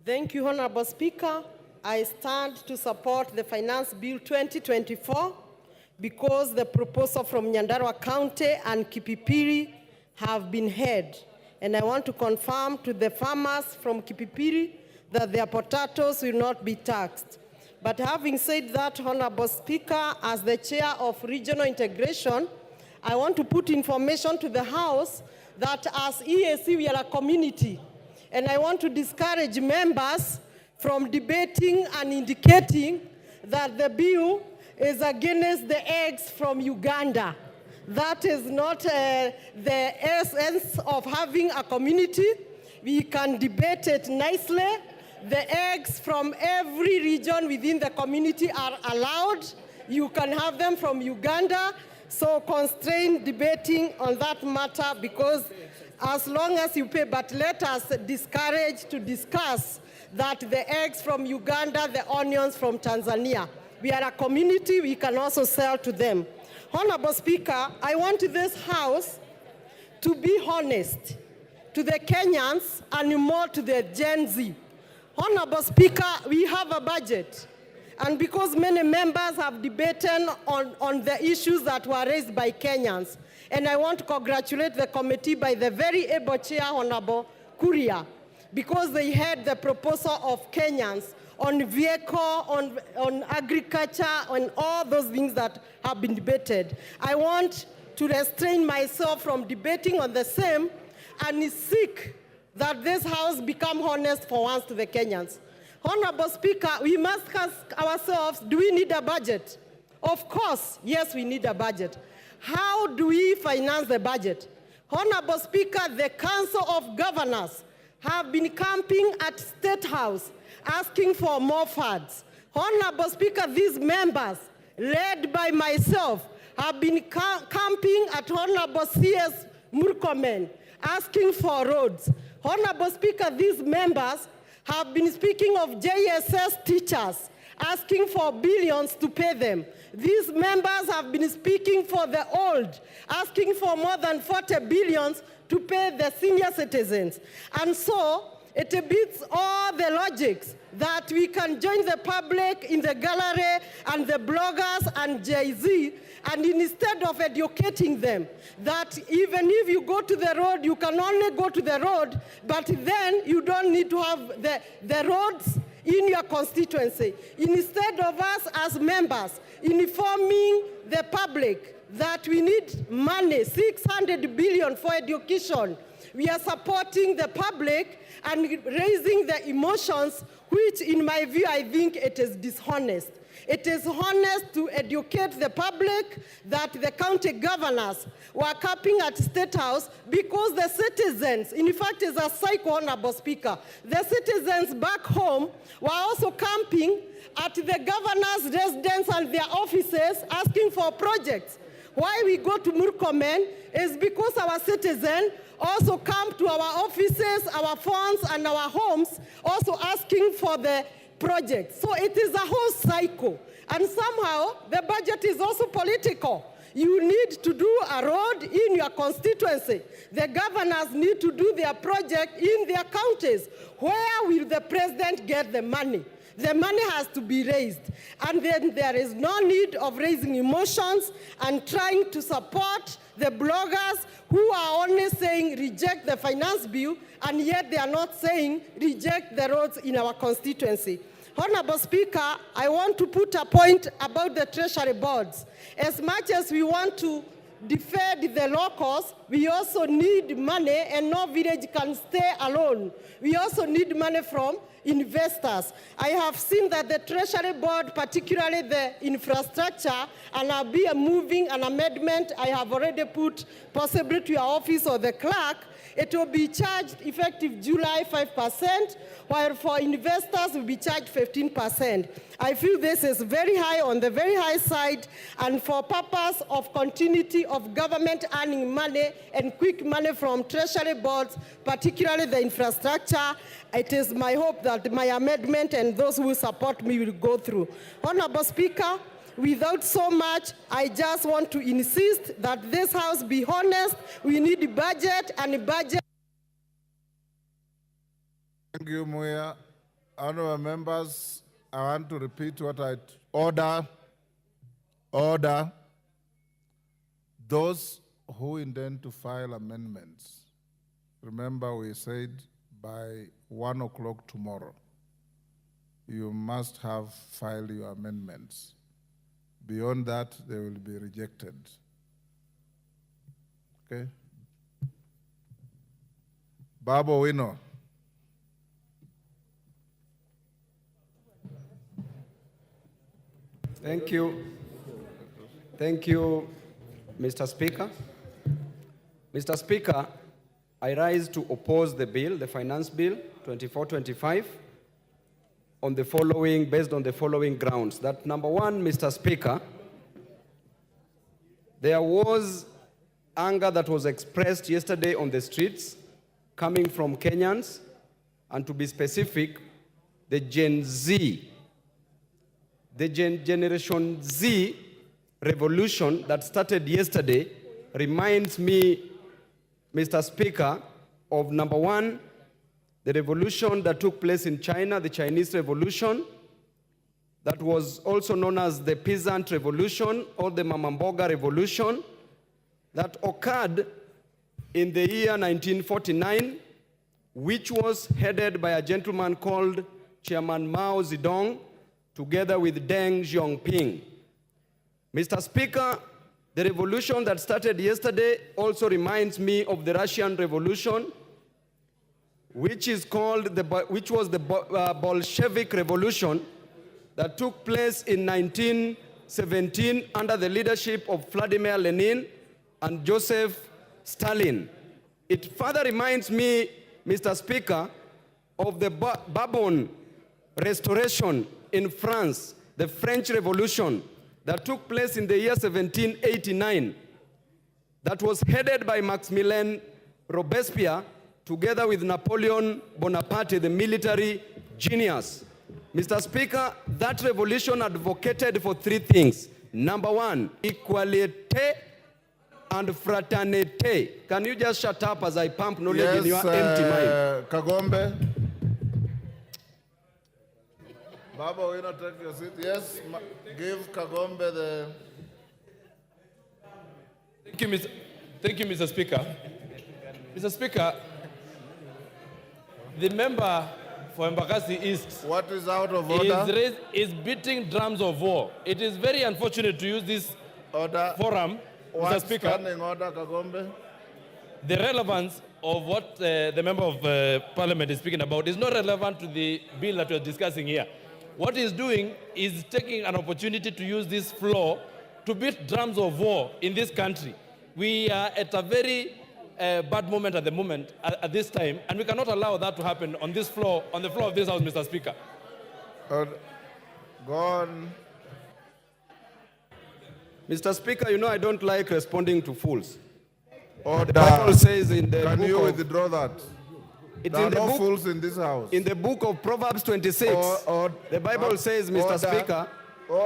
[SPEAKER 12] Thank you, Honorable Speaker. I stand to support the Finance Bill 2024 because the proposal from Nyandarua County and Kipipiri have been heard. And I want to confirm to the farmers from Kipipiri that their potatoes will not be taxed. But having said that, Honorable Speaker, as the chair of regional integration, I want to put information to the House that as EAC, we are a community. And I want to discourage members from debating and indicating that the bill is against the eggs from Uganda. That is not the essence of having a community. We can debate it nicely. The eggs from every region within the community are allowed. You can have them from Uganda. So constrain debating on that matter, because as long as you pay, but let us discourage to discuss that the eggs from Uganda, the onions from Tanzania. We are a community, we can also sell to them. Honorable Speaker, I want this House to be honest to the Kenyans and more to the Gen Z. Honorable Speaker, we have a budget. And because many members have debated on the issues that were raised by Kenyans, and I want to congratulate the committee by the very able chair, Honorable Kuria, because they had the proposal of Kenyans on vehicle, on agriculture, on all those things that have been debated. I want to restrain myself from debating on the same and seek that this House become honest for once to the Kenyans. Honorable Speaker, we must ask ourselves, do we need a budget? Of course, yes, we need a budget. How do we finance the budget? Honorable Speaker, the Council of Governors have been camping at State House asking for more funds. Honorable Speaker, these members, led by myself, have been camping at Honorable C.S. Murkomen asking for roads. Honorable Speaker, these members have been speaking of JSS teachers, asking for billions to pay them. These members have been speaking for the old, asking for more than 40 billions to pay the senior citizens. And so, it beats all the logics that we can join the public in the gallery and the bloggers and Jay-Z, and instead of educating them, that even if you go to the road, you can only go to the road, but then you don't need to have the roads in your constituency. Instead of us as members informing the public that we need money, 600 billion for education, we are supporting the public and raising the emotions, which in my view, I think it is dishonest. It is honest to educate the public that the county governors were camping at State House because the citizens, in fact, is a cycle, Honorable Speaker, the citizens back home were also camping at the governor's residence and their offices asking for projects. Why we go to Murkomen is because our citizens also come to our offices, our phones, and our homes, also asking for the project. So it is a whole cycle. And somehow, the budget is also political. You need to do a road in your constituency. The governors need to do their project in their counties. Where will the president get the money? The money has to be raised. And then there is no need of raising emotions and trying to support the bloggers who are only saying reject the finance bill, and yet they are not saying reject the roads in our constituency. Honorable Speaker, I want to put a point about the treasury boards. As much as we want to defend the locals, we also need money, and no village can stay alone. We also need money from investors. I have seen that the Treasury Board, particularly the infrastructure, and I'll be moving an amendment I have already put possibly to your office or the clerk. It will be charged effective July 5%, while for investors will be charged 15%. I feel this is very high, on the very high side, and for purpose of continuity of government earning money and quick money from treasury boards, particularly the infrastructure, it is my hope that my amendment and those who support me will go through. Honorable Speaker, without so much, I just want to insist that this House be honest. We need a budget, and a budget.
[SPEAKER 2] Thank you, Muya. Honorable members, I want to repeat what I order. Those who intend to file amendments, remember we said by 1 o'clock tomorrow, you must have filed your amendments. Beyond that, they will be rejected. Okay? Babo Wino.
[SPEAKER 11] Thank you. Thank you, Mr. Speaker. Mr. Speaker, I rise to oppose the bill, the finance bill 24-25, on the following, based on the following grounds. That number one, Mr. Speaker, there was anger that was expressed yesterday on the streets coming from Kenyans, and to be specific, the Gen Z, the Generation Z revolution that started yesterday reminds me, Mr. Speaker, of number one, the revolution that took place in China, the Chinese Revolution, that was also known as the Peasant Revolution or the Mamamboga Revolution, that occurred in the year 1949, which was headed by a gentleman called Chairman Mao Zedong, together with Deng Xiaoping. Mr. Speaker, the revolution that started yesterday also reminds me of the Russian Revolution, which was the Bolshevik Revolution that took place in 1917 under the leadership of Vladimir Lenin and Joseph Stalin. It further reminds me, Mr. Speaker, of the Bourbon Restoration in France, the French Revolution that took place in the year 1789, that was headed by Maximilien Robespierre, together with Napoleon Bonaparte, the military genius. Mr. Speaker, that revolution advocated for three things. Number one, equality and fraternity. Can you just shut up as I pump knowledge in your empty mind?
[SPEAKER 2] Kagombe. Baba, will you not take your seat? Yes, give Kagombe the...
[SPEAKER 3] Thank you, Mr. Speaker. Mr. Speaker, the member for Embakasi East,
[SPEAKER 2] what is out of order,
[SPEAKER 3] is beating drums of war. It is very unfortunate to use this forum, Mr. Speaker.
[SPEAKER 2] Standing order, Kagombe.
[SPEAKER 3] The relevance of what the member of Parliament is speaking about is not relevant to the bill that we are discussing here. What he's doing is taking an opportunity to use this floor to beat drums of war in this country. We are at a very bad moment at the moment, at this time, and we cannot allow that to happen on this floor, on the floor of this House, Mr. Speaker.
[SPEAKER 2] Go on.
[SPEAKER 11] Mr. Speaker, you know I don't like responding to fools.
[SPEAKER 2] Order.
[SPEAKER 11] The Bible says in the
[SPEAKER 2] Can
[SPEAKER 11] book
[SPEAKER 2] you
[SPEAKER 11] of,
[SPEAKER 2] withdraw that? There are no fools in this house.
[SPEAKER 11] In the book of Proverbs 26, the Bible says, Mr. Speaker,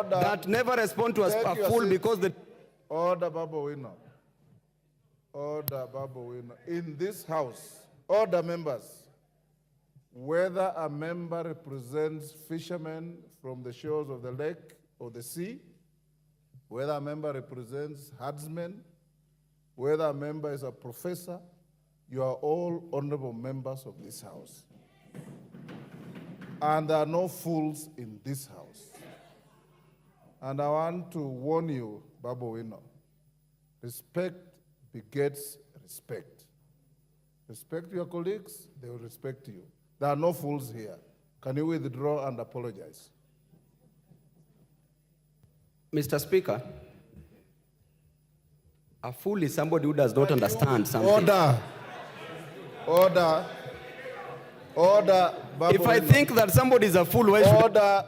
[SPEAKER 11] that never respond to a fool because the...
[SPEAKER 2] Order, Babu Wino. Order, Babu Wino. In this house, order members, whether a member represents fishermen from the shores of the lake or the sea, whether a member represents herdsmen, whether a member is a professor, you are all honorable members of this house. And there are no fools in this house. And I want to warn you, Babu Wino, respect begets respect. Respect your colleagues, they will respect you. There are no fools here. Can you withdraw and apologize?
[SPEAKER 11] Mr. Speaker, a fool is somebody who does not understand something.
[SPEAKER 2] Order. Order. Order, Babu
[SPEAKER 11] If I
[SPEAKER 2] Wino.
[SPEAKER 11] think that somebody is a fool, why should...
[SPEAKER 2] Order.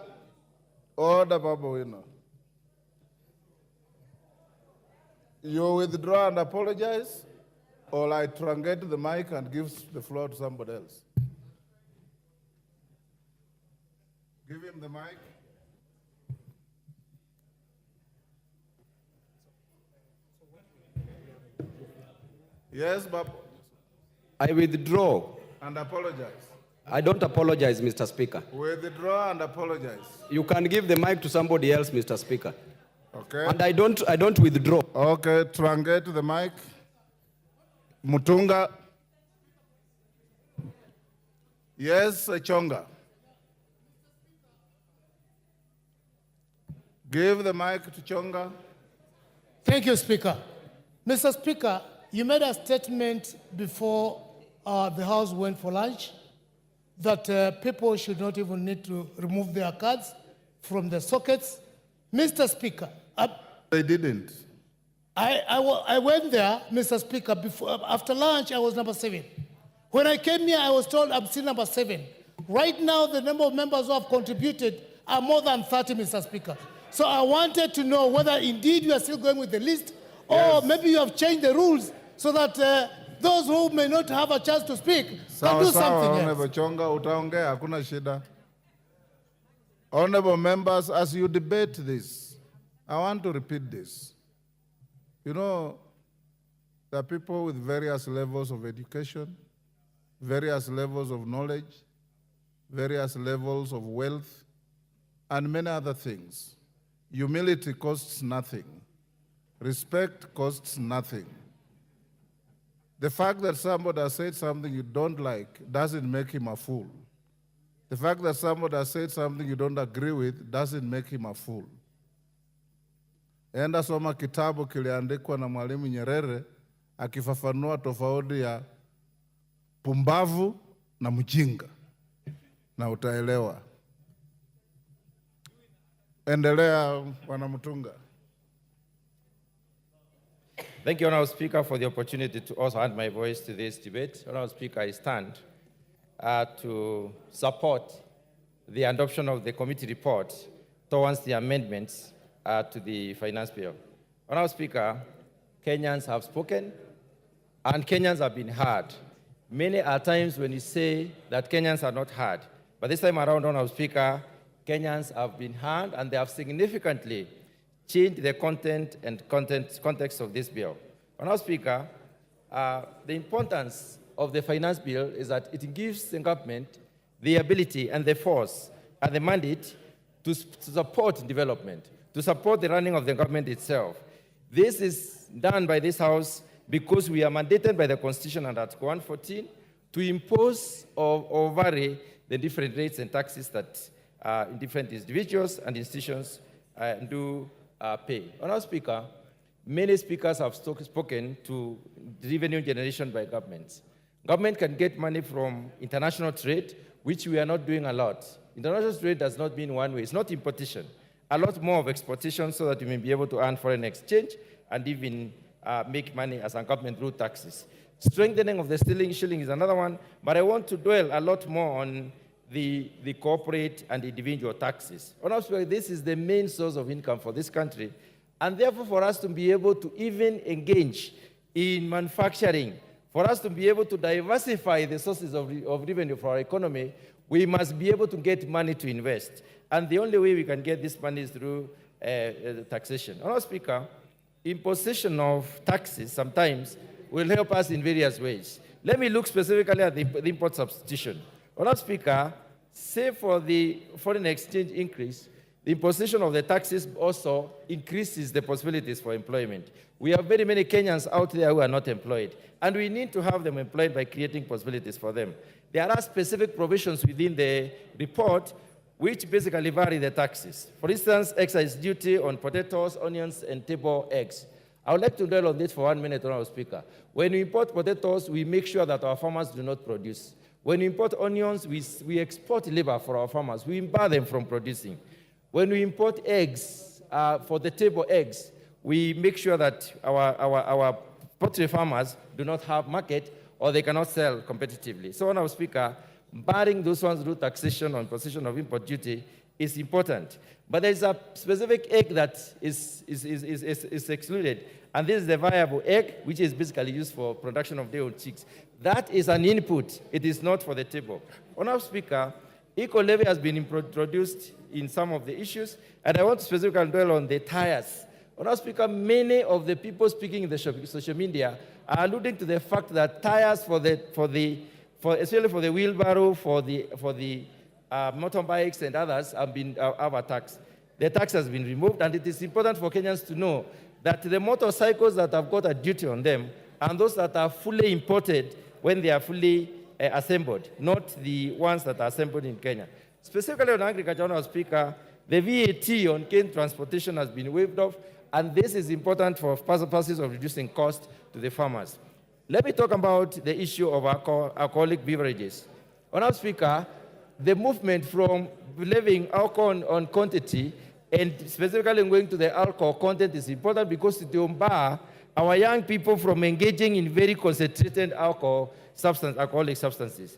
[SPEAKER 2] Order, Babu Wino. You withdraw and apologize, or I truncate the mic and give the floor to somebody else. Give him the mic. Yes, Babu.
[SPEAKER 11] I withdraw.
[SPEAKER 2] And apologize.
[SPEAKER 11] I don't apologize, Mr. Speaker.
[SPEAKER 2] Withdraw and apologize.
[SPEAKER 11] You can give the mic to somebody else, Mr. Speaker.
[SPEAKER 2] Okay.
[SPEAKER 11] And I don't withdraw.
[SPEAKER 2] Okay, truncate the mic. Mutunga. Yes, Chonga. Give the mic to Chonga.
[SPEAKER 7] Thank you, Speaker. Mr. Speaker, you made a statement before the House went for lunch that people should not even need to remove their cards from the sockets. Mr. Speaker,
[SPEAKER 2] they didn't.
[SPEAKER 7] I went there, Mr. Speaker, after lunch I was number 7. When I came here, I was told I'm still number 7. Right now, the number of members who have contributed are more than 30, Mr. Speaker. So I wanted to know whether indeed you are still going with the list, or maybe you have changed the rules so that those who may not have a chance to speak can do something else.
[SPEAKER 2] Chonga, utaongea, hakuna shida. Honorable members, as you debate this, I want to repeat this. You know, there are people with various levels of education, various levels of knowledge, various levels of wealth, and many other things. Humility costs nothing. Respect costs nothing. The fact that somebody has said something you don't like doesn't make him a fool. The fact that somebody has said something you don't agree with doesn't make him a fool. Enda soma kitabu kiliandikwa na Mwalimu Nyerere akifafanua tofauti ya pumbavu na mjinga na utaelewa. Endelea, Bwana Mutunga.
[SPEAKER 1] Thank you, Honourable Speaker, for the opportunity to also add my voice to this debate. Honourable Speaker, I stand to support the adoption of the committee report towards the amendments to the finance bill. Honourable Speaker, Kenyans have spoken and Kenyans have been heard. Many are times when you say that Kenyans are not heard, but this time around, Honourable Speaker, Kenyans have been heard and they have significantly changed the content and context of this bill. Honourable Speaker, the importance of the finance bill is that it gives the government the ability and the force and the mandate to support development, to support the running of the government itself. This is done by this House because we are mandated by the Constitution under Article 114 to impose or vary the different rates and taxes that different individuals and institutions do pay. Honourable Speaker, many speakers have spoken to revenue generation by governments. Government can get money from international trade, which we are not doing a lot. International trade does not mean one way. It's not importation. A lot more of exportation so that we may be able to earn foreign exchange and even make money as a government through taxes. Strengthening of the shilling is another one, but I want to dwell a lot more on the corporate and individual taxes. Honestly, this is the main source of income for this country, and therefore for us to be able to even engage in manufacturing, for us to be able to diversify the sources of revenue for our economy, we must be able to get money to invest. And the only way we can get this money is through taxation. Honourable Speaker, imposition of taxes sometimes will help us in various ways. Let me look specifically at the import substitution. Honourable Speaker, say for the foreign exchange increase, the imposition of the taxes also increases the possibilities for employment. We have very many Kenyans out there who are not employed, and we need to have them employed by creating possibilities for them. There are specific provisions within the report which basically vary the taxes. For instance, excise duty on potatoes, onions, and table eggs. I would like to dwell on this for 1 minute, Honourable Speaker. When we import potatoes, we make sure that our farmers do not produce. When we import onions, we export labor for our farmers. We bar them from producing. When we import eggs, for the table eggs, we make sure that our poultry farmers do not have market or they cannot sell competitively. So, Honourable Speaker, barring those ones through taxation on position of import duty is important. But there is a specific egg that is excluded, and this is the viable egg, which is basically used for production of day-old chicks. That is an input. It is not for the table. Honourable Speaker, eco-levy has been introduced in some of the issues, and I want to specifically dwell on the tires. Honourable Speaker, many of the people speaking in the social media are alluding to the fact that tires especially for the wheelbarrow, for the motorbikes and others have a tax. The tax has been removed, and it is important for Kenyans to know that the motorcycles that have got a duty on them and those that are fully imported when they are fully assembled, not the ones that are assembled in Kenya. Specifically on agriculture, Honourable Speaker, the VAT on cane transportation has been waived off, and this is important for purposes of reducing cost to the farmers. Let me talk about the issue of alcoholic beverages. Honourable Speaker, the movement from levying alcohol on quantity and specifically going to the alcohol content is important because it will bar our young people from engaging in very concentrated alcoholic substances.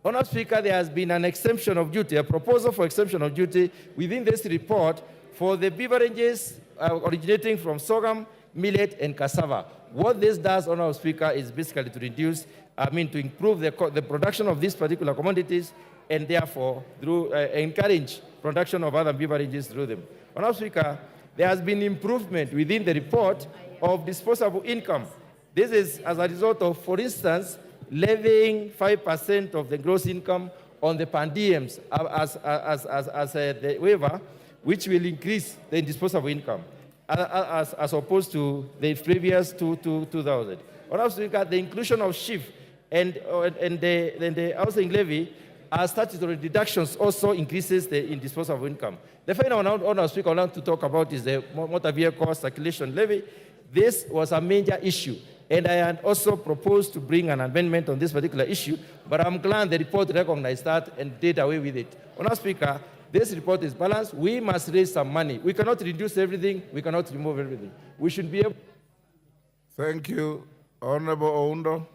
[SPEAKER 1] Honourable Speaker, there has been an exemption of duty, a proposal for exemption of duty within this report for the beverages originating from sorghum, millet, and cassava. What this does, Honourable Speaker, is basically to reduce to improve the production of these particular commodities, and therefore through encourage production of other beverages through them. Honorable Speaker, there has been improvement within the report of disposable income. This is as a result of, for instance, levying 5% of the gross income on the per diems as the waiver, which will increase the disposable income as opposed to the previous 2,000. Honorable Speaker, the inclusion of shift and the housing levy as statutory deductions also increases the disposable income. The final one, Honorable Speaker, I want to talk about is the motor vehicle circulation levy. This was a major issue, and I had also proposed to bring an amendment on this particular issue, but I'm glad the report recognized that and did away with it. Honorable Speaker, this report is balanced. We must raise some money. We cannot reduce everything. We cannot remove everything. We should be able.
[SPEAKER 2] Thank you. Honorable Oundo.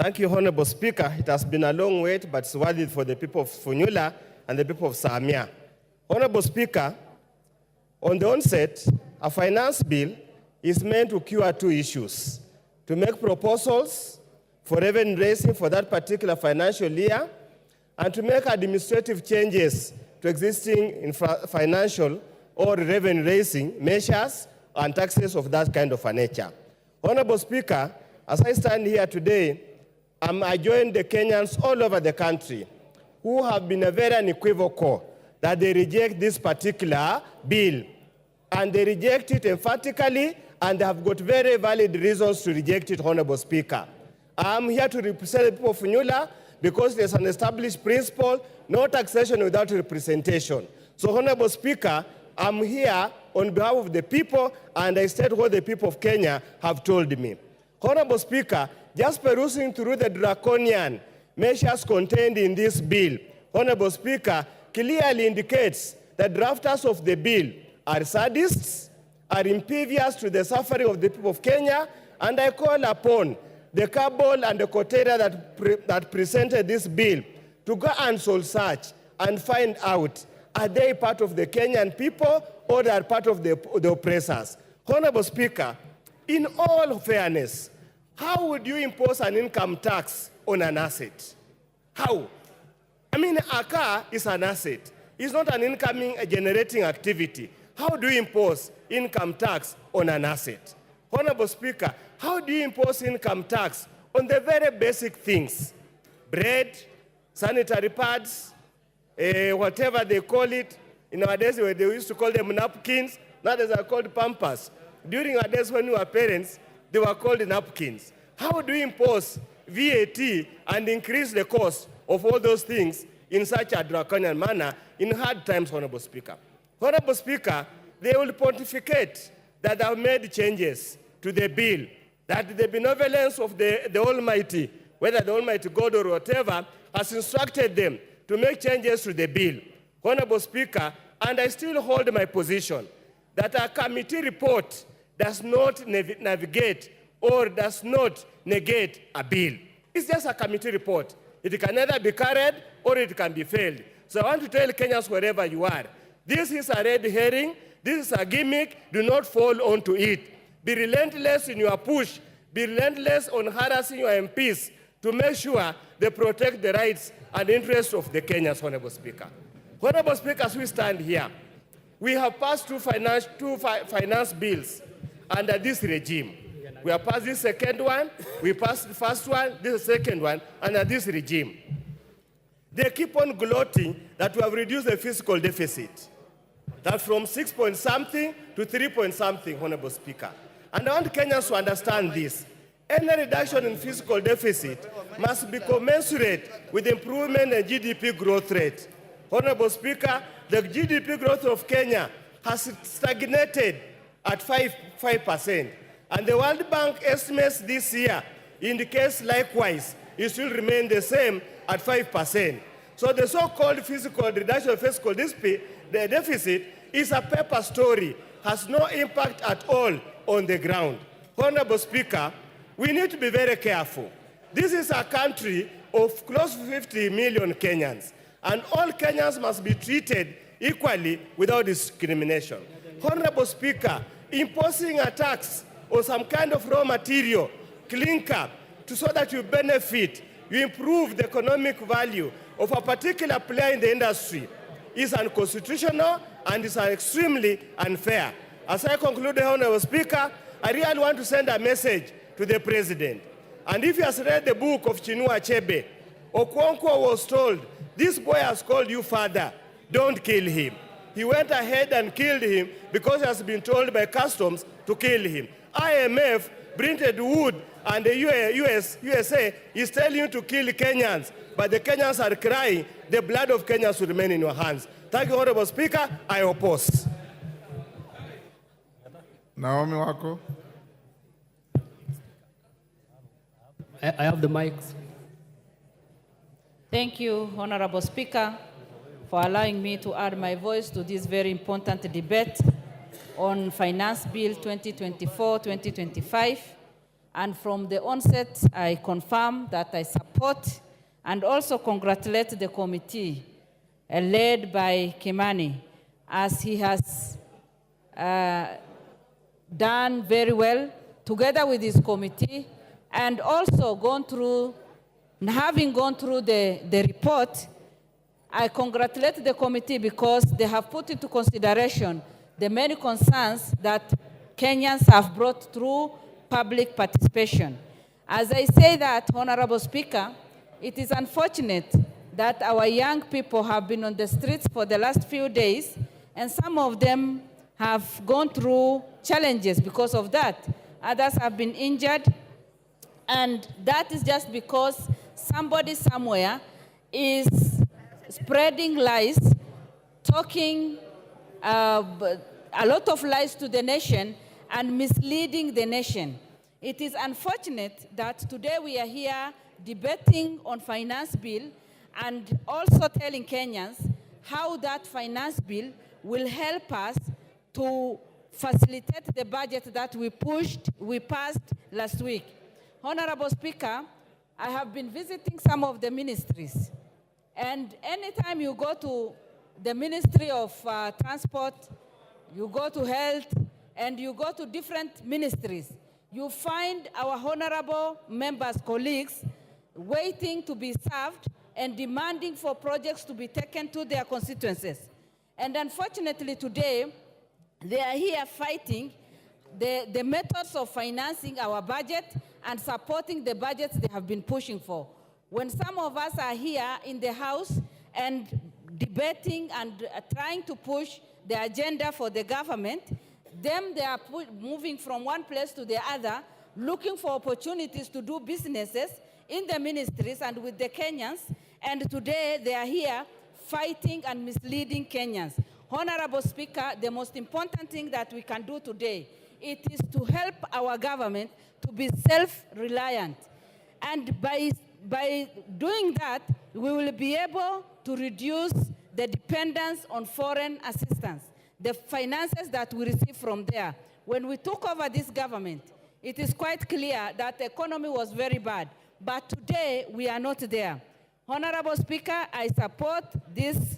[SPEAKER 10] Thank you, Honorable Speaker. It has been a long wait, but it's worth it for the people of Funyula and the people of Samia. Honorable Speaker, on the onset, a finance bill is meant to cure two issues: to make proposals for revenue raising for that particular financial year, and to make administrative changes to existing financial or revenue raising measures and taxes of that kind of a nature. Honorable Speaker, as I stand here today, I join the Kenyans all over the country who have been very unequivocal that they reject this particular bill. And they reject it emphatically, and they have got very valid reasons to reject it, Honorable Speaker. I'm here to represent the people of Funyula because there's an established principle, no taxation without representation. So, Honorable Speaker, I'm here on behalf of the people, and I state what the people of Kenya have told me. Honorable Speaker, just perusing through the draconian measures contained in this bill, Honorable Speaker, clearly indicates that drafters of the bill are sadists, are impervious to the suffering of the people of Kenya, and I call upon the cabal and the coteria that presented this bill to go and soul search and find out, are they part of the Kenyan people or they are part of the oppressors? Honorable Speaker, in all fairness, how would you impose an income tax on an asset? How? I mean, a car is an asset. It's not an income generating activity. How do you impose income tax on an asset? Honorable Speaker, how do you impose income tax on the very basic things? Bread, sanitary pads, whatever they call it. In our days, they used to call them napkins. Nowadays are called pampers. During our days when we were parents, they were called napkins. How do you impose VAT and increase the cost of all those things in such a draconian manner in hard times, Honorable Speaker? Honorable Speaker, they will pontificate that they have made changes to the bill, that the benevolence of the Almighty, whether the Almighty God or whatever, has instructed them to make changes to the bill. Honorable Speaker, and I still hold my position that a committee report does not navigate or does not negate a bill. It's just a committee report. It can either be carried or it can be failed. So I want to tell Kenyans wherever you are, this is a red herring, this is a gimmick, do not fall onto it. Be relentless in your push, be relentless on harassing your MPs to make sure they protect the rights and interests of the Kenyans, Honorable Speaker. Honorable Speaker, as we stand here, we have passed two finance bills under this regime. We have passed this second one, we passed the first one, this is the second one, under this regime. They keep on gloating that we have reduced the fiscal deficit. That from 6 point something to 3 point something, Honorable Speaker. And I want Kenyans to understand this. Any reduction in fiscal deficit must be commensurate with improvement in GDP growth rate. Honorable Speaker, the GDP growth of Kenya has stagnated at 5%. And the World Bank estimates this year indicates likewise it will remain the same at 5%. So the so-called fiscal reduction of fiscal deficit is a paper story, has no impact at all on the ground. Honorable Speaker, we need to be very careful. This is a country of close to 50 million Kenyans. And all Kenyans must be treated equally without discrimination. Honorable Speaker, imposing a tax or some kind of raw material, clinker, so that you benefit, you improve the economic value of a particular player in the industry is unconstitutional and is extremely unfair. As I conclude, Honorable Speaker, I really want to send a message to the President. And if he has read the book of Chinua Achebe, Okonkwo was told, this boy has called you father, don't kill him. He went ahead and killed him because he has been told by customs to kill him. IMF, Brinted Wood, and the USA is telling you to kill Kenyans, but the Kenyans are crying, the blood of Kenyans will remain in your hands. Thank you, Honorable Speaker. I oppose.
[SPEAKER 2] Naomi Wako.
[SPEAKER 13] I have the mics.
[SPEAKER 14] Thank you, Honorable Speaker, for allowing me to add my voice to this very important debate on Finance Bill 2024-2025. And from the onset, I confirm that I support and also congratulate the committee led by Kimani, as he has done very well together with his committee, and also having gone through the report. I congratulate the committee because they have put into consideration the many concerns that Kenyans have brought through public participation. As I say that, Honorable Speaker, it is unfortunate that our young people have been on the streets for the last few days, and some of them have gone through challenges because of that. Others have been injured, and that is just because somebody somewhere is spreading lies, talking a lot of lies to the nation and misleading the nation. It is unfortunate that today we are here debating on finance bill and also telling Kenyans how that finance bill will help us to facilitate the budget that we passed last week. Honorable Speaker, I have been visiting some of the ministries, and anytime you go to the Ministry of Transport, you go to Health, and you go to different ministries, you find our honorable members, colleagues, waiting to be served and demanding for projects to be taken to their constituencies. And unfortunately today, they are here fighting the methods of financing our budget and supporting the budgets they have been pushing for. When some of us are here in the House and debating and trying to push the agenda for the government, they are moving from one place to the other, looking for opportunities to do businesses in the ministries and with the Kenyans, and today they are here fighting and misleading Kenyans. Honorable Speaker, the most important thing that we can do today, it is to help our government to be self-reliant. And by doing that, we will be able to reduce the dependence on foreign assistance, the finances that we receive from there. When we took over this government, it is quite clear that the economy was very bad. But today, we are not there. Honorable Speaker, I support this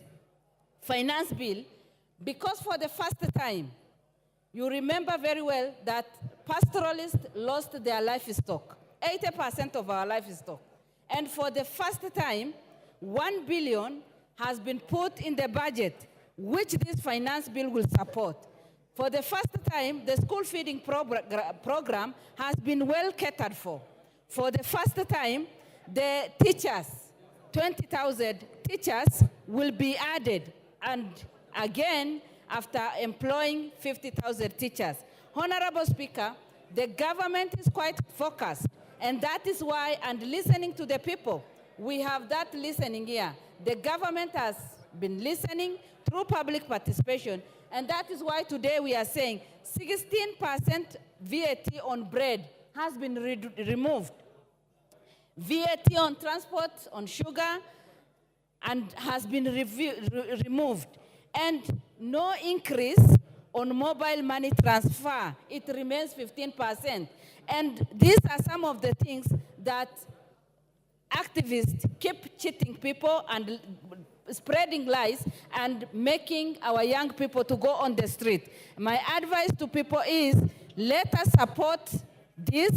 [SPEAKER 14] finance bill because for the first time, you remember very well that pastoralists lost their livestock, 80% of our livestock. And for the first time, 1 billion has been put in the budget, which this finance bill will support. For the first time, the school feeding program has been well catered for. For the first time, the teachers, 20,000 teachers will be added, and again, after employing 50,000 teachers. Honorable Speaker, the government is quite focused, and that is why, and listening to the people, we have that listening here. The government has been listening through public participation, and that is why today we are saying 16% VAT on bread has been removed. VAT on transport, on sugar, and has been removed. And no increase on mobile money transfer. It remains 15%. And these are some of the things that activists keep cheating people and spreading lies and making our young people to go on the street. My advice to people is let us support this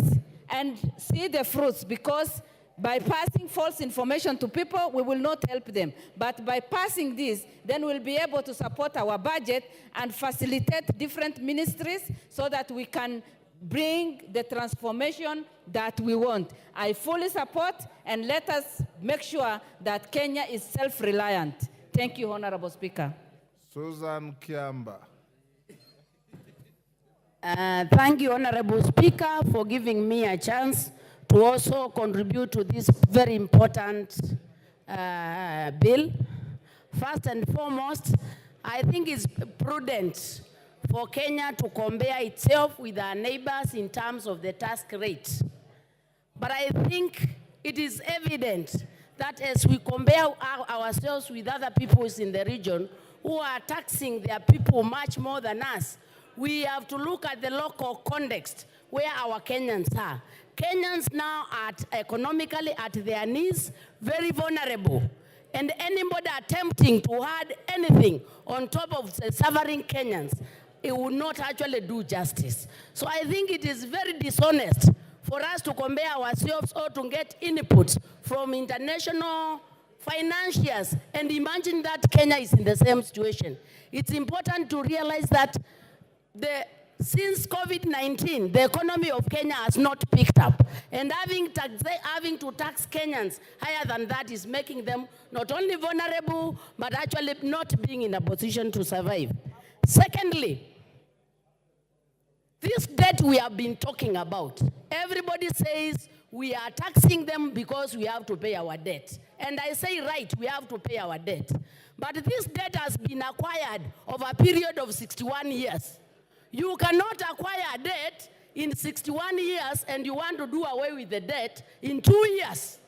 [SPEAKER 14] and see the fruits, because by passing false information to people, we will not help them. But by passing this, then we'll be able to support our budget and facilitate different ministries so that we can bring the transformation that we want. I fully support, and let us make sure that Kenya is self-reliant. Thank you, Honorable Speaker.
[SPEAKER 2] Susan Kiamba.
[SPEAKER 15] Thank you, Honorable Speaker, for giving me a chance to also contribute to this very important bill. First and foremost, I think it's prudent for Kenya to compare itself with our neighbors in terms of the tax rate. But I think it is evident that as we compare ourselves with other peoples in the region who are taxing their people much more than us, we have to look at the local context where our Kenyans are. Kenyans now are economically at their knees, very vulnerable. And anybody attempting to add anything on top of the suffering Kenyans, it will not actually do justice. So I think it is very dishonest for us to compare ourselves or to get inputs from international financiers and imagine that Kenya is in the same situation. It's important to realize that since COVID-19, the economy of Kenya has not picked up. And having to tax Kenyans higher than that is making them not only vulnerable, but actually not being in a position to survive. Secondly, this debt we have been talking about, everybody says we are taxing them because we have to pay our debt. And I say, right, we have to pay our debt. But this debt has been acquired over a period of 61 years. You cannot acquire debt in 61 years and you want to do away with the debt in 2 years.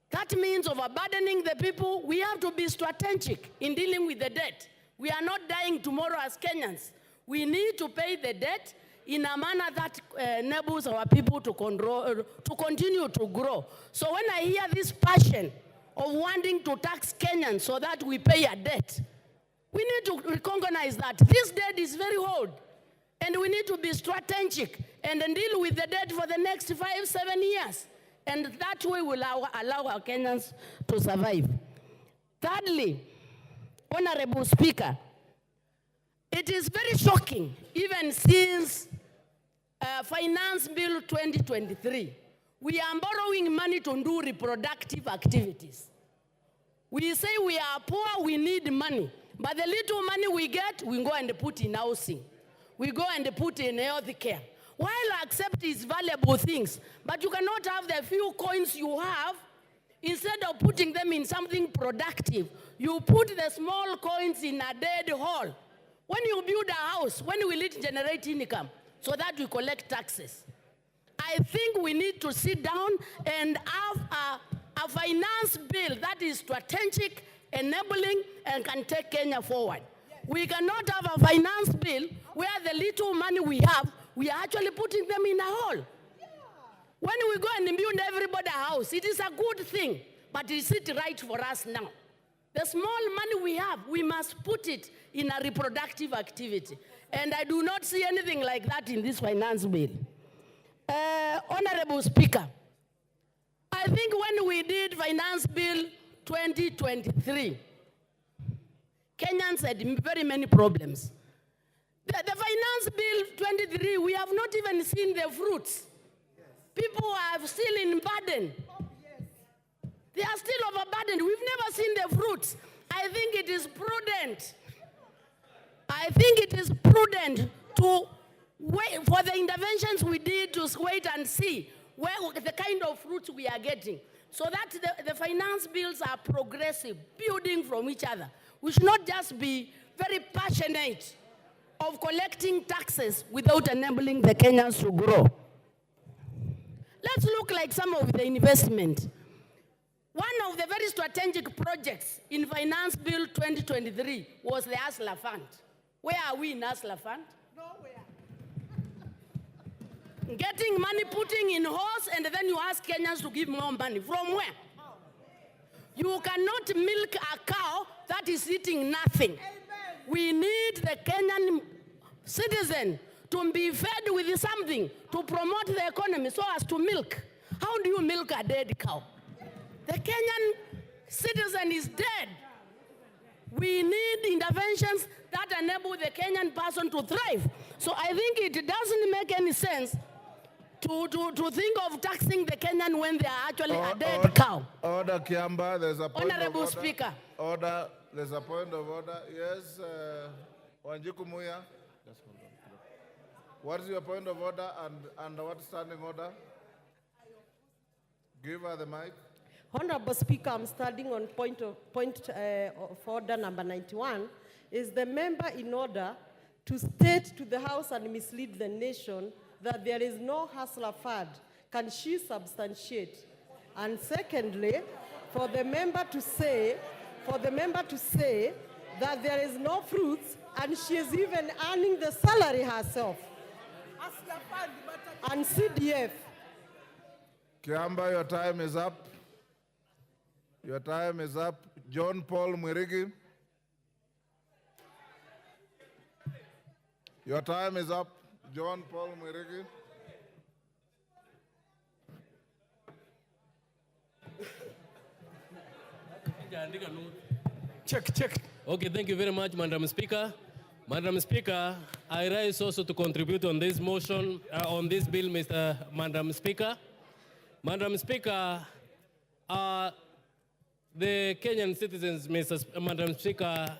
[SPEAKER 15] That means overburdening the people. We have to be strategic in dealing with the debt. We are not dying tomorrow as Kenyans. We need to pay the debt in a manner that enables our people to continue to grow. So when I hear this passion of wanting to tax Kenyans so that we pay a debt, we need to recognize that this debt is very old. And we need to be strategic and then deal with the debt for the next 5-7 years. And that way will allow our Kenyans to survive. Thirdly, Honorable Speaker, it is very shocking, even since Finance Bill 2023, we are borrowing money to do reproductive activities. We say we are poor, we need money. But the little money we get, we go and put in housing. We go and put in health care. While I accept is valuable things, but you cannot have the few coins you have, instead of putting them in something productive, you put the small coins in a dead hole. When you build a house, when will it generate income? So that we collect taxes. I think we need to sit down and have a finance bill that is strategic, enabling, and can take Kenya forward. We cannot have a finance bill where the little money we have, we are actually putting them in a hole. When we go and build everybody a house, it is a good thing, but is it right for us now? The small money we have, we must put it in a reproductive activity. And I do not see anything like that in this finance bill. Honorable Speaker, I think when we did Finance Bill 2023, Kenyans had very many problems. The Finance Bill 23, we have not even seen the fruits. People are still in burden. They are still overburdened. We've never seen the fruits. I think it is prudent. I think it is prudent to wait for the interventions we did, to wait and see where the kind of fruits we are getting, so that the finance bills are progressive, building from each other. We should not just be very passionate of collecting taxes without enabling the Kenyans to grow. Let's look like some of the investment. One of the very strategic projects in Finance Bill 2023 was the Asla Fund. Where are we in Asla Fund? getting money, putting in horse, and then you ask Kenyans to give more money. From where? You cannot milk a cow that is eating nothing. We need the Kenyan citizen to be fed with something to promote the economy so as to milk. How do you milk a dead cow? The Kenyan citizen is dead. We need interventions that enable the Kenyan person to thrive. So I think it doesn't make any sense to think of taxing the Kenyan when they are actually a dead cow.
[SPEAKER 2] Order, Kiamba, there's a point
[SPEAKER 15] Honorable
[SPEAKER 2] of order.
[SPEAKER 15] Speaker.
[SPEAKER 2] Order, there's a point of order. Yes, Wanjiku Muya. What is your point of order and what standing order? Give her the mic.
[SPEAKER 9] Honorable Speaker, I'm starting on point of order number 91. Is the member in order to state to the House and mislead the nation that there is no hustler fund? Can she substantiate? And secondly, for the member to say that there is no fruits and she is even earning the salary herself. And CDF.
[SPEAKER 2] Kiamba, your time is up. Your time is up. John Paul Mwirigi. Your time is up. John Paul Mwirigi.
[SPEAKER 3] Check. Okay, thank you very much, Madam Speaker. Madam Speaker, I rise also to contribute on this motion, on this bill, Madam Speaker. Madam Speaker, the Kenyan citizens, Madam Speaker,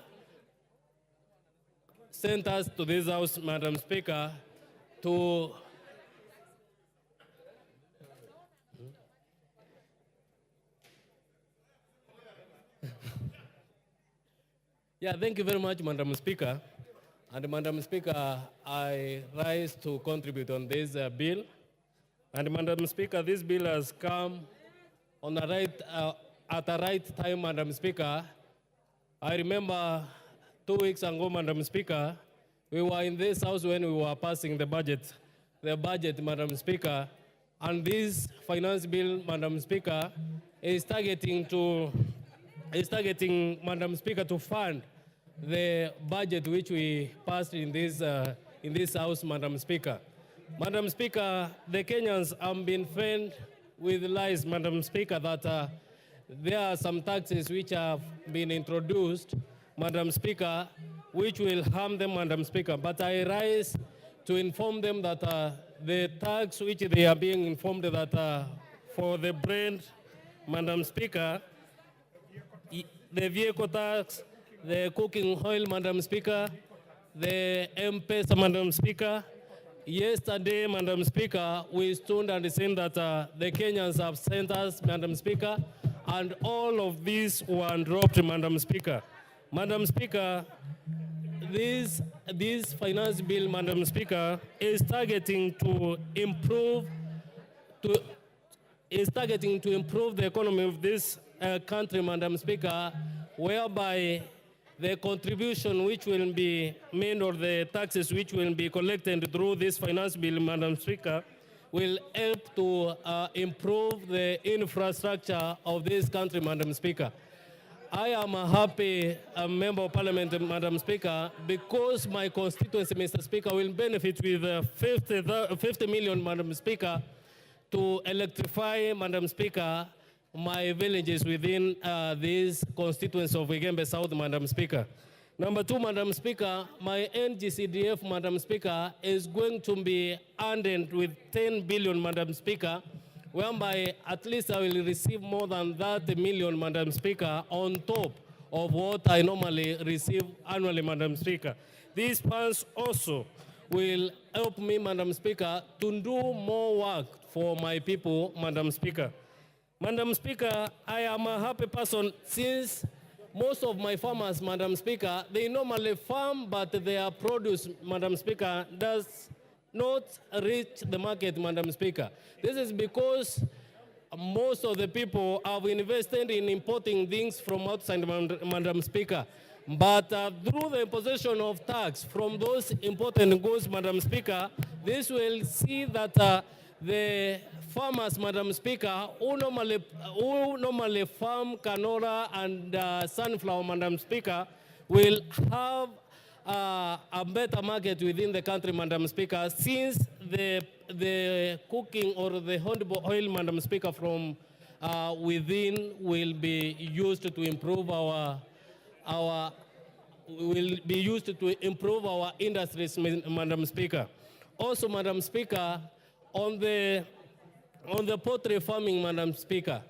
[SPEAKER 3] sent us to this house, Madam Speaker, to thank you very much, Madam Speaker. And Madam Speaker, I rise to contribute on this bill. And Madam Speaker, this bill has come on the at the right time, Madam Speaker. I remember 2 weeks ago, Madam Speaker, we were in this house when we were passing the budget, Madam Speaker, and this finance bill, Madam Speaker, is targeting, Madam Speaker, to fund the budget which we passed in this house, Madam Speaker. Madam Speaker, the Kenyans have been fed with lies, Madam Speaker, that there are some taxes which have been introduced, Madam Speaker, which will harm them, Madam Speaker. But I rise to inform them that the tax which they are being informed that for the brand, Madam Speaker, the vehicle tax, the cooking oil, Madam Speaker, the Mps, Madam Speaker. Yesterday, Madam Speaker, we stood and said that the Kenyans have sent us, Madam Speaker, and all of these were dropped, Madam Speaker. Madam Speaker, this finance bill, Madam Speaker, is targeting to improve the economy of this country, Madam Speaker, whereby the contribution which will be made or the taxes which will be collected through this finance bill, Madam Speaker, will help to improve the infrastructure of this country, Madam Speaker. I am a happy member of Parliament, Madam Speaker, because my constituency, Mr. Speaker, will benefit with 50 million, Madam Speaker, to electrify, Madam Speaker, my villages within this constituency of Igembe South, Madam Speaker. Number two, Madam Speaker, my NGCDF, Madam Speaker, is going to be earned with 10 billion, Madam Speaker, whereby at least I will receive more than 30 million, Madam Speaker, on top of what I normally receive annually, Madam Speaker. These funds also will help me, Madam Speaker, to do more work for my people, Madam Speaker. Madam Speaker, I am a happy person since most of my farmers, Madam Speaker, they normally farm, but their produce, Madam Speaker, does not reach the market, Madam Speaker. This is because most of the people have invested in importing things from outside, Madam Speaker.
[SPEAKER 17] But through the imposition of tax from those important goods, Madam Speaker, this will see that the farmers, Madam Speaker, who normally farm canola and sunflower, Madam Speaker, will have a better market within the country, Madam Speaker, since the cooking or the edible oil, Madam Speaker, from within will be used to improve our industries, Madam Speaker. Also, Madam Speaker, on the poultry farming, Madam Speaker,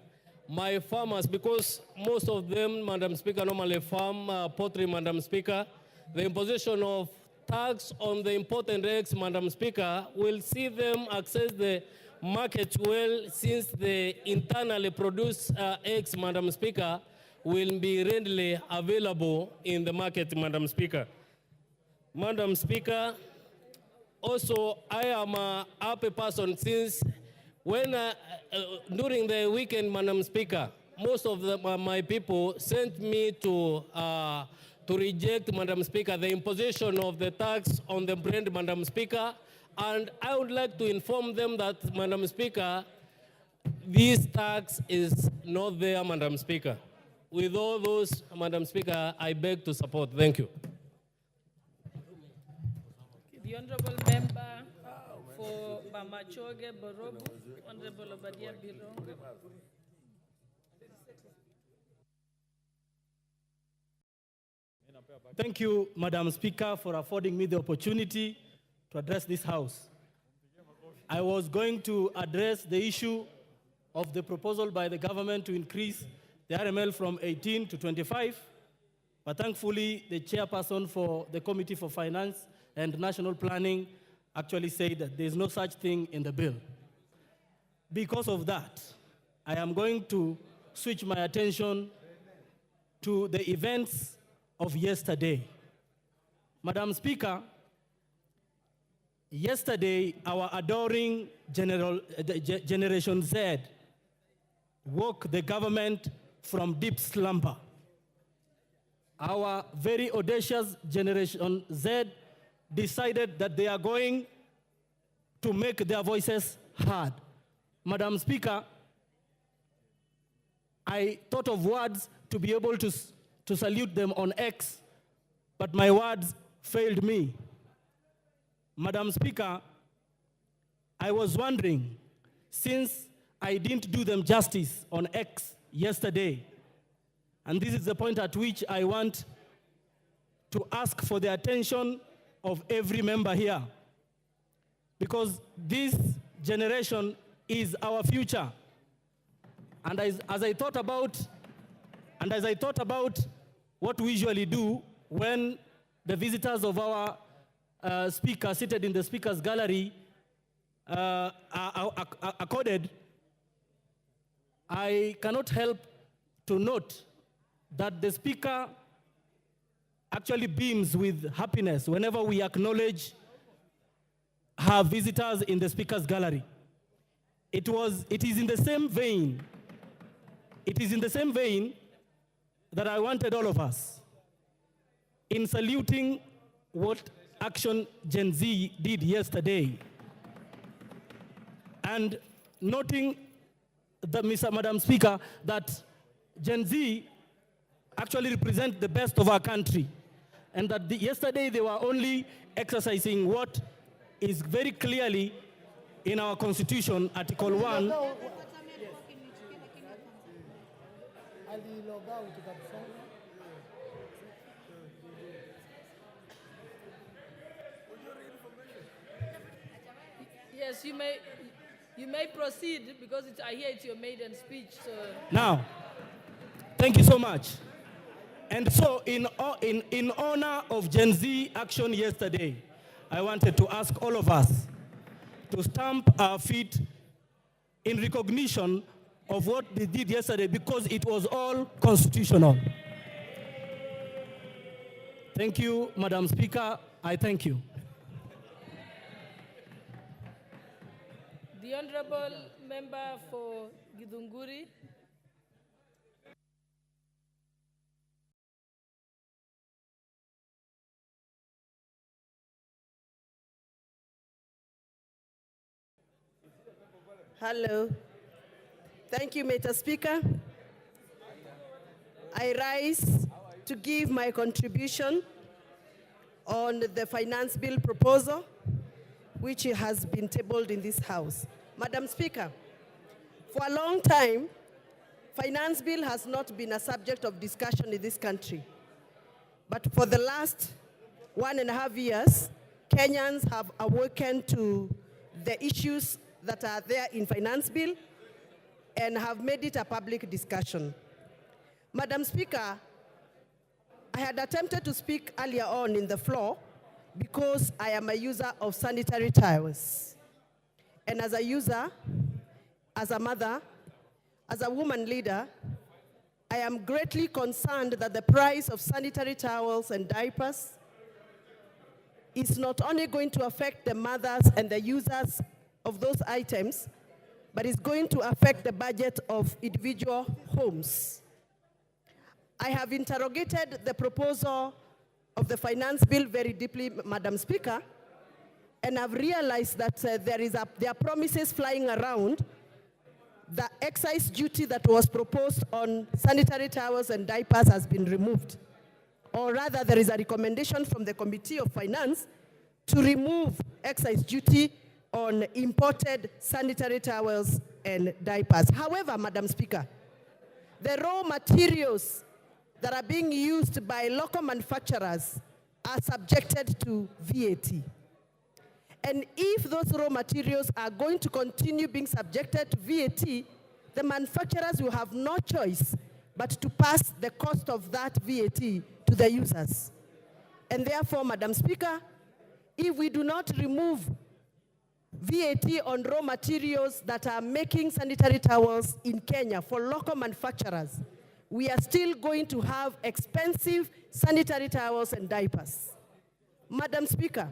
[SPEAKER 17] my farmers, because most of them, Madam Speaker, normally farm poultry, Madam Speaker, the imposition of tax on the important eggs, Madam Speaker, will see them access the market well, since the internally produced eggs, Madam Speaker, will be readily available in the market, Madam Speaker. Madam Speaker, also I am a happy person since when during the weekend, Madam Speaker, most of my people sent me to reject, Madam Speaker, the imposition of the tax on the brand, Madam Speaker, and I would like to inform them that, Madam Speaker, this tax is not there, Madam Speaker. With all those, Madam Speaker, I beg to support. Thank you.
[SPEAKER 19] The Honorable Member for Bamachoge Borobu, Honorable Obadia Birongo.
[SPEAKER 8] Thank you, Madam Speaker, for affording me the opportunity to address this House. I was going to address the issue of the proposal by the government to increase the RML from 18 to 25, but thankfully the chairperson for the Committee for Finance and National Planning actually said that there is no such thing in the bill. Because of that, I am going to switch my attention to the events of yesterday. Madam Speaker, yesterday our adoring Generation Z woke the government from deep slumber. Our very audacious Generation Z decided that they are going to make their voices heard. Madam Speaker, I thought of words to be able to salute them on X, but my words failed me. Madam Speaker, I was wondering, since I didn't do them justice on X yesterday, and this is the point at which I want to ask for the attention of every member here, because this generation is our future. And as I thought about what we usually do when the visitors of our speaker seated in the speaker's gallery are accorded, I cannot help to note that the speaker actually beams with happiness whenever we acknowledge her visitors in the speaker's gallery. It is in the same vein that I wanted all of us, in saluting what Action Gen Z did yesterday, and noting that, Madam Speaker, that Gen Z actually represent the best of our country, and that yesterday they were only exercising what is very clearly in our Constitution, Article 1.
[SPEAKER 19] Yes, you may proceed, because I hear it's your maiden speech. So.
[SPEAKER 8] Now, thank you so much. And so in honor of Gen Z action yesterday, I wanted to ask all of us to stamp our feet in recognition of what they did yesterday, because it was all constitutional. Thank you, Madam Speaker. I thank you.
[SPEAKER 19] The Honorable Member for Githunguri.
[SPEAKER 9] Hello. Thank you, Mr. Speaker. I rise to give my contribution on the finance bill proposal, which has been tabled in this House. Madam Speaker, for a long time, finance bill has not been a subject of discussion in this country. But for the last 1.5 years, Kenyans have awakened to the issues that are there in finance bill and have made it a public discussion. Madam Speaker, I had attempted to speak earlier on in the floor because I am a user of sanitary towels. And as a user, as a mother, as a woman leader, I am greatly concerned that the price of sanitary towels and diapers is not only going to affect the mothers and the users of those items, but is going to affect the budget of individual homes. I have interrogated the proposal of the finance bill very deeply, Madam Speaker, and I've realized that there are promises flying around. The excise duty that was proposed on sanitary towels and diapers has been removed. Or rather, there is a recommendation from the Committee of Finance to remove excise duty on imported sanitary towels and diapers. However, Madam Speaker, the raw materials that are being used by local manufacturers are subjected to VAT. And if those raw materials are going to continue being subjected to VAT, the manufacturers will have no choice but to pass the cost of that VAT to the users. And therefore, Madam Speaker, if we do not remove VAT on raw materials that are making sanitary towels in Kenya for local manufacturers, we are still going to have expensive sanitary towels and diapers. Madam Speaker,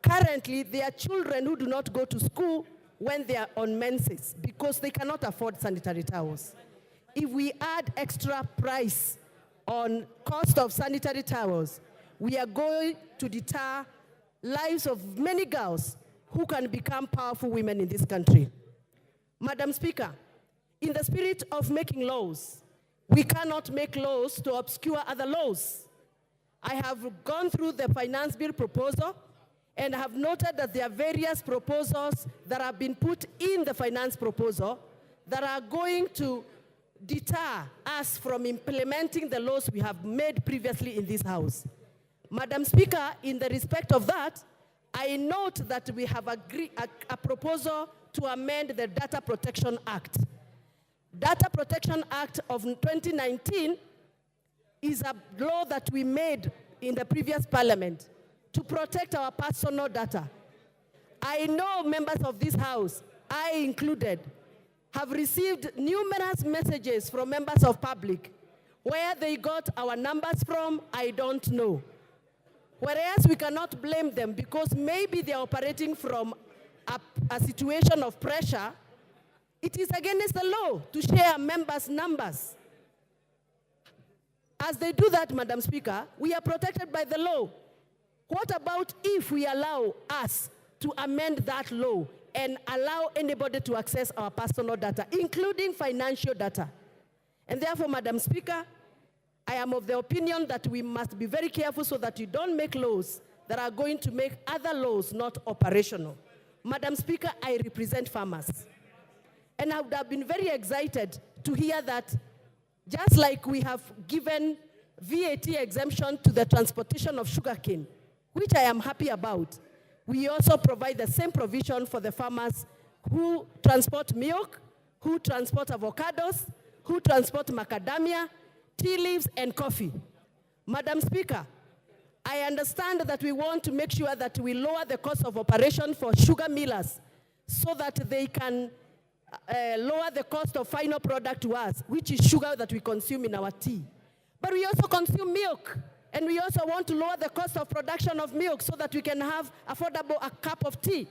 [SPEAKER 9] currently there are children who do not go to school when they are on menses because they cannot afford sanitary towels. If we add extra price on cost of sanitary towels, we are going to deter lives of many girls who can become powerful women in this country. Madam Speaker, in the spirit of making laws, we cannot make laws to obscure other laws. I have gone through the finance bill proposal and have noted that there are various proposals that have been put in the finance proposal that are going to deter us from implementing the laws we have made previously in this House. Madam Speaker, in the respect of that, I note that we have a proposal to amend the Data Protection Act. Data Protection Act of 2019 is a law that we made in the previous parliament to protect our personal data. I know members of this House, I included, have received numerous messages from members of public. Where they got our numbers from, I don't know. Whereas we cannot blame them because maybe they are operating from a situation of pressure. It is against the law to share members' numbers. As they do that, Madam Speaker, we are protected by the law. What about if we allow us to amend that law and allow anybody to access our personal data, including financial data? And therefore, Madam Speaker, I am of the opinion that we must be very careful so that you don't make laws that are going to make other laws not operational. Madam Speaker, I represent farmers. And I would have been very excited to hear that just like we have given VAT exemption to the transportation of sugarcane, which I am happy about, we also provide the same provision for the farmers who transport milk, who transport avocados, who transport macadamia, tea leaves, and coffee. Madam Speaker, I understand that we want to make sure that we lower the cost of operation for sugar millers so that they can lower the cost of final product to us, which is sugar that we consume in our tea. But we also consume milk, and we also want to lower the cost of production of milk so that we can have affordable a cup of tea.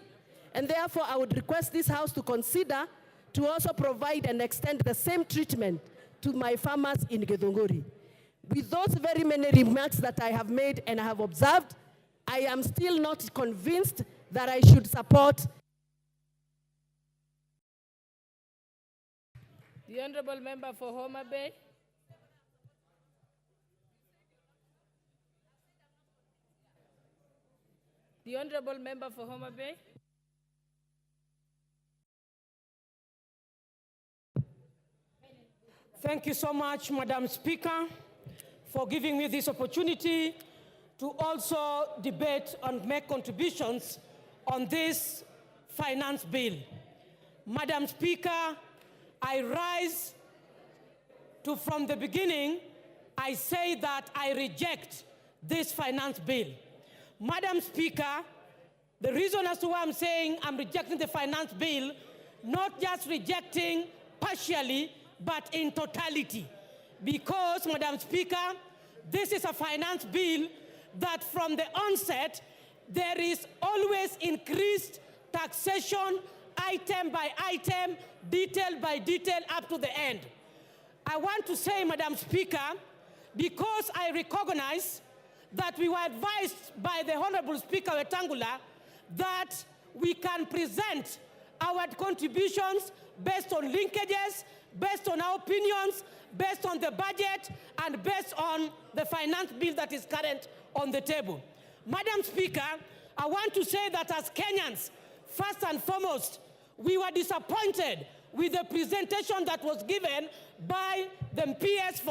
[SPEAKER 9] And therefore, I would request this House to consider to also provide and extend the same treatment to my farmers in Githunguri. With those very many remarks that I have made and I have observed, I am still not convinced that I should support
[SPEAKER 19] The Honorable Member for Homa Bay. The Honorable Member for Homa Bay.
[SPEAKER 20] Thank you so much, Madam Speaker, for giving me this opportunity to also debate and make contributions on this finance bill. Madam Speaker, I rise to, from the beginning, I say that I reject this finance bill. Madam Speaker, the reason as to why I'm saying I'm rejecting the finance bill, not just rejecting partially, but in totality. Because, Madam Speaker, this is a finance bill that from the onset, there is always increased taxation, item by item, detail by detail, up to the end. I want to say, Madam Speaker, because I recognize that we were advised by the Honorable Speaker Wetangula that we can present our contributions based on linkages, based on our opinions, based on the budget, and based on the finance bill that is current on the table. Madam Speaker, I want to say that as Kenyans, first and foremost, we were disappointed with the presentation that was given by the PS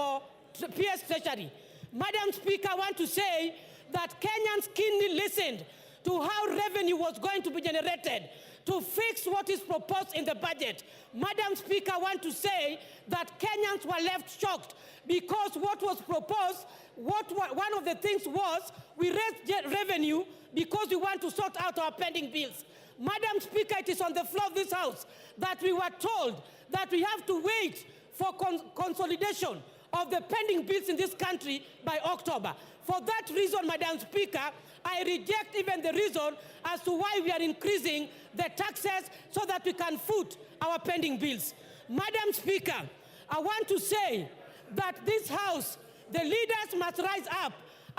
[SPEAKER 20] Treasury. Madam Speaker, I want to say that Kenyans keenly listened to how revenue was going to be generated to fix what is proposed in the budget. Madam Speaker, I want to say that Kenyans were left shocked because what was proposed, one of the things was we raised revenue because we want to sort out our pending bills. Madam Speaker, it is on the floor of this House that we were told that we have to wait for consolidation of the pending bills in this country by October. For that reason, Madam Speaker, I reject even the reason as to why we are increasing the taxes so that we can foot our pending bills. Madam Speaker, I want to say that this House, the leaders must rise up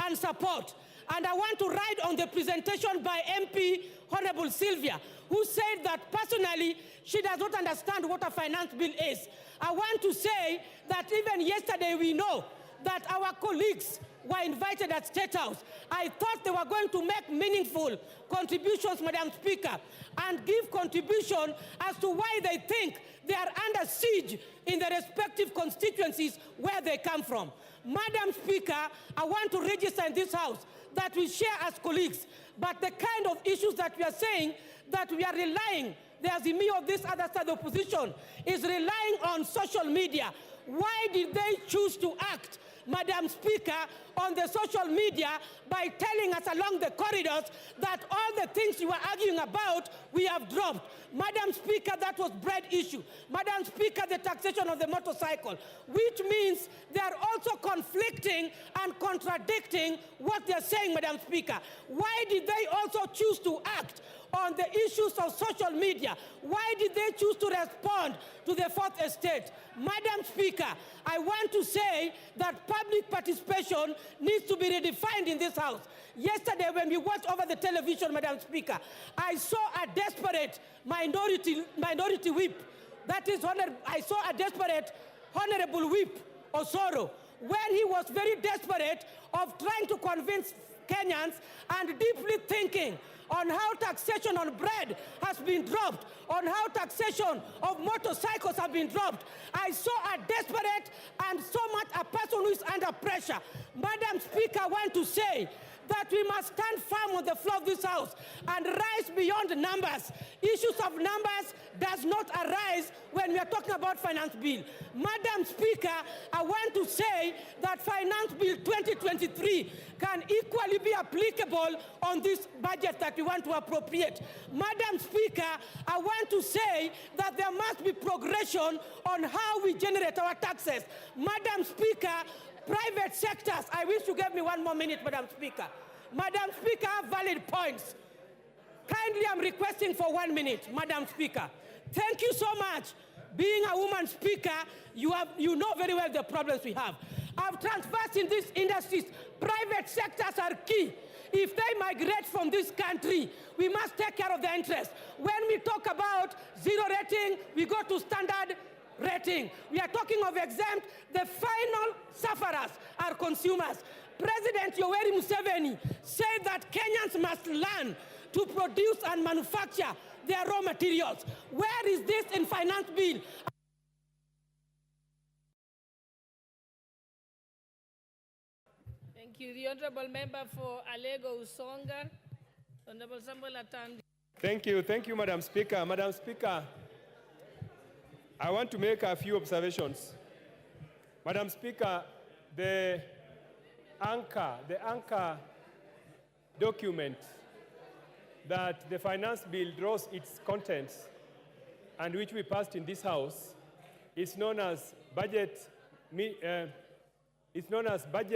[SPEAKER 20] and support. And I want to ride on the presentation by MP Honorable Sylvia, who said that personally she does not understand what a finance bill is. I want to say that even yesterday we know that our colleagues were invited at State House. I thought they were going to make meaningful contributions, Madam Speaker, and give contribution as to why they think they are under siege in the respective constituencies where they come from. Madam Speaker, I want to register in this House that we share as colleagues, but the kind of issues that we are saying that we are relying, the Azimio of this other side of the opposition is relying on social media. Why did they choose to act, Madam Speaker, on the social media by telling us along the corridors that all the things you were arguing about, we have dropped? Madam Speaker, that was bread issue. Madam Speaker, the taxation of the motorcycle, which means they are also conflicting and contradicting what they're saying, Madam Speaker. Why did they also choose to act on the issues of social media? Why did they choose to respond to the Fourth Estate? Madam Speaker, I want to say that public participation needs to be redefined in this House. Yesterday, when we watched over the television, Madam Speaker, I saw a desperate minority whip. That is, I saw a desperate Honorable Whip Osoro, when he was very desperate of trying to convince Kenyans and deeply thinking on how taxation on bread has been dropped, on how taxation of motorcycles have been dropped. I saw a desperate and so much a person who is under pressure. Madam Speaker, I want to say that we must stand firm on the floor of this House and rise beyond numbers. Issues of numbers does not arise when we are talking about finance bill. Madam Speaker, I want to say that finance bill 2023 can equally be applicable on this budget that we want to appropriate. Madam Speaker, I want to say that there must be progression on how we generate our taxes. Madam Speaker, private sectors, I wish you gave me one more minute, Madam Speaker. Madam Speaker, I have valid points. Kindly, I'm requesting for 1 minute, Madam Speaker. Thank you so much. Being a woman speaker, you know very well the problems we have. I've traversed in these industries. Private sectors are key. If they migrate from this country, we must take care of their interests. When we talk about zero rating, we go to standard rating. We are talking of exempt. The final sufferers are consumers. President Yoweri Museveni said that Kenyans must learn to produce and manufacture their raw materials. Where is this in finance bill?
[SPEAKER 19] Thank you. The Honorable Member for Alego Usonga, Honorable Samuel Atandi.
[SPEAKER 4] Thank you, Madam Speaker. Madam Speaker, I want to make a few observations. Madam Speaker, the anchor document that the finance bill draws its contents and which we passed in this House is known as budget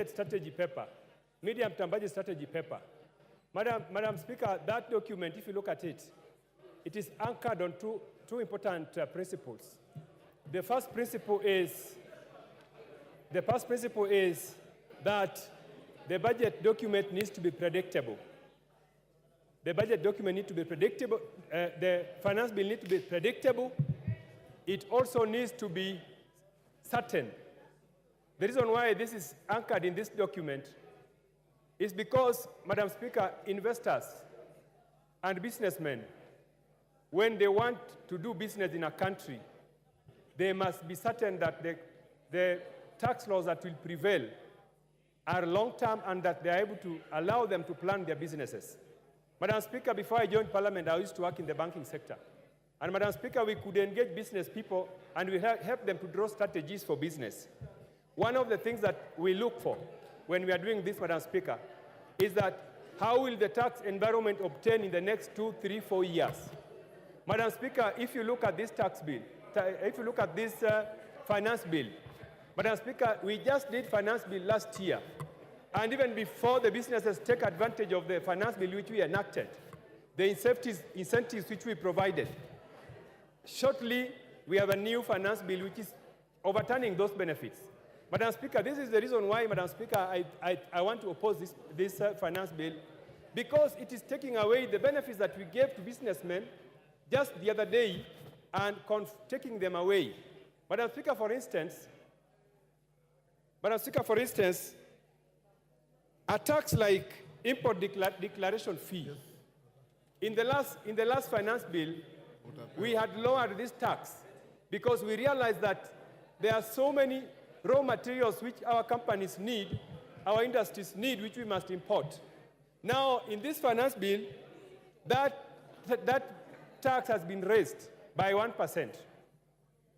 [SPEAKER 4] strategy paper, medium-term budget strategy paper. Madam Speaker, that document, if you look at it, it is anchored on two important principles. The first principle is that the budget document needs to be predictable. The budget document needs to be predictable. The finance bill needs to be predictable. It also needs to be certain. The reason why this is anchored in this document is because, Madam Speaker, investors and businessmen, when they want to do business in a country, they must be certain that the tax laws that will prevail are long-term and that they are able to allow them to plan their businesses. Madam Speaker, before I joined Parliament, I used to work in the banking sector. And Madam Speaker, we could engage business people and we help them to draw strategies for business. One of the things that we look for when we are doing this, Madam Speaker, is that how will the tax environment obtain in the next 2, 3, 4 years? Madam Speaker, if you look at this tax bill, if you look at this finance bill, Madam Speaker, we just did finance bill last year. And even before the businesses take advantage of the finance bill which we enacted, the incentives which we provided, shortly we have a new finance bill which is overturning those benefits. Madam Speaker, this is the reason why, Madam Speaker, I want to oppose this finance bill, because it is taking away the benefits that we gave to businessmen just the other day and taking them away. Madam Speaker, for instance, a tax like import declaration fee. In the last finance bill, we had lowered this tax because we realized that there are so many raw materials which our companies need, our industries need, which we must import. Now, in this finance bill, that tax has been raised by 1%.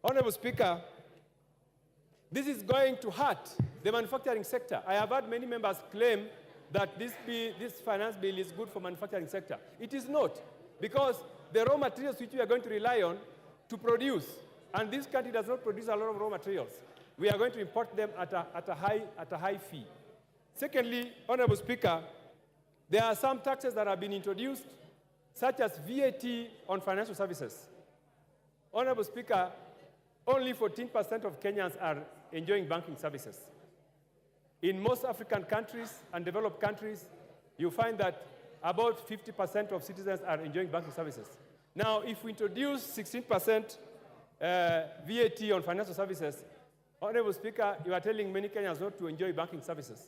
[SPEAKER 4] Honorable Speaker, this is going to hurt the manufacturing sector. I have heard many members claim that this finance bill is good for manufacturing sector. It is not, because the raw materials which we are going to rely on to produce, and this country does not produce a lot of raw materials, we are going to import them at a high fee. Secondly, Honorable Speaker, there are some taxes that have been introduced, such as VAT on financial services. Honorable Speaker, only 14% of Kenyans are enjoying banking services. In most African countries and developed countries, you find that about 50% of citizens are enjoying banking services. Now, if we introduce 16% VAT on financial services, Honorable Speaker, you are telling many Kenyans not to enjoy banking services.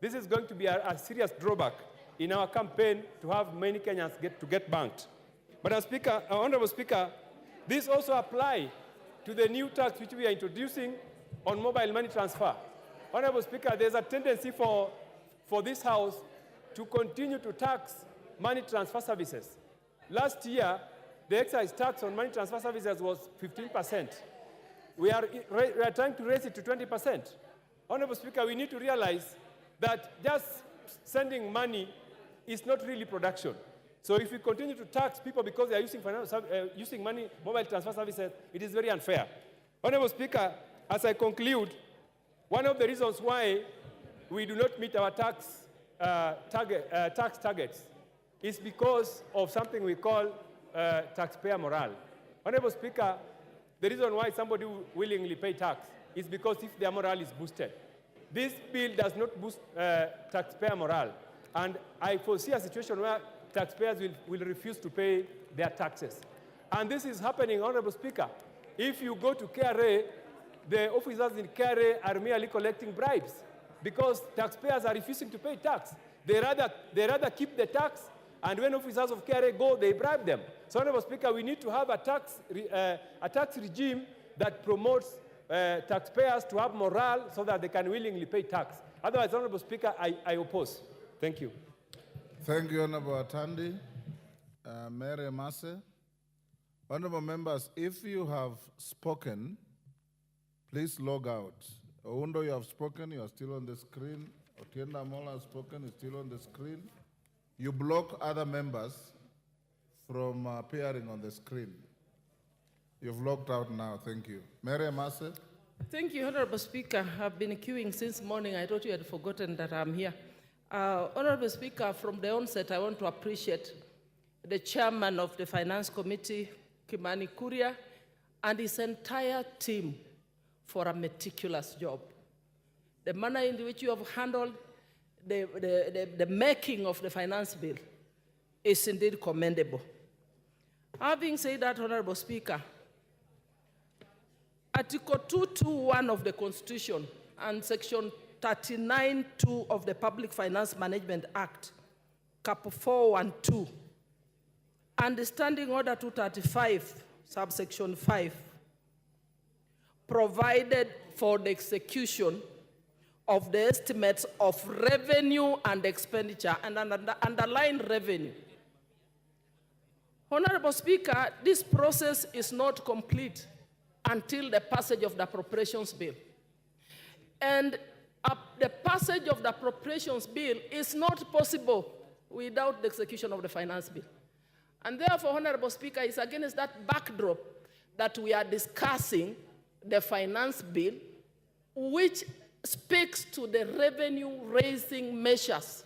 [SPEAKER 4] This is going to be a serious drawback in our campaign to have many Kenyans get banked. But Honorable Speaker, this also applies to the new tax which we are introducing on mobile money transfer. Honorable Speaker, there's a tendency for this House to continue to tax money transfer services. Last year, the excise tax on money transfer services was 15%. We are trying to raise it to 20%. Honorable Speaker, we need to realize that just sending money is not really production. So if we continue to tax people because they are using mobile transfer services, it is very unfair. Honorable Speaker, as I conclude, one of the reasons why we do not meet our tax targets is because of something we call taxpayer morale. Honorable Speaker, the reason why somebody will willingly pay tax is because if their morale is boosted. This bill does not boost taxpayer morale, and I foresee a situation where taxpayers will refuse to pay their taxes. And this is happening, Honorable Speaker, if you go to KRA, the officers in KRA are merely collecting bribes because taxpayers are refusing to pay tax. They rather keep the tax, and when officers of KRA go, they bribe them. So, Honorable Speaker, we need to have a tax regime that promotes taxpayers to have morale so that they can willingly pay tax. Otherwise, Honorable Speaker, I oppose. Thank you.
[SPEAKER 2] Thank you, Honorable Atandi. Mary Mase. Honorable members, if you have spoken, please log out. Oundo, you have spoken, you are still on the screen. Otienda Mola has spoken, is still on the screen. You block other members from appearing on the screen. You've logged out now, thank you. Mary Mase.
[SPEAKER 16] Thank you, Honorable Speaker. I've been queuing since morning. I thought you had forgotten that I'm here. Honorable Speaker, from the onset, I want to appreciate the chairman of the Finance Committee, Kimani Kuria, and his entire team for a meticulous job. The manner in which you have handled the making of the finance bill is indeed commendable. Having said that, Honorable Speaker, Article 221 of the Constitution and Section 39(2) of the Public Finance Management Act, Cap 4 and 2, and Standing Order 235, subsection 5, provided for the execution of the estimates of revenue and expenditure, and underline revenue. Honorable Speaker, this process is not complete until the passage of the appropriations bill. And the passage of the appropriations bill is not possible without the execution of the finance bill. And therefore, Honorable Speaker, it's against that backdrop that we are discussing the finance bill, which speaks to the revenue-raising measures,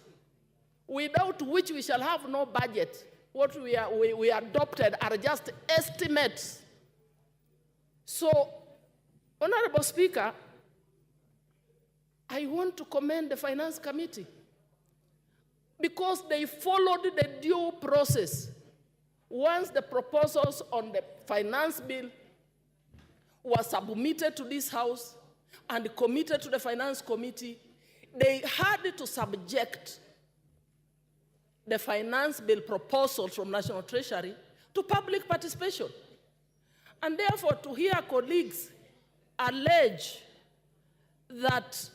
[SPEAKER 16] without which we shall have no budget. What we adopted are just estimates. So, Honorable Speaker, I want to commend the Finance Committee because they followed the due process. Once the proposals on the finance bill were submitted to this House and committed to the Finance Committee, they had to subject the finance bill proposals from National Treasury to public participation. And therefore, to hear colleagues allege that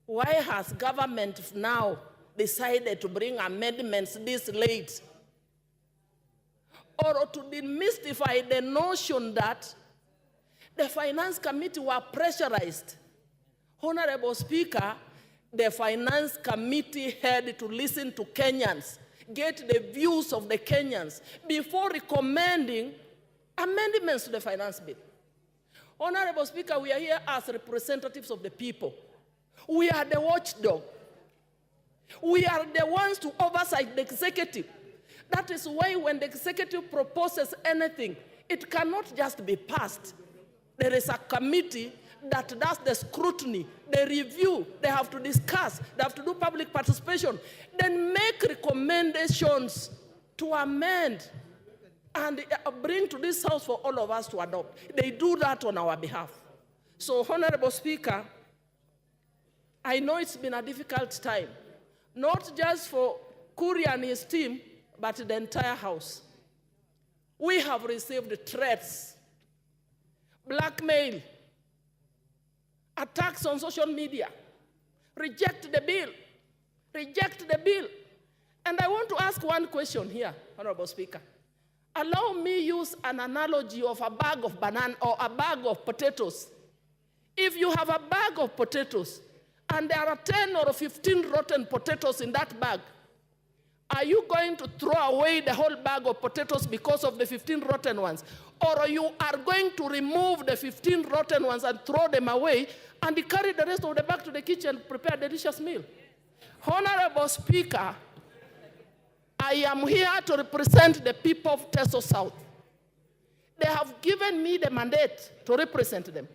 [SPEAKER 16] why has government now decided to bring amendments this late, or to demystify the notion that the Finance Committee were pressurized. Honorable Speaker, the Finance Committee had to listen to Kenyans, get the views of the Kenyans before recommending amendments to the finance bill. Honorable Speaker, we are here as representatives of the people. We are the watchdog. We are the ones to oversight the executive. That is why when the executive proposes anything, it cannot just be passed. There is a committee that does the scrutiny, the review, they have to discuss, they have to do public participation, then make recommendations to amend and bring to this House for all of us to adopt. They do that on our behalf. So, Honorable Speaker, I know it's been a difficult time, not just for Kuria and his team, but the entire House. We have received threats, blackmail, attacks on social media. Reject the bill. Reject the bill. And I want to ask one question here, Honorable Speaker. Allow me use an analogy of a bag of banana or a bag of potatoes. If you have a bag of potatoes and there are 10 or 15 rotten potatoes in that bag, are you going to throw away the whole bag of potatoes because of the 15 rotten ones? Or you are going to remove the 15 rotten ones and throw them away and carry the rest of the bag to the kitchen and prepare a delicious meal? Honorable Speaker, I am here to represent the people of Teso South. They have given me the mandate to represent them.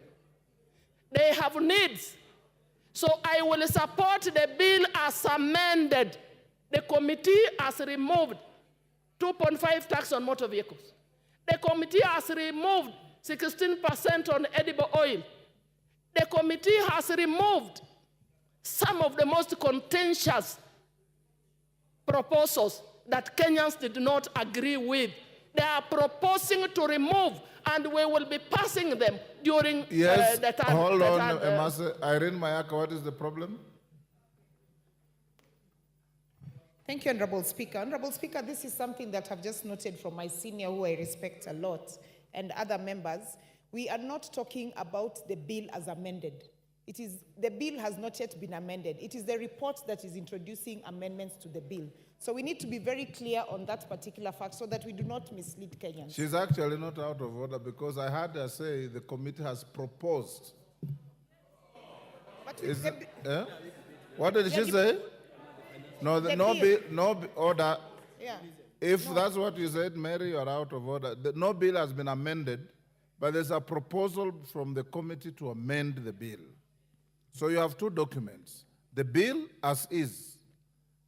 [SPEAKER 16] They have needs. So I will support the bill as amended. The committee has removed 2.5 tax on motor vehicles. The committee has removed
[SPEAKER 5] 16% on edible oil. The committee has removed some of the most contentious proposals that Kenyans did not agree with. They are proposing to remove, and we will be passing them during
[SPEAKER 2] Yes,
[SPEAKER 5] the time.
[SPEAKER 2] hold on, Emase. Irene Mayaka, what is the problem?
[SPEAKER 21] Thank you, Honorable Speaker. Honorable Speaker, this is something that I've just noted from my senior, who I respect a lot, and other members. We are not talking about the bill as amended. The bill has not yet been amended. It is the report that is introducing amendments to the bill. So we need to be very clear on that particular fact so that we do not mislead Kenyans.
[SPEAKER 2] She's actually not out of order because I heard her say the committee has proposed.
[SPEAKER 21] But
[SPEAKER 2] What did she say? No, no order.
[SPEAKER 21] Yeah.
[SPEAKER 2] If that's what you said, Mary, you're out of order. No bill has been amended, but there's a proposal from the committee to amend the bill. So you have two documents. The bill as is,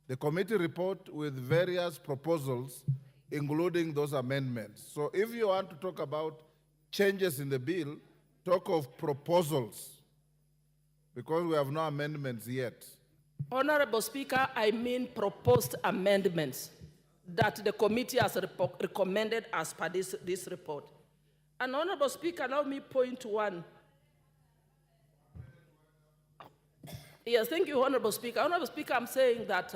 [SPEAKER 2] the committee report with various proposals, including those amendments. So if you want to talk about changes in the bill, talk of proposals, because we have no amendments yet.
[SPEAKER 5] Honorable Speaker, I mean proposed amendments that the committee has recommended as per this report. And Honorable Speaker, allow me point one. Yes, thank you, Honorable Speaker. Honorable Speaker, I'm saying that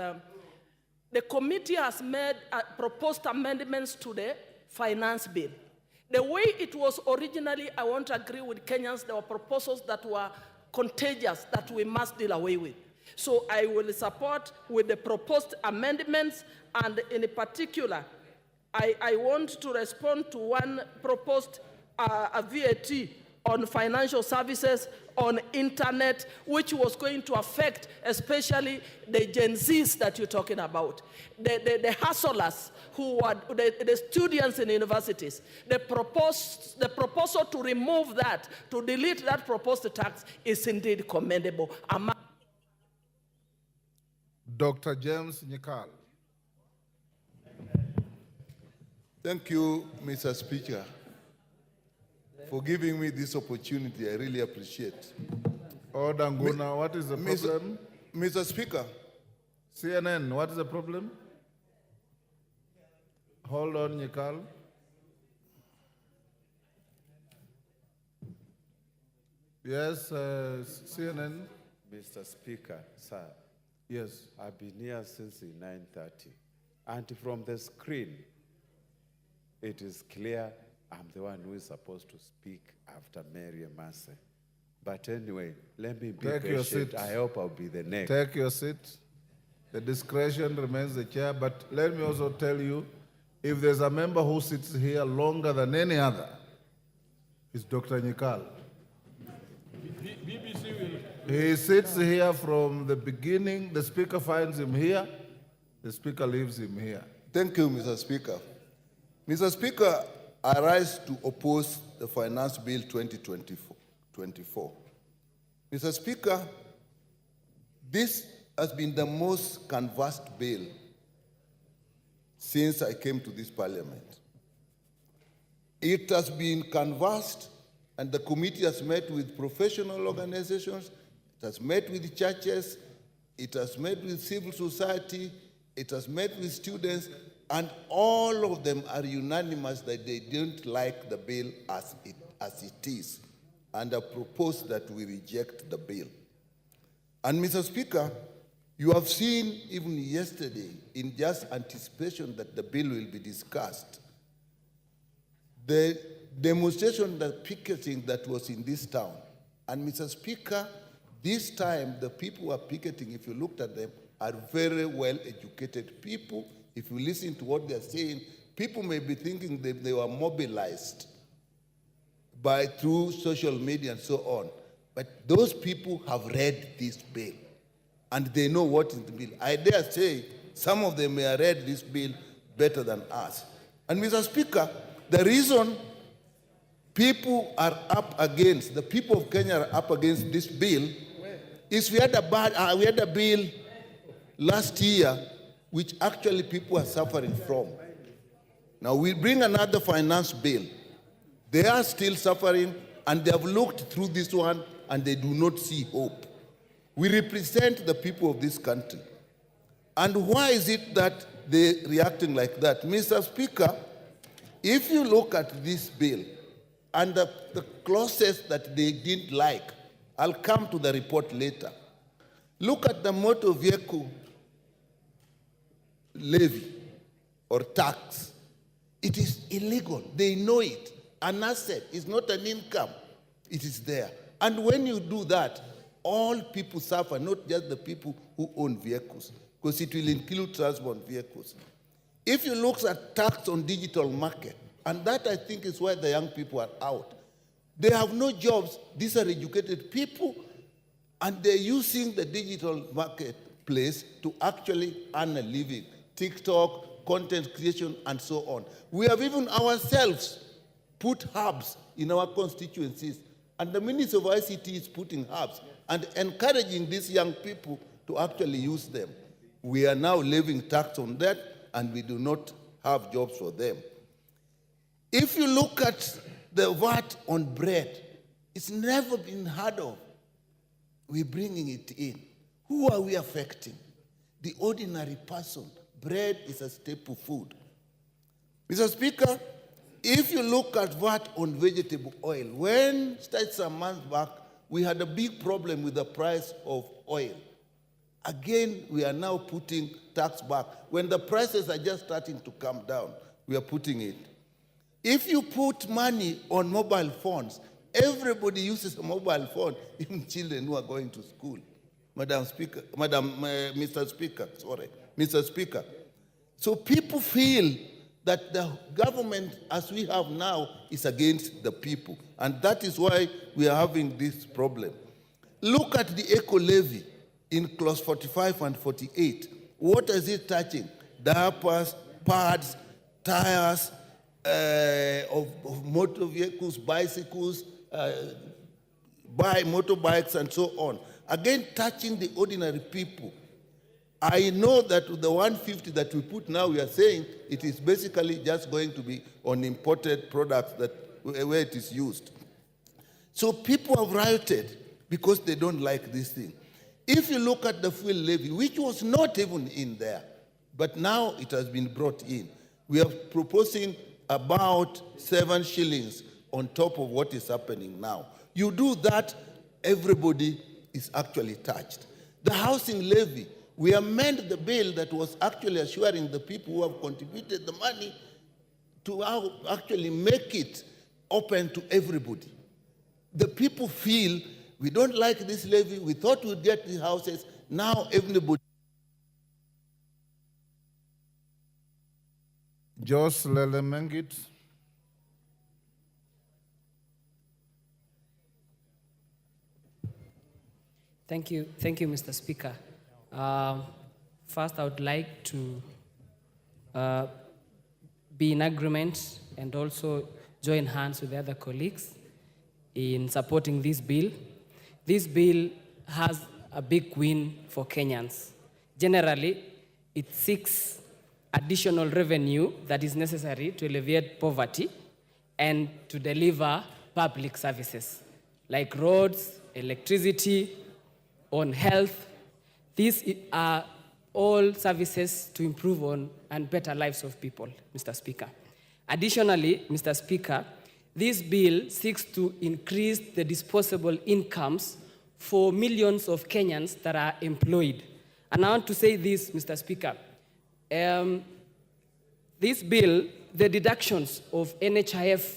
[SPEAKER 5] the committee has made proposed amendments to the finance bill. The way it was originally, I want to agree with Kenyans, there were proposals that were contagious that we must deal away with. So I will support with the proposed amendments, and in particular, I want to respond to one proposed a VAT on financial services, on internet, which was going to affect especially the Gen Zs that you're talking about, the hustlers who are the students in universities. The proposal to remove that, to delete that proposed tax is indeed commendable.
[SPEAKER 2] Dr. James Nyikal.
[SPEAKER 23] Thank you, Mr. Speaker, for giving me this opportunity. I really appreciate.
[SPEAKER 2] Order, Nguna, what is the problem?
[SPEAKER 23] Mr. Speaker.
[SPEAKER 2] CNN, what is the problem? Hold on, Nyikal. Yes, CNN.
[SPEAKER 24] Mr. Speaker, sir.
[SPEAKER 2] Yes.
[SPEAKER 24] I've been here since 9:30. And from the screen, it is clear I'm the one who is supposed to speak after Mary Emase. But anyway, let me be
[SPEAKER 2] Take
[SPEAKER 24] patient.
[SPEAKER 2] your seat.
[SPEAKER 24] I hope I'll be the next.
[SPEAKER 2] Take your seat. The discretion remains the chair, but let me also tell you, if there's a member who sits here longer than any other, it's Dr. Nyikal.
[SPEAKER 6] BBC will.
[SPEAKER 2] He sits here from the beginning. The speaker finds him here. The speaker leaves him here.
[SPEAKER 23] Thank you, Mr. Speaker. Mr. Speaker, I rise to oppose the Finance Bill 2024. Mr. Speaker, this has been the most canvassed bill since I came to this parliament. It has been canvassed, and the committee has met with professional organizations, it has met with churches, it has met with civil society, it has met with students, and all of them are unanimous that they don't like the bill as it is, and I propose that we reject the bill. And Mr. Speaker, you have seen even yesterday, in just anticipation that the bill will be discussed, the demonstration, the picketing that was in this town. And Mr. Speaker, this time the people who are picketing, if you looked at them, are very well-educated people. If you listen to what they're saying, people may be thinking that they were mobilized through social media and so on. But those people have read this bill, and they know what is the bill. I dare say some of them may have read this bill better than us. And Mr. Speaker, the reason people are up against, the people of Kenya are up against this bill is we had a bill last year which actually people are suffering from. Now we bring another finance bill. They are still suffering, and they have looked through this one, and they do not see hope. We represent the people of this country. And why is it that they're reacting like that? Mr. Speaker, if you look at this bill and the clauses that they didn't like, I'll come to the report later. Look at the motor vehicle levy or tax. It is illegal. They know it. An asset is not an income. It is there. And when you do that, all people suffer, not just the people who own vehicles, because it will include transport vehicles. If you look at tax on digital market, and that I think is why the young people are out. They have no jobs. These are educated people, and they're using the digital marketplace to actually earn a living. TikTok, content creation, and so on. We have even ourselves put hubs in our constituencies, and the Ministry of ICT is putting hubs and encouraging these young people to actually use them. We are now levying tax on that, and we do not have jobs for them. If you look at the VAT on bread, it's never been heard of. We're bringing it in. Who are we affecting? The ordinary person. Bread is a staple food. Mr. Speaker, if you look at VAT on vegetable oil, when some months back, we had a big problem with the price of oil. Again, we are now putting tax back. When the prices are just starting to come down, we are putting it. If you put money on mobile phones, everybody uses a mobile phone, even children who are going to school. Mr. Speaker. So people feel that the government, as we have now, is against the people. And that is why we are having this problem. Look at the eco levy in clause 45 and 48. What is it touching? Diapers, pads, tires of motor vehicles, bicycles, motorbikes, and so on. Again, touching the ordinary people. I know that the 150 that we put now, we are saying it is basically just going to be on imported products where it is used. So people have rioted because they don't like this thing. If you look at the fuel levy, which was not even in there, but now it has been brought in, we are proposing about 7 shillings on top of what is happening now. You do that, everybody is actually touched. The housing levy, we amend the bill that was actually assuring the people who have contributed the money to actually make it open to everybody. The people feel, we don't like this levy, we thought we'd get these houses, now everybody.
[SPEAKER 2] Jos Lelemengit.
[SPEAKER 13] Thank you, Mr. Speaker. First, I would like to be in agreement and also join hands with the other colleagues in supporting this bill. This bill has a big win for Kenyans. Generally, it seeks additional revenue that is necessary to alleviate poverty and to deliver public services like roads, electricity, on health. These are all services to improve on and better lives of people, Mr. Speaker. Additionally, Mr. Speaker, this bill seeks to increase the disposable incomes for millions of Kenyans that are employed. And I want to say this, Mr. Speaker. This bill, the deductions of NHIF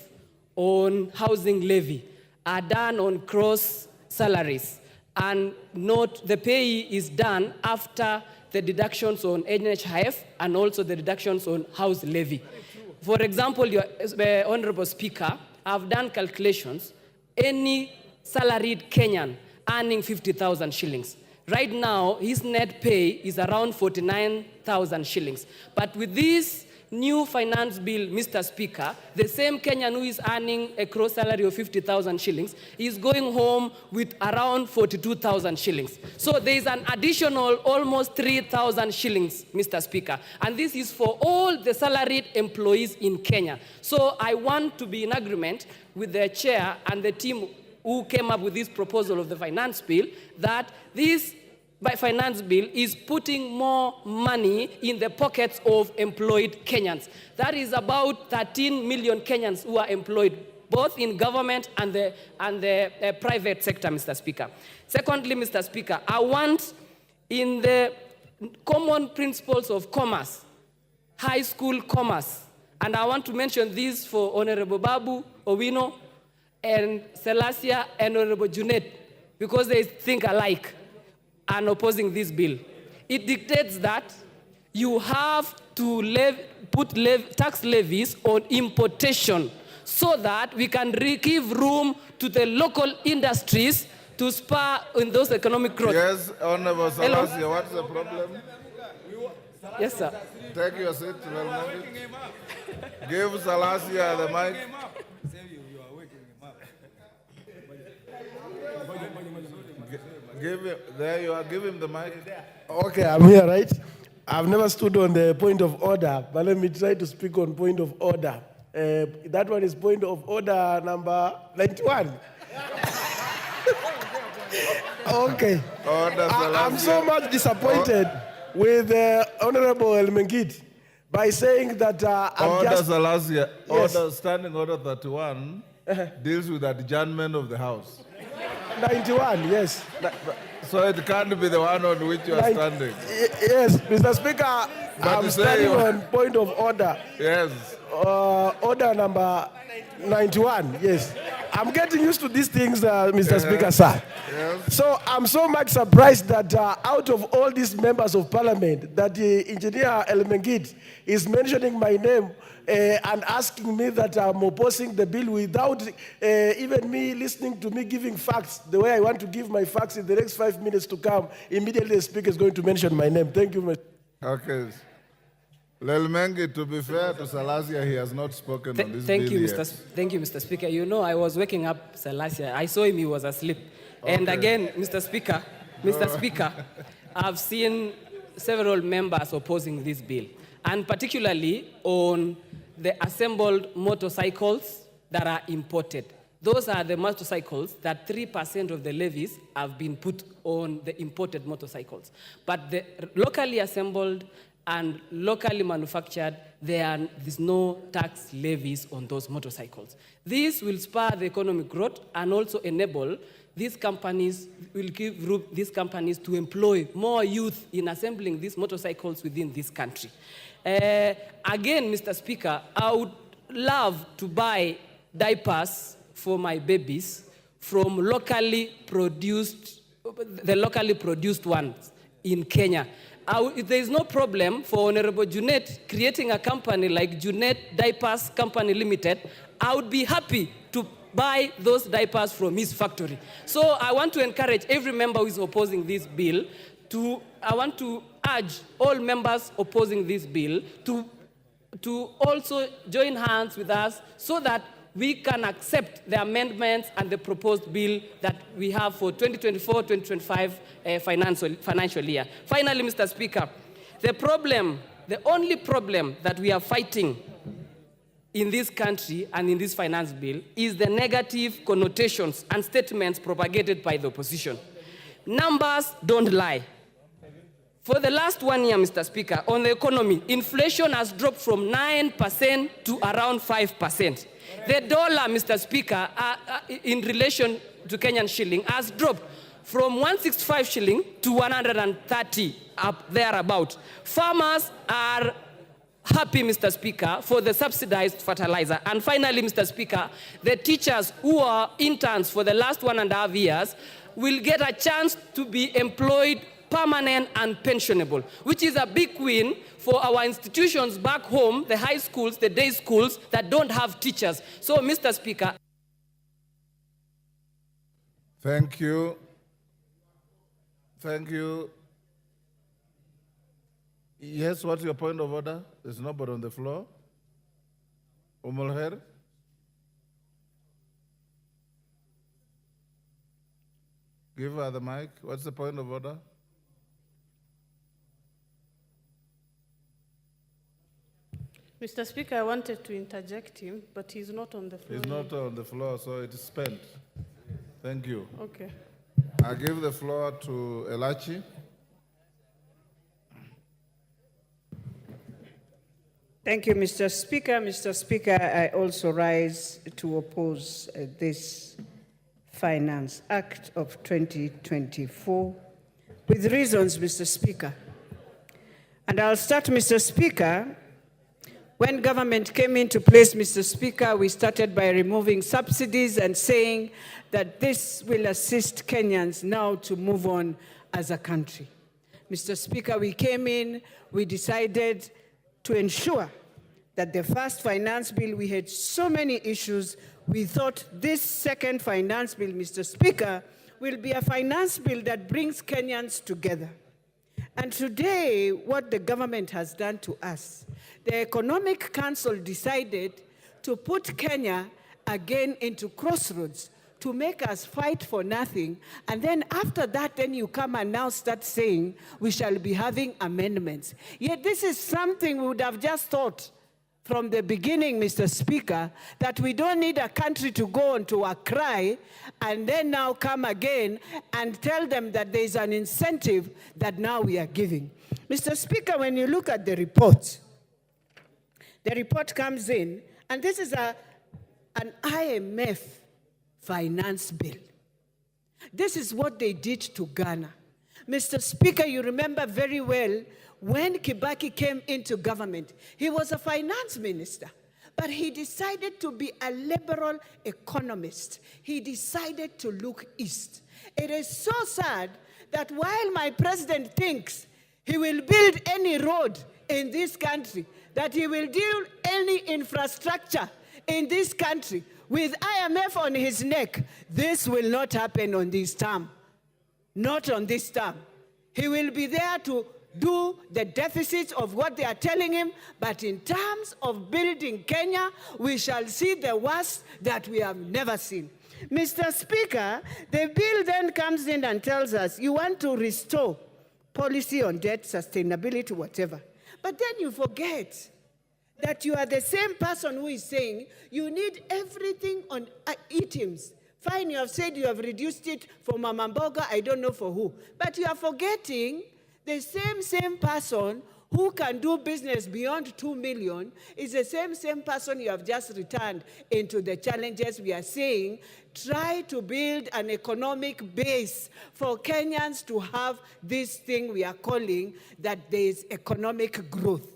[SPEAKER 13] on housing levy are done on gross salaries, and note the pay is done after the deductions on NHIF and also the deductions on house levy. For example, the Honorable Speaker, I've done calculations. Any salaried Kenyan earning 50,000 shillings. Right now, his net pay is around 49,000 shillings. But with this new finance bill, Mr. Speaker, the same Kenyan who is earning a gross salary of 50,000 shillings is going home with around 42,000 shillings. So there is an additional almost 3,000 shillings, Mr. Speaker. And this is for all the salaried employees in Kenya. So I want to be in agreement with the chair and the team who came up with this proposal of the finance bill that this finance bill is putting more money in the pockets of employed Kenyans. That is about 13 million Kenyans who are employed, both in government and the private sector, Mr. Speaker. Secondly, Mr. Speaker, I want in the common principles of commerce, high school commerce, and I want to mention this for Honorable Babu Owino and Selassie and Honorable Junet, because they think alike and opposing this bill. It dictates that you have to put tax levies on importation so that we can give room to the local industries to spur in those economic growth.
[SPEAKER 2] Yes, Honorable Selassie, what's the problem?
[SPEAKER 13] Yes, sir.
[SPEAKER 2] Take your seat. Give Selassie the mic. There you are, give him the mic.
[SPEAKER 11] Okay, I'm here, right? I've never stood on the point of order, but let me try to speak on point of order. That one is point of order number 91. Okay. I'm so much disappointed with Honorable Elmengit by saying that
[SPEAKER 2] Standing Order 31 deals with adjournment of the House.
[SPEAKER 11] 91, yes.
[SPEAKER 2] So it can't be the one on which you are standing.
[SPEAKER 11] Yes, Mr. Speaker, I'm standing on point of order.
[SPEAKER 2] Yes.
[SPEAKER 11] Order number 91, yes. I'm getting used to these things, Mr. Speaker, sir. Yes. So I'm so much surprised that out of all these members of parliament, that Engineer Elmengit is mentioning my name and asking me that I'm opposing the bill without even me listening to me giving facts the way I want to give my facts in the next 5 minutes to come. Immediately the speaker is going to mention my name. Thank you, Mr.
[SPEAKER 2] Okay. Lelmengi, to be fair to Selassie, he has not spoken on this bill yet.
[SPEAKER 13] Thank you, Mr. Speaker. You know, I was waking up Selassie. I saw him, he was asleep. Okay. And again, Mr. Speaker, I've seen several members opposing this bill, and particularly on the assembled motorcycles that are imported. Those are the motorcycles that 3% of the levies have been put on the imported motorcycles. But the locally assembled and locally manufactured, there's no tax levies on those motorcycles. This will spur the economic growth and also enable these companies, will give room these companies to employ more youth in assembling these motorcycles within this country. Again, Mr. Speaker, I would love to buy diapers for my babies from the locally produced ones in Kenya. There is no problem for Honorable Junet creating a company like Junet Diapers Company Limited. I would be happy to buy those diapers from his factory. So I want to encourage every member who is opposing this bill I want to urge all members opposing this bill to also join hands with us so that we can accept the amendments and the proposed bill that we have for 2024-2025 financial year. Finally, Mr. Speaker, the only problem that we are fighting in this country and in this finance bill is the negative connotations and statements propagated by the opposition. Numbers don't lie. For the last 1 year, Mr. Speaker, on the economy, inflation has dropped from 9% to around 5%. The dollar, Mr. Speaker, in relation to Kenyan shilling, has dropped from 165 shilling to 130, up thereabout. Farmers are happy, Mr. Speaker, for the subsidized fertilizer. And finally, Mr. Speaker, the teachers who are interns for the last 1.5 years will get a chance to be employed permanent and pensionable, which is a big win for our institutions back home, the high schools, the day schools that don't have teachers. So, Mr. Speaker.
[SPEAKER 2] Thank you. Thank you. Yes, what's your point of order? There's nobody on the floor. Umulher? Give her the mic. What's the point of order?
[SPEAKER 5] Mr. Speaker, I wanted to interject him, but he's not on the floor.
[SPEAKER 2] He's not on the floor, so it is spent. Thank you.
[SPEAKER 5] Okay.
[SPEAKER 2] I give the floor to Elachi.
[SPEAKER 7] Thank you, Mr. Speaker. Mr. Speaker, I also rise to oppose this Finance Act of 2024 with reasons, Mr. Speaker. And I'll start, Mr. Speaker. When government came into place, Mr. Speaker, we started by removing subsidies and saying that this will assist Kenyans now to move on as a country. Mr. Speaker, we came in, we decided to ensure that the first finance bill, we had so many issues. We thought this second finance bill, Mr. Speaker, will be a finance bill that brings Kenyans together. And today, what the government has done to us, the Economic Council decided to put Kenya again into crossroads, to make us fight for nothing. And then after that, then you come and now start saying we shall be having amendments. Yet this is something we would have just thought from the beginning, Mr. Speaker, that we don't need a country to go on to a cry and then now come again and tell them that there is an incentive that now we are giving. Mr. Speaker, when you look at the report comes in, and this is an IMF finance bill. This is what they did to Ghana. Mr. Speaker, you remember very well when Kibaki came into government, he was a finance minister, but he decided to be a liberal economist. He decided to look east. It is so sad that while my president thinks he will build any road in this country, that he will do any infrastructure in this country, with IMF on his neck, this will not happen on this term. Not on this term. He will be there to do the deficits of what they are telling him, but in terms of building Kenya, we shall see the worst that we have never seen. Mr. Speaker, the bill then comes in and tells us you want to restore policy on debt, sustainability, whatever. But then you forget that you are the same person who is saying you need everything on items. Fine, you have said you have reduced it for Mama Mboga, I don't know for who. But you are forgetting the same person who can do business beyond 2 million is the same person you have just returned into the challenges we are saying. Try to build an economic base for Kenyans to have this thing we are calling that there is economic growth.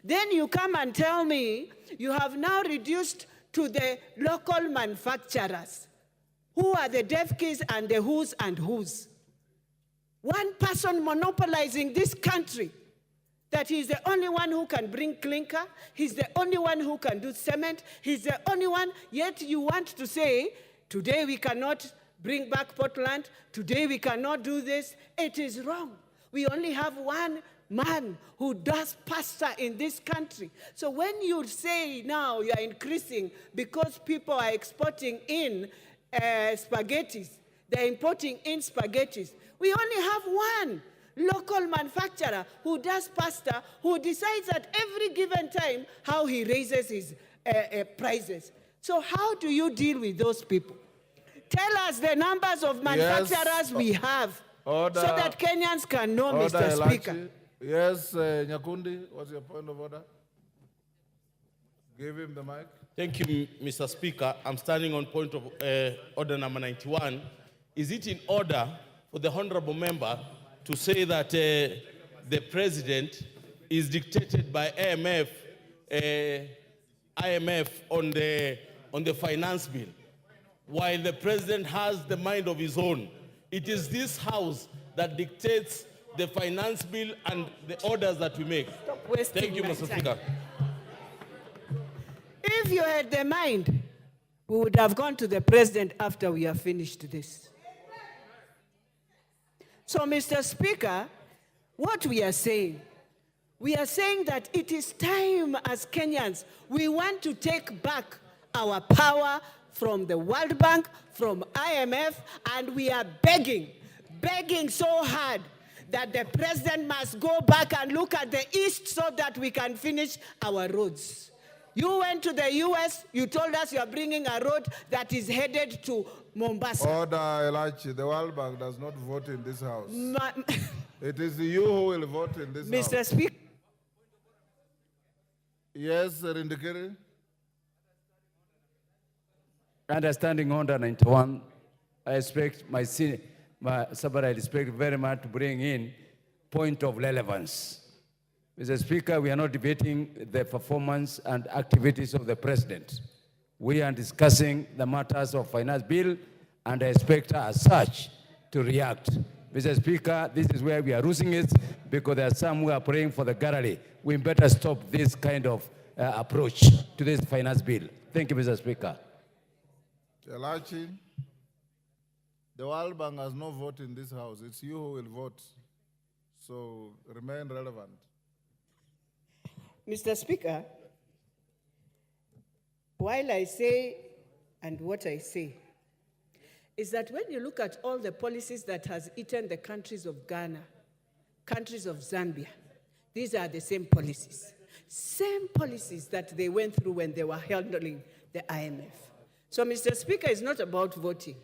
[SPEAKER 7] Then you come and tell me you have now reduced to the local manufacturers. Who are the deaf kids and the who's and who's? One person monopolizing this country, that he's the only one who can bring clinker, he's the only one who can do cement, he's the only one, yet you want to say, today we cannot bring back Portland, today we cannot do this. It is wrong. We only have one man who does pasta in this country. So when you say now you are increasing because people are exporting in spaghettis, they're importing in spaghettis, we only have one local manufacturer who does pasta, who decides at every given time how he raises his prices. So how do you deal with those people? Tell us the numbers of manufacturers we have,
[SPEAKER 2] Order.
[SPEAKER 7] so that Kenyans can know,
[SPEAKER 2] Order,
[SPEAKER 7] Mr.
[SPEAKER 2] Elachi.
[SPEAKER 7] Speaker.
[SPEAKER 2] Yes, Nyakundi, what's your point of order? Give him the mic.
[SPEAKER 12] Thank you, Mr. Speaker. I'm standing on point of order number 91. Is it in order for the honorable member to say that the president is dictated by IMF on the finance bill, while the president has the mind of his own? It is this house that dictates the finance bill and the orders that we make. Thank you, Mr. Speaker.
[SPEAKER 7] If you had the mind, we would have gone to the president after we have finished this. So, Mr. Speaker, what we are saying, We are saying that it is time as Kenyans, we want to take back our power from the World Bank, from IMF, and we are begging so hard that the president must go back and look at the East so that we can finish our roads. You went to the US, you told us you are bringing a road that is headed to Mombasa.
[SPEAKER 2] Order, Elachi. The World Bank does not vote in this house. It is you who will vote in this house.
[SPEAKER 7] Mr. Speaker.
[SPEAKER 2] Yes, Rindikiri.
[SPEAKER 1] Understanding Order 91, I expect somebody I respect very much to bring in point of relevance. Mr. Speaker, we are not debating the performance and activities of the president. We are discussing the matters of finance bill, and I expect her as such to react. Mr. Speaker, this is where we are losing it because there are some who are praying for the gallery. We better stop this kind of approach to this finance bill. Thank you, Mr. Speaker.
[SPEAKER 2] Elachi, the World Bank has no vote in this house. It's you who will vote. So remain relevant.
[SPEAKER 7] Mr. Speaker, while I say and what I say is that when you look at all the policies that has eaten the countries of Ghana, countries of Zambia, these are the same policies that they went through when they were handling the IMF. So, Mr. Speaker, it's not about voting,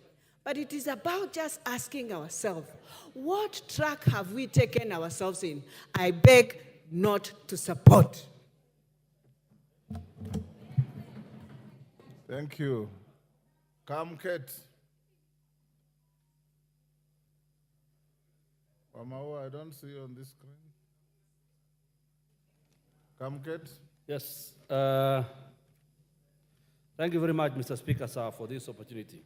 [SPEAKER 7] but it is about just asking ourselves, what track have we taken ourselves in? I beg not to support.
[SPEAKER 2] Thank you. Come, Kate. Wamau, I don't see you on this screen. Come, Kate.
[SPEAKER 10] Yes. Thank you very much, Mr. Speaker, sir, for this opportunity.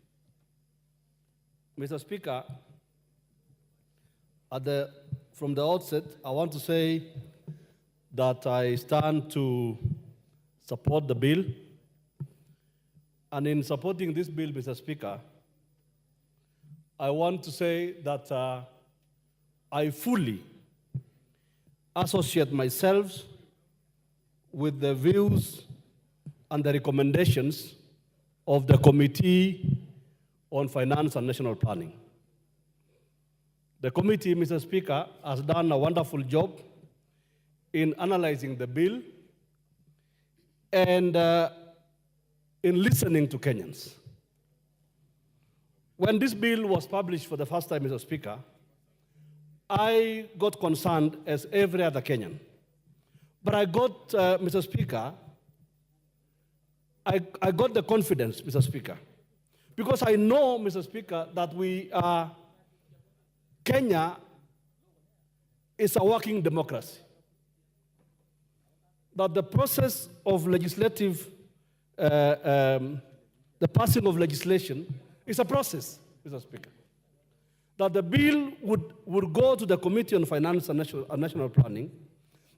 [SPEAKER 10] Mr. Speaker, from the outset, I want to say that I stand to support the bill. And in supporting this bill, Mr. Speaker, I want to say that I fully associate myself with the views and the recommendations of the Committee on Finance and National Planning. The committee, Mr. Speaker, has done a wonderful job in analyzing the bill and in listening to Kenyans. When this bill was published for the first time, Mr. Speaker, I got concerned as every other Kenyan. But I got, Mr. Speaker, I got the confidence, Mr. Speaker, because I know, Mr. Speaker, that Kenya is a working democracy. That the process of legislative, the passing of legislation is a process, Mr. Speaker. That the bill would go to the Committee on Finance and National Planning,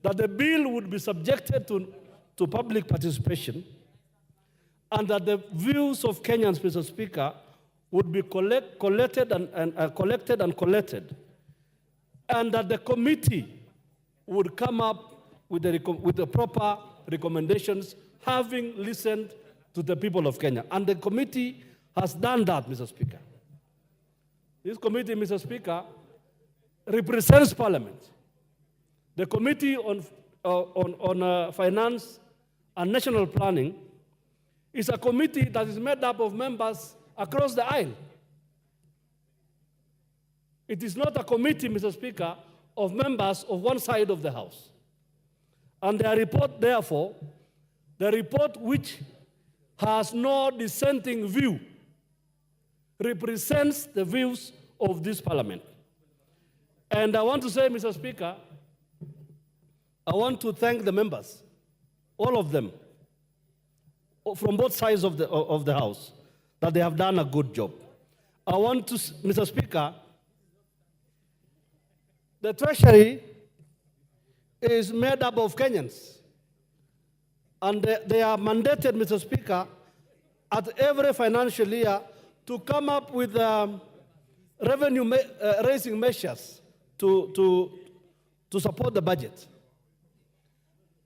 [SPEAKER 10] that the bill would be subjected to public participation, and that the views of Kenyans, Mr. Speaker, would be collected, and that the committee would come up with the proper recommendations, having listened to the people of Kenya. And the committee has done that, Mr. Speaker. This committee, Mr. Speaker, represents Parliament. The Committee on Finance and National Planning is a committee that is made up of members across the aisle. It is not a committee, Mr. Speaker, of members of one side of the House. And their report, therefore, the report which has no dissenting view, represents the views of this Parliament. And I want to say, Mr. Speaker, I want to thank the members, all of them, from both sides of the House, that they have done a good job. I want to, Mr. Speaker, the Treasury is made up of Kenyans. And they are mandated, Mr. Speaker, at every financial year to come up with revenue raising measures to support the budget.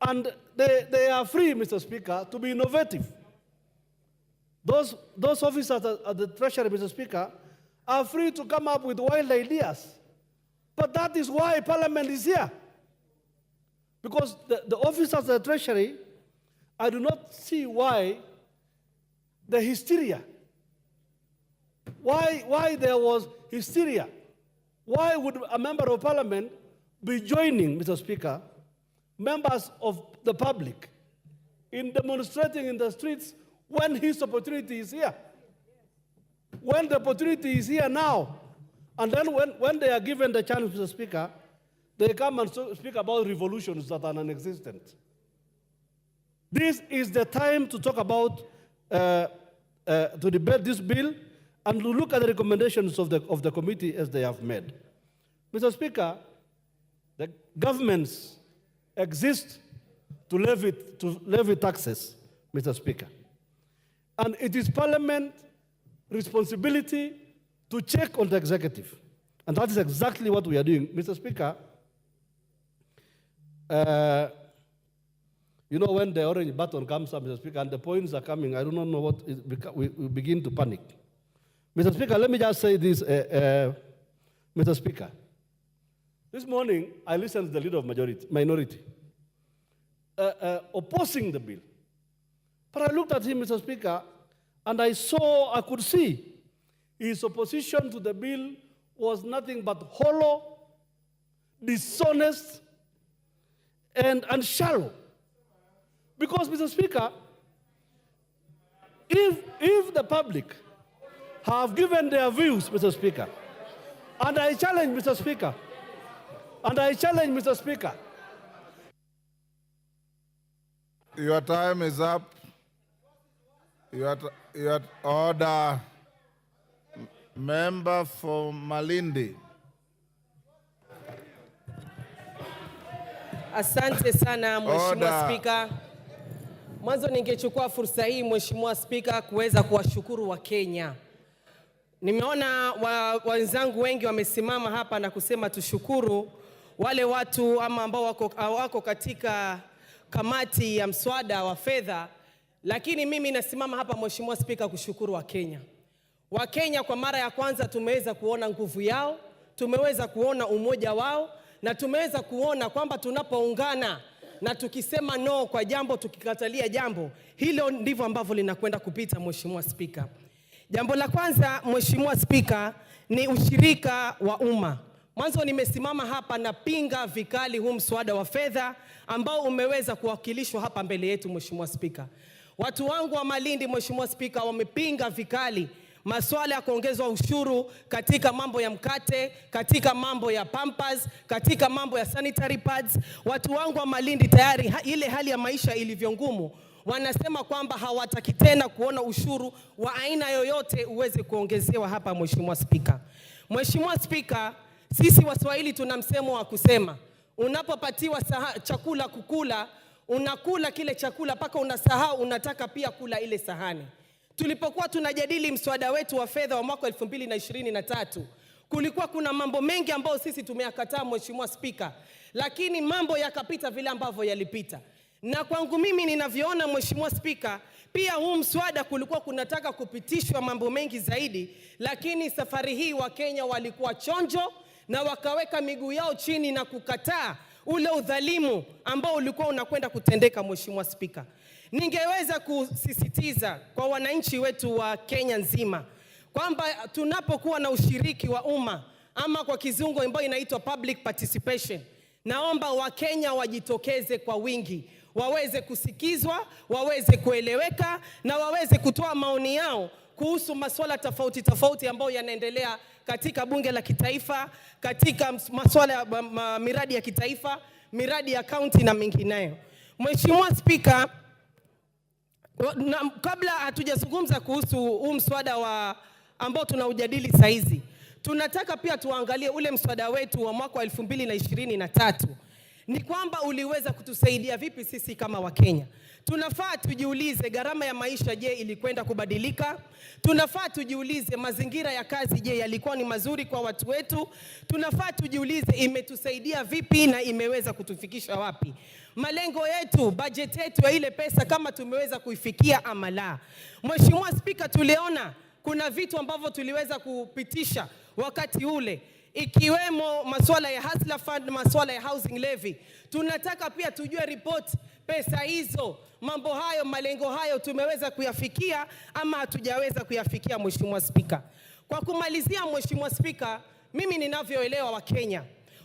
[SPEAKER 10] And they are free, Mr. Speaker, to be innovative. Those officers at the Treasury, Mr. Speaker, are free to come up with wild ideas. But that is why Parliament is here. Because the officers at the Treasury, I do not see why the hysteria. Why there was hysteria? Why would a member of Parliament be joining, Mr. Speaker, members of the public in demonstrating in the streets when his opportunity is here? When the opportunity is here now, and then when they are given the chance, Mr. Speaker, they come and speak about revolutions that are non-existent. This is the time to talk about, to debate this bill and to look at the recommendations of the committee as they have made. Mr. Speaker, the governments exist to levy taxes, Mr. Speaker. And it is Parliament's responsibility to check on the executive. And that is exactly what we are doing. Mr. Speaker, you know, when the orange button comes up, Mr. Speaker, and the points are coming, I do not know what is, we begin to panic. Mr. Speaker, let me just say this, Mr. Speaker. This morning, I listened to the leader of minority opposing the bill. But I looked at him, Mr. Speaker, and I could see his opposition to the bill was nothing but hollow, dishonest, and shallow. Because, Mr. Speaker, if the public have given their views, Mr. Speaker, and I challenge, Mr. Speaker,
[SPEAKER 2] Your time is up. Your order. Member for Malindi.
[SPEAKER 16] Asante sana Mheshimiwa Spika. Mwanzo ningechukua fursa hii Mheshimiwa Spika kuweza kuwashukuru Wakenya. Nimeona wenzangu wengi wamesimama hapa na kusema tushukuru wale watu ama ambao wako katika kamati ya mswada wa fedha, lakini mimi nasimama hapa Mheshimiwa Spika kushukuru Wakenya. Wakenya kwa mara ya kwanza tumeweza kuona nguvu yao, tumeweza kuona umoja wao, na tumeweza kuona kwamba tunapoungana na tukisema no kwa jambo, tukikatalia jambo, hilo ndivyo ambavyo linakwenda kupita Mheshimiwa Spika. Jambo la kwanza Mheshimiwa Spika ni ushirika wa umma. Mwanzo nimesimama hapa na pinga vikali huu mswada wa fedha ambao umeweza kuwakilishwa hapa mbele yetu Mheshimiwa Spika. Watu wangu wa Malindi Mheshimiwa Spika wamepinga vikali masuala ya kuongezwa ushuru katika mambo ya mkate, katika mambo ya pampers, katika mambo ya sanitary pads. Watu wangu wa Malindi tayari ile hali ya maisha ilivyo ngumu, wanasema kwamba hawataki tena kuona ushuru wa aina yoyote uweze kuongezewa hapa Mheshimiwa Spika. Mheshimiwa Spika, sisi Waswahili tuna msemo wa kusema, unapopatiwa chakula kukula, unakula kile chakula paka unasahau unataka pia kula ile sahani. Tulipokuwa tunajadili mswada wetu wa fedha wa mwaka 2023, kulikuwa kuna mambo mengi ambayo sisi tumeyakataa Mheshimiwa Spika, lakini mambo yakapita vile ambavyo yalipita. Na kwangu mimi ninavyoona Mheshimiwa Spika, pia huu mswada kulikuwa kunataka kupitishwa mambo mengi zaidi, lakini safari hii Wakenya walikuwa chonjo na wakaweka miguu yao chini na kukataa ule udhalimu ambao ulikuwa unakwenda kutendeka Mheshimiwa Spika. Ningeweza kusisitiza kwa wananchi wetu wa Kenya nzima kwamba tunapokuwa na ushiriki wa umma ama kwa kizungu ambayo inaitwa public participation, naomba Wakenya wajitokeze kwa wingi, waweze kusikizwa, waweze kueleweka na waweze kutoa maoni yao kuhusu masuala tofauti ambayo yanaendelea katika bunge la kitaifa, katika masuala ya miradi ya kitaifa, miradi ya kaunti na mengineyo. Mheshimiwa Spika, kabla hatujazungumza kuhusu huu mswada ambao tunaujadili saizi, tunataka pia tuangalie ule mswada wetu wa mwaka 2023. Ni kwamba uliweza kutusaidia vipi sisi kama Wakenya. Tunafaa tujiulize gharama ya maisha je ilikwenda kubadilika? Tunafaa tujiulize mazingira ya kazi je yalikuwa ni mazuri kwa watu wetu? Tunafaa tujiulize imetusaidia vipi na imeweza kutufikisha wapi? malengo yetu, bajeti yetu ya ile pesa kama tumeweza kuifikia ama la. Mheshimiwa Spika, tuliona kuna vitu ambavyo tuliweza kupitisha wakati ule, ikiwemo masuala ya Hustler Fund, masuala ya Housing Levy. Tunataka pia tujue report pesa hizo, mambo hayo, malengo hayo tumeweza kuyafikia ama hatujaweza kuyafikia, Mheshimiwa Spika. Kwa kumalizia, Mheshimiwa Spika, mimi ninavyoelewa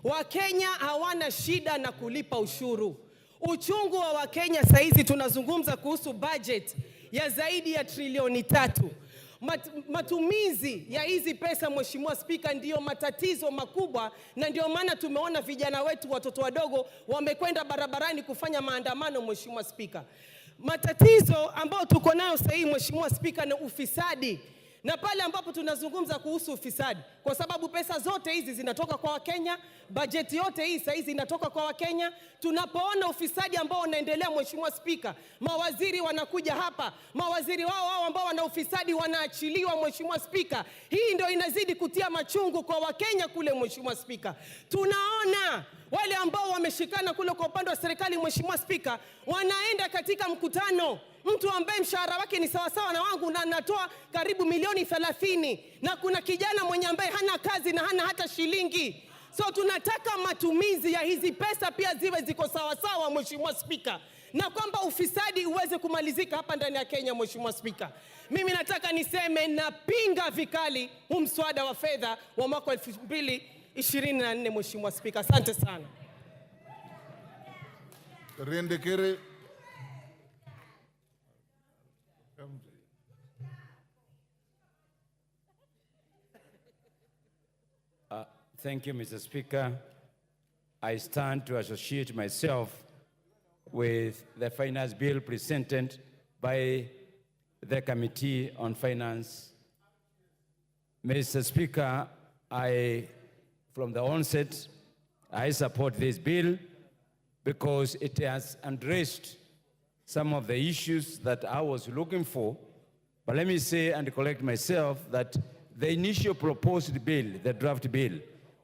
[SPEAKER 16] Wakenya hawana shida na kulipa ushuru. Uchungu wa Wakenya saizi tunazungumza kuhusu budget ya zaidi ya trilioni 3. Matumizi ya hizi pesa, Mheshimiwa Spika, ndiyo matatizo makubwa, na ndio maana tumeona vijana wetu, watoto wadogo wamekwenda barabarani kufanya maandamano, Mheshimiwa Spika. Matatizo ambayo tuko nayo sasa hivi, Mheshimiwa Spika, ni ufisadi. Na pale ambapo tunazungumza kuhusu ufisadi, kwa sababu pesa zote hizi zinatoka kwa Wakenya, bajeti yote hii saizi inatoka kwa Wakenya. Tunapoona ufisadi ambao unaendelea, Mheshimiwa Spika, mawaziri wanakuja hapa, mawaziri wao ambao wana ufisadi wanaachiliwa, Mheshimiwa Spika. Hii ndio inazidi kutia machungu kwa Wakenya kule, Mheshimiwa Spika. Tunaona wale ambao wameshikana kule kwa upande wa serikali, Mheshimiwa Spika, wanaenda katika mkutano, mtu ambaye mshahara wake ni sawasawa na wangu na anatoa karibu milioni 30, na kuna kijana mwenye ambaye hana kazi na hana hata shilingi. So tunataka matumizi ya hizi pesa pia ziwe ziko sawasawa, Mheshimiwa Spika, na kwamba ufisadi uweze kumalizika hapa ndani ya Kenya, Mheshimiwa Spika. Mimi nataka niseme napinga vikali huu mswada wa fedha wa mwaka 2024, Mheshimiwa Spika. Asante sana.
[SPEAKER 2] Rendekere.
[SPEAKER 1] Thank you, Mr. Speaker. I stand to associate myself with the finance bill presented by the Committee on Finance. Mr. Speaker, from the onset, I support this bill because it has addressed some of the issues that I was looking for. But let me say and correct myself that the initial proposed bill, the draft bill,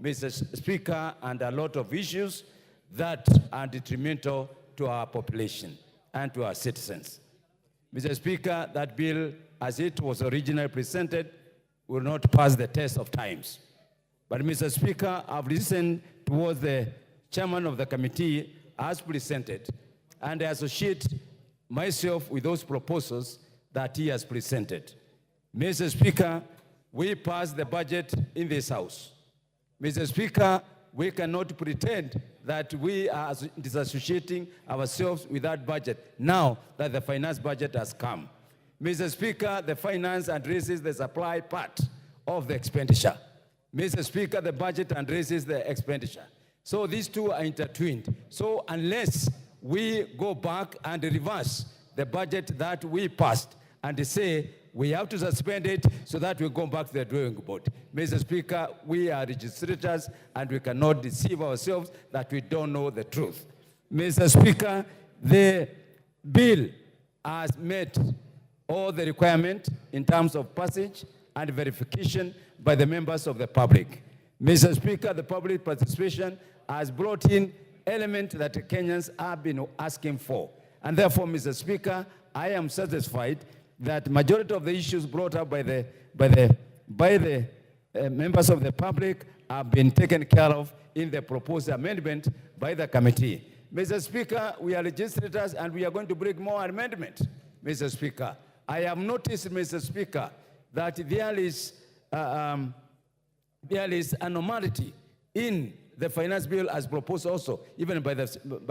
[SPEAKER 1] Mr. Speaker, and a lot of issues that are detrimental to our population and to our citizens. Mr. Speaker, that bill, as it was originally presented, will not pass the test of times. But Mr. Speaker, I've listened towards the chairman of the committee as presented, and I associate myself with those proposals that he has presented. Mr. Speaker, we passed the budget in this House. Mr. Speaker, we cannot pretend that we are disassociating ourselves with that budget now that the finance budget has come. Mr. Speaker, the finance addresses the supply part of the expenditure. Mr. Speaker, the budget addresses the expenditure. So these two are intertwined. So unless we go back and reverse the budget that we passed and say we have to suspend it so that we go back to the drawing board. Mr. Speaker, we are legislators and we cannot deceive ourselves that we don't know the truth. Mr. Speaker, the bill has met all the requirements in terms of passage and verification by the members of the public. Mr. Speaker, the public participation has brought in elements that Kenyans have been asking for. And therefore, Mr. Speaker, I am satisfied that majority of the issues brought up by the members of the public have been taken care of in the proposed amendment by the committee. Mr. Speaker, we are legislators and we are going to bring more amendments. Mr. Speaker, I have noticed, Mr. Speaker, that there is anomaly in the finance bill as proposed also, even by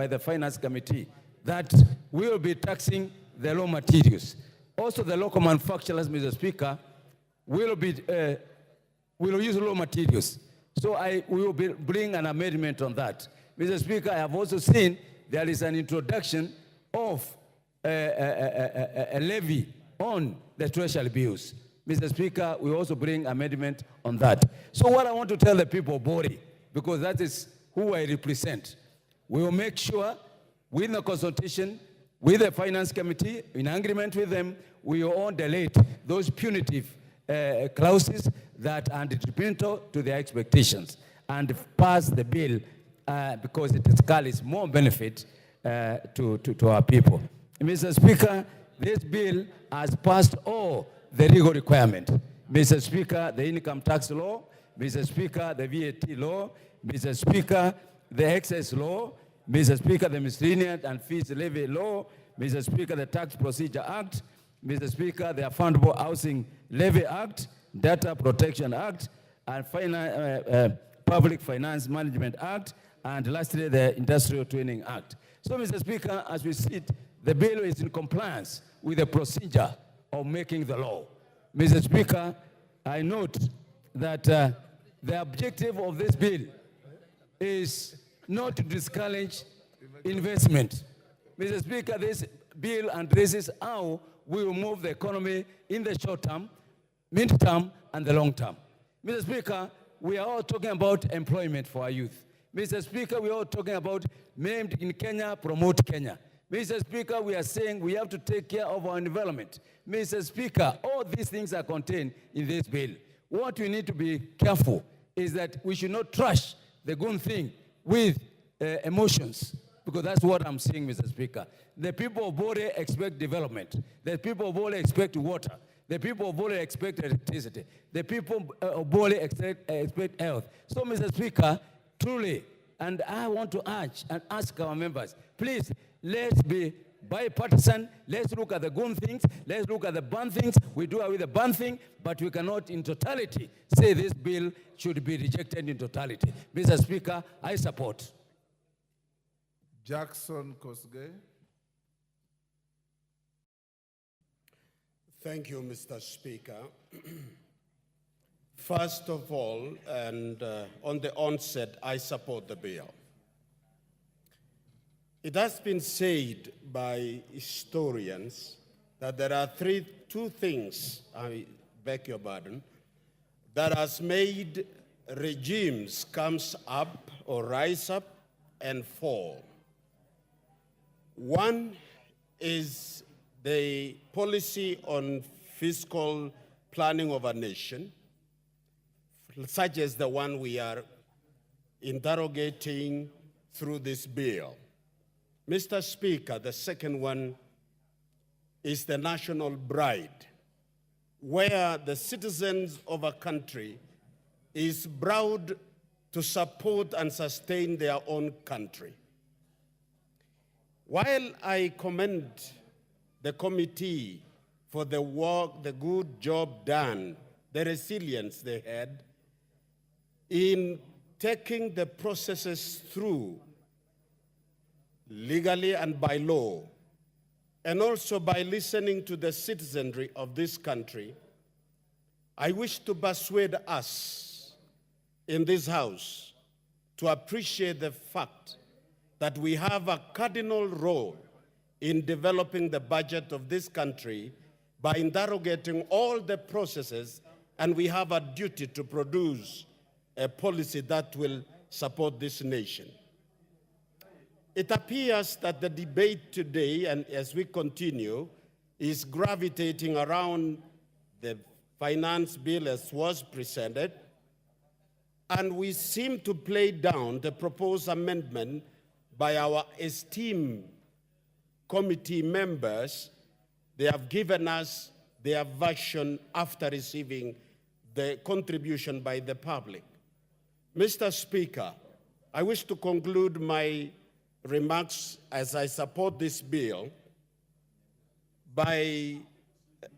[SPEAKER 1] the finance committee, that we will be taxing the raw materials. Also, the local manufacturers, Mr. Speaker, will use raw materials. So we will bring an amendment on that. Mr. Speaker, I have also seen there is an introduction of a levy on the treasury bills. Mr. Speaker, we also bring amendment on that. So what I want to tell the people of Bori, because that is who I represent, we will make sure with the consultation with the finance committee, in agreement with them, we will delete those punitive clauses that are detrimental to their expectations and pass the bill because it carries more benefit to our people. Mr. Speaker, this bill has passed all the legal requirements. Mr. Speaker, the income tax law, Mr. Speaker, the VAT law, Mr. Speaker, the excess law, Mr. Speaker, the miscellaneous and fees levy law, Mr. Speaker, the Tax Procedure Act, Mr. Speaker, the Affordable Housing Levy Act, Data Protection Act, and Public Finance Management Act, and lastly, the Industrial Training Act. So, Mr. Speaker, as we see it, the bill is in compliance with the procedure of making the law. Mr. Speaker, I note that the objective of this bill is not to discourage investment. Mr. Speaker, this bill addresses how we will move the economy in the short term, mid-term, and the long term. Mr. Speaker, we are all talking about employment for our youth. Mr. Speaker, we are all talking about made in Kenya, promote Kenya. Mr. Speaker, we are saying we have to take care of our environment. Mr. Speaker, all these things are contained in this bill. What we need to be careful is that we should not trash the good thing with emotions, because that's what I'm saying, Mr. Speaker. The people of Bode expect development. The people of Bode expect water. The people of Bode expect electricity. The people of Bode expect health. So, Mr. Speaker, truly, and I want to urge and ask our members, please, let's be bipartisan. Let's look at the good things. Let's look at the bad things. We do away with the bad thing, but we cannot in totality say this bill should be rejected in totality. Mr. Speaker, I support.
[SPEAKER 2] Jackson Kosgei.
[SPEAKER 14] Thank you, Mr. Speaker. First of all, and on the onset, I support the bill. It has been said by historians that there are two things, I beg your pardon, that has made regimes comes up or rise up and fall. One is the policy on fiscal planning of a nation, such as the one we are interrogating through this bill. Mr. Speaker, the second one is the national bride, where the citizens of a country is proud to support and sustain their own country. While I commend the committee for the work, the good job done, the resilience they had in taking the processes through legally and by law, and also by listening to the citizenry of this country, I wish to persuade us in this House to appreciate the fact that we have a cardinal role in developing the budget of this country by interrogating all the processes, and we have a duty to produce a policy that will support this nation. It appears that the debate today, and as we continue, is gravitating around the finance bill as was presented, and we seem to play down the proposed amendment by our esteemed committee members. They have given us their version after receiving the contribution by the public. Mr. Speaker, I wish to conclude my remarks as I support this bill by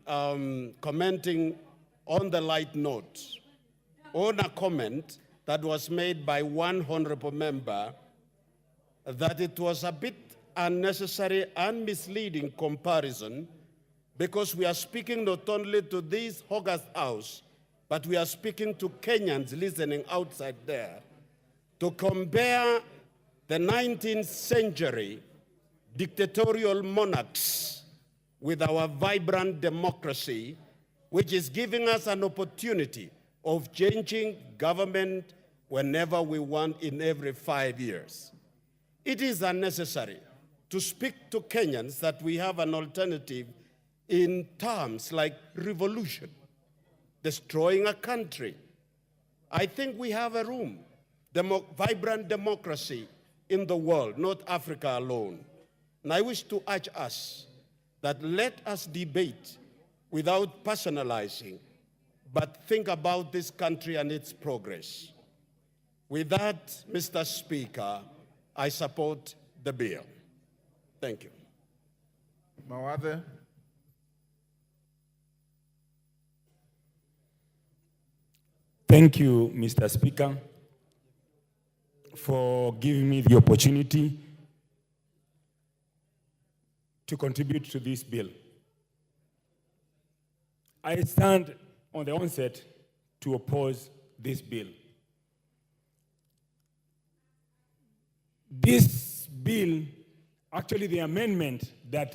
[SPEAKER 14] commenting on the light note on a comment that was made by one honorable member that it was a bit unnecessary and misleading comparison, because we are speaking not only to this August House, but we are speaking to Kenyans listening outside there, to compare the 19th century dictatorial monarchs with our vibrant democracy, which is giving us an opportunity of changing government whenever we want in every 5 years. It is unnecessary to speak to Kenyans that we have an alternative in terms like revolution, destroying a country. I think we have a room, vibrant democracy in the world, not Africa alone. And I wish to urge us that let us debate without personalizing, but think about this country and its progress. With that, Mr. Speaker, I support the bill. Thank you.
[SPEAKER 2] Mawathe.
[SPEAKER 3] Thank you, Mr. Speaker, for giving me the opportunity to contribute to this bill. I stand on the onset to oppose this bill. This bill, actually the amendment that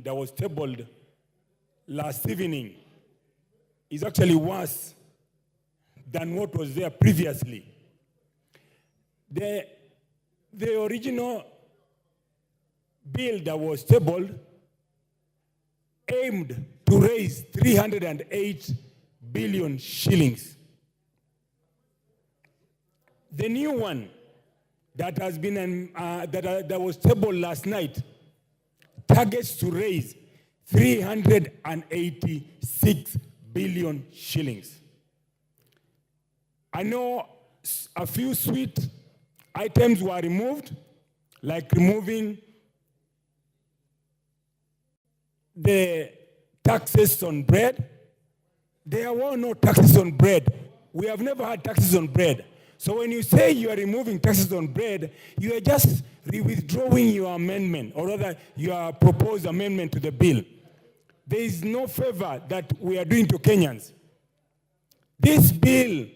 [SPEAKER 3] was tabled last evening, is actually worse than what was there previously. The original bill that was tabled aimed to raise 308 billion shillings. The new one that has been that was tabled last night targets to raise 386 billion shillings. I know a few sweet items were removed, like removing the taxes on bread. There were no taxes on bread. We have never had taxes on bread. So when you say you are removing taxes on bread, you are just withdrawing your amendment, or rather your proposed amendment to the bill. There is no favor that we are doing to Kenyans. This bill,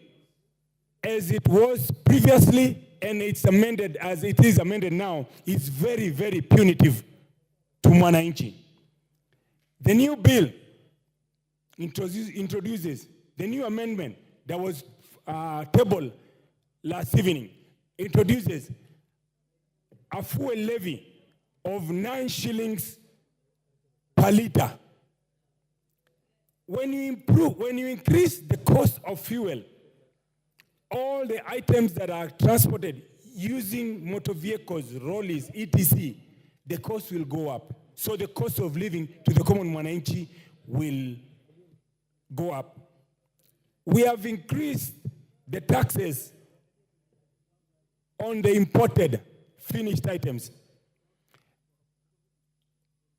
[SPEAKER 3] as it was previously and it's amended as it is amended now, is very, very punitive to mwananchi. The new bill introduces the new amendment that was tabled last evening, introduces a fuel levy of 9 shillings per liter. When you increase the cost of fuel, all the items that are transported using motor vehicles, rollies, etc., the cost will go up. So the cost of living to the common mwananchi will go up. We have increased the taxes on the imported finished items.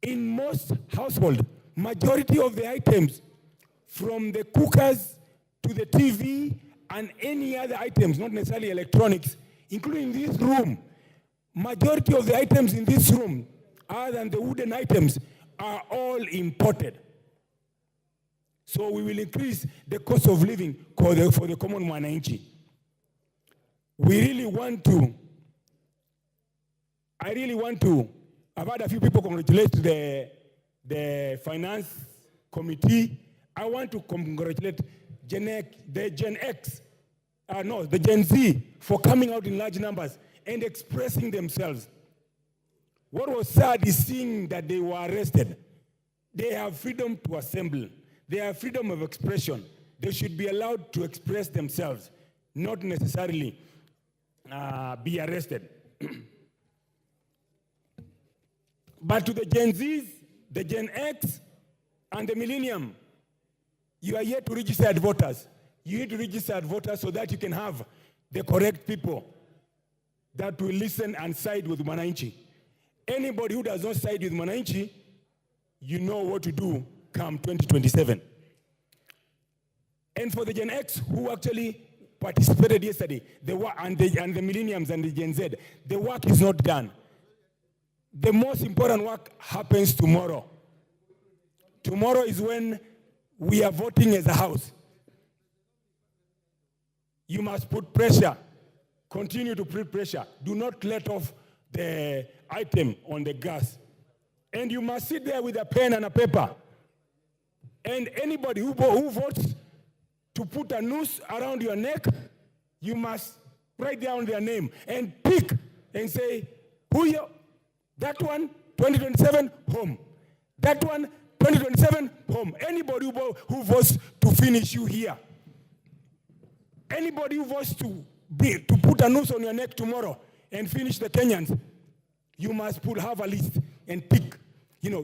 [SPEAKER 3] In most households, majority of the items, from the cookers to the TV and any other items, not necessarily electronics, including this room, majority of the items in this room, other than the wooden items, are all imported. So we will increase the cost of living for the common mwananchi. I've had a few people congratulate the finance committee. I want to congratulate the Gen Z for coming out in large numbers and expressing themselves. What was sad is seeing that they were arrested. They have freedom to assemble. They have freedom of expression. They should be allowed to express themselves, not necessarily be arrested. But to the Gen Zs, the Gen X, and the Millennium, you are yet to register as voters. You need to register as voters so that you can have the correct people that will listen and side with mwananchi. Anybody who does not side with mwananchi, you know what to do come 2027. And for the Gen X who actually participated yesterday, and the Millenniums and the Gen Z, the work is not done. The most important work happens tomorrow. Tomorrow is when we are voting as a house. You must put pressure. Continue to put pressure. Do not let off the item on the gas. And you must sit there with a pen and a paper. And anybody who votes to put a noose around your neck, you must write down their name and pick and say, who you? That one, 2027, home. That one, 2027, home. Anybody who votes to finish you here. Anybody who votes to put a noose on your neck tomorrow and finish the Kenyans, you must have a list. and pick.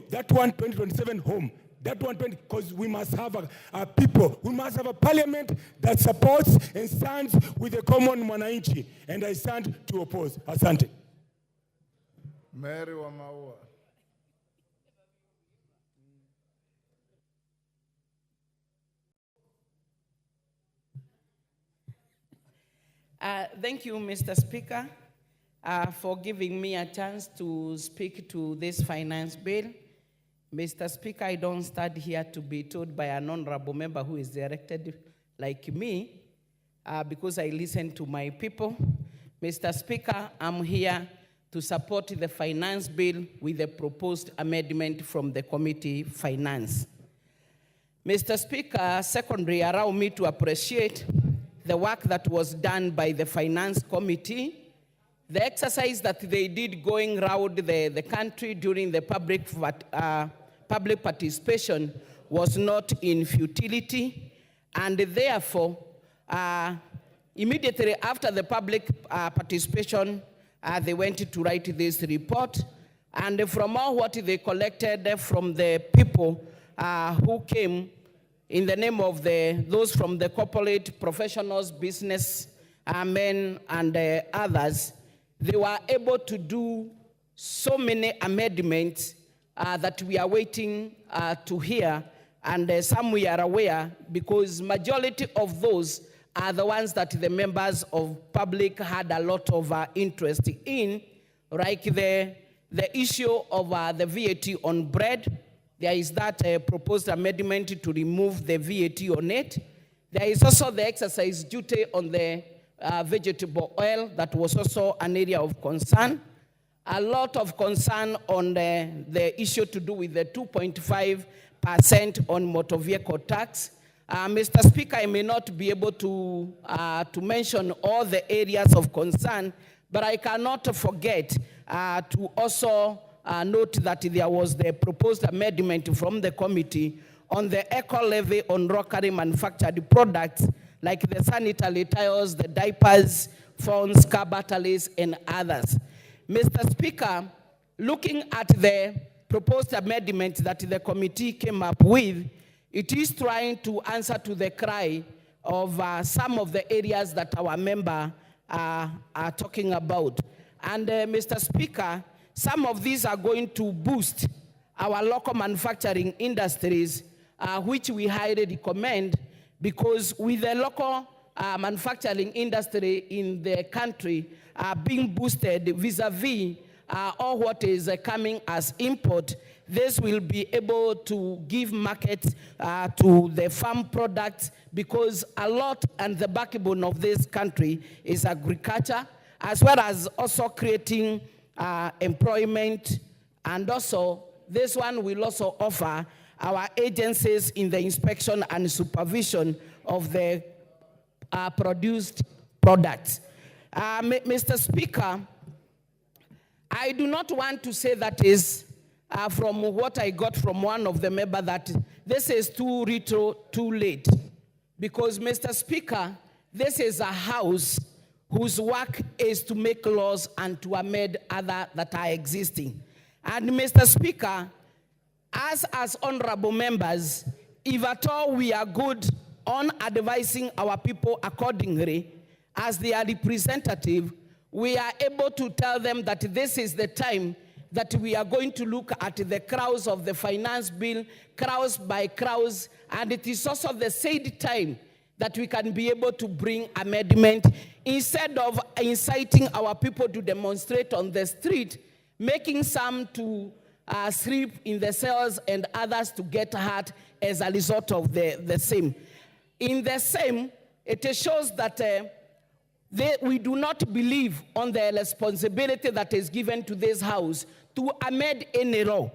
[SPEAKER 3] That one 2027 home. That one, because we must have a people, we must have a parliament that supports and stands with the common mwananchi. And I stand to oppose. Asante.
[SPEAKER 2] Mary Wamaua.
[SPEAKER 15] Thank you, Mr. Speaker, for giving me a chance to speak to this finance bill. Mr. Speaker, I don't stand here to be told by an honorable member who is elected like me, because I listen to my people. Mr. Speaker, I'm here to support the finance bill with the proposed amendment from the committee finance. Mr. Speaker, secondly, allow me to appreciate the work that was done by the finance committee, the exercise that they did going around the country during the public participation was not in futility, and therefore, immediately after the public participation, they went to write this report, and from all what they collected from the people who came in the name of those from the corporate professionals, business men, and others, they were able to do so many amendments that we are waiting to hear, and some we are aware, because majority of those are the ones that the members of public had a lot of interest in, like the issue of the VAT on bread. There is that proposed amendment to remove the VAT on it. There is also the excise duty on the vegetable oil. That was also an area of concern. A lot of concern on the issue to do with the 2.5% on motor vehicle tax. Mr. Speaker, I may not be able to mention all the areas of concern, but I cannot forget to also note that there was the proposed amendment from the committee on the eco-levy on locally manufactured products, like the sanitary towels, the diapers, phones, car batteries, and others. Mr. Speaker, looking at the proposed amendment that the committee came up with, it is trying to answer to the cry of some of the areas that our member are talking about. And Mr. Speaker, some of these are going to boost our local manufacturing industries, which we highly recommend, because with the local manufacturing industry in the country being boosted vis-a-vis all what is coming as import, this will be able to give market to the farm products, because a lot and the backbone of this country is agriculture, as well as also creating employment. And also, this one will also offer our agencies in the inspection and supervision of the produced products. Mr. Speaker, I do not want to say that is from what I got from one of the members that this is too retro, too late. Because, Mr. Speaker, this is a house whose work is to make laws and to amend other that are existing. And Mr. Speaker, as honorable members, if at all we are good on advising our people accordingly, as their representative, we are able to tell them that this is the time that we are going to look at the crowds of the finance bill, crowds by crowds, and it is also the said time that we can be able to bring amendment, instead of inciting our people to demonstrate on the street, making some to sleep in the cells and others to get hurt as a result of the same. In the same, it shows that we do not believe on the responsibility that is given to this house to amend any law.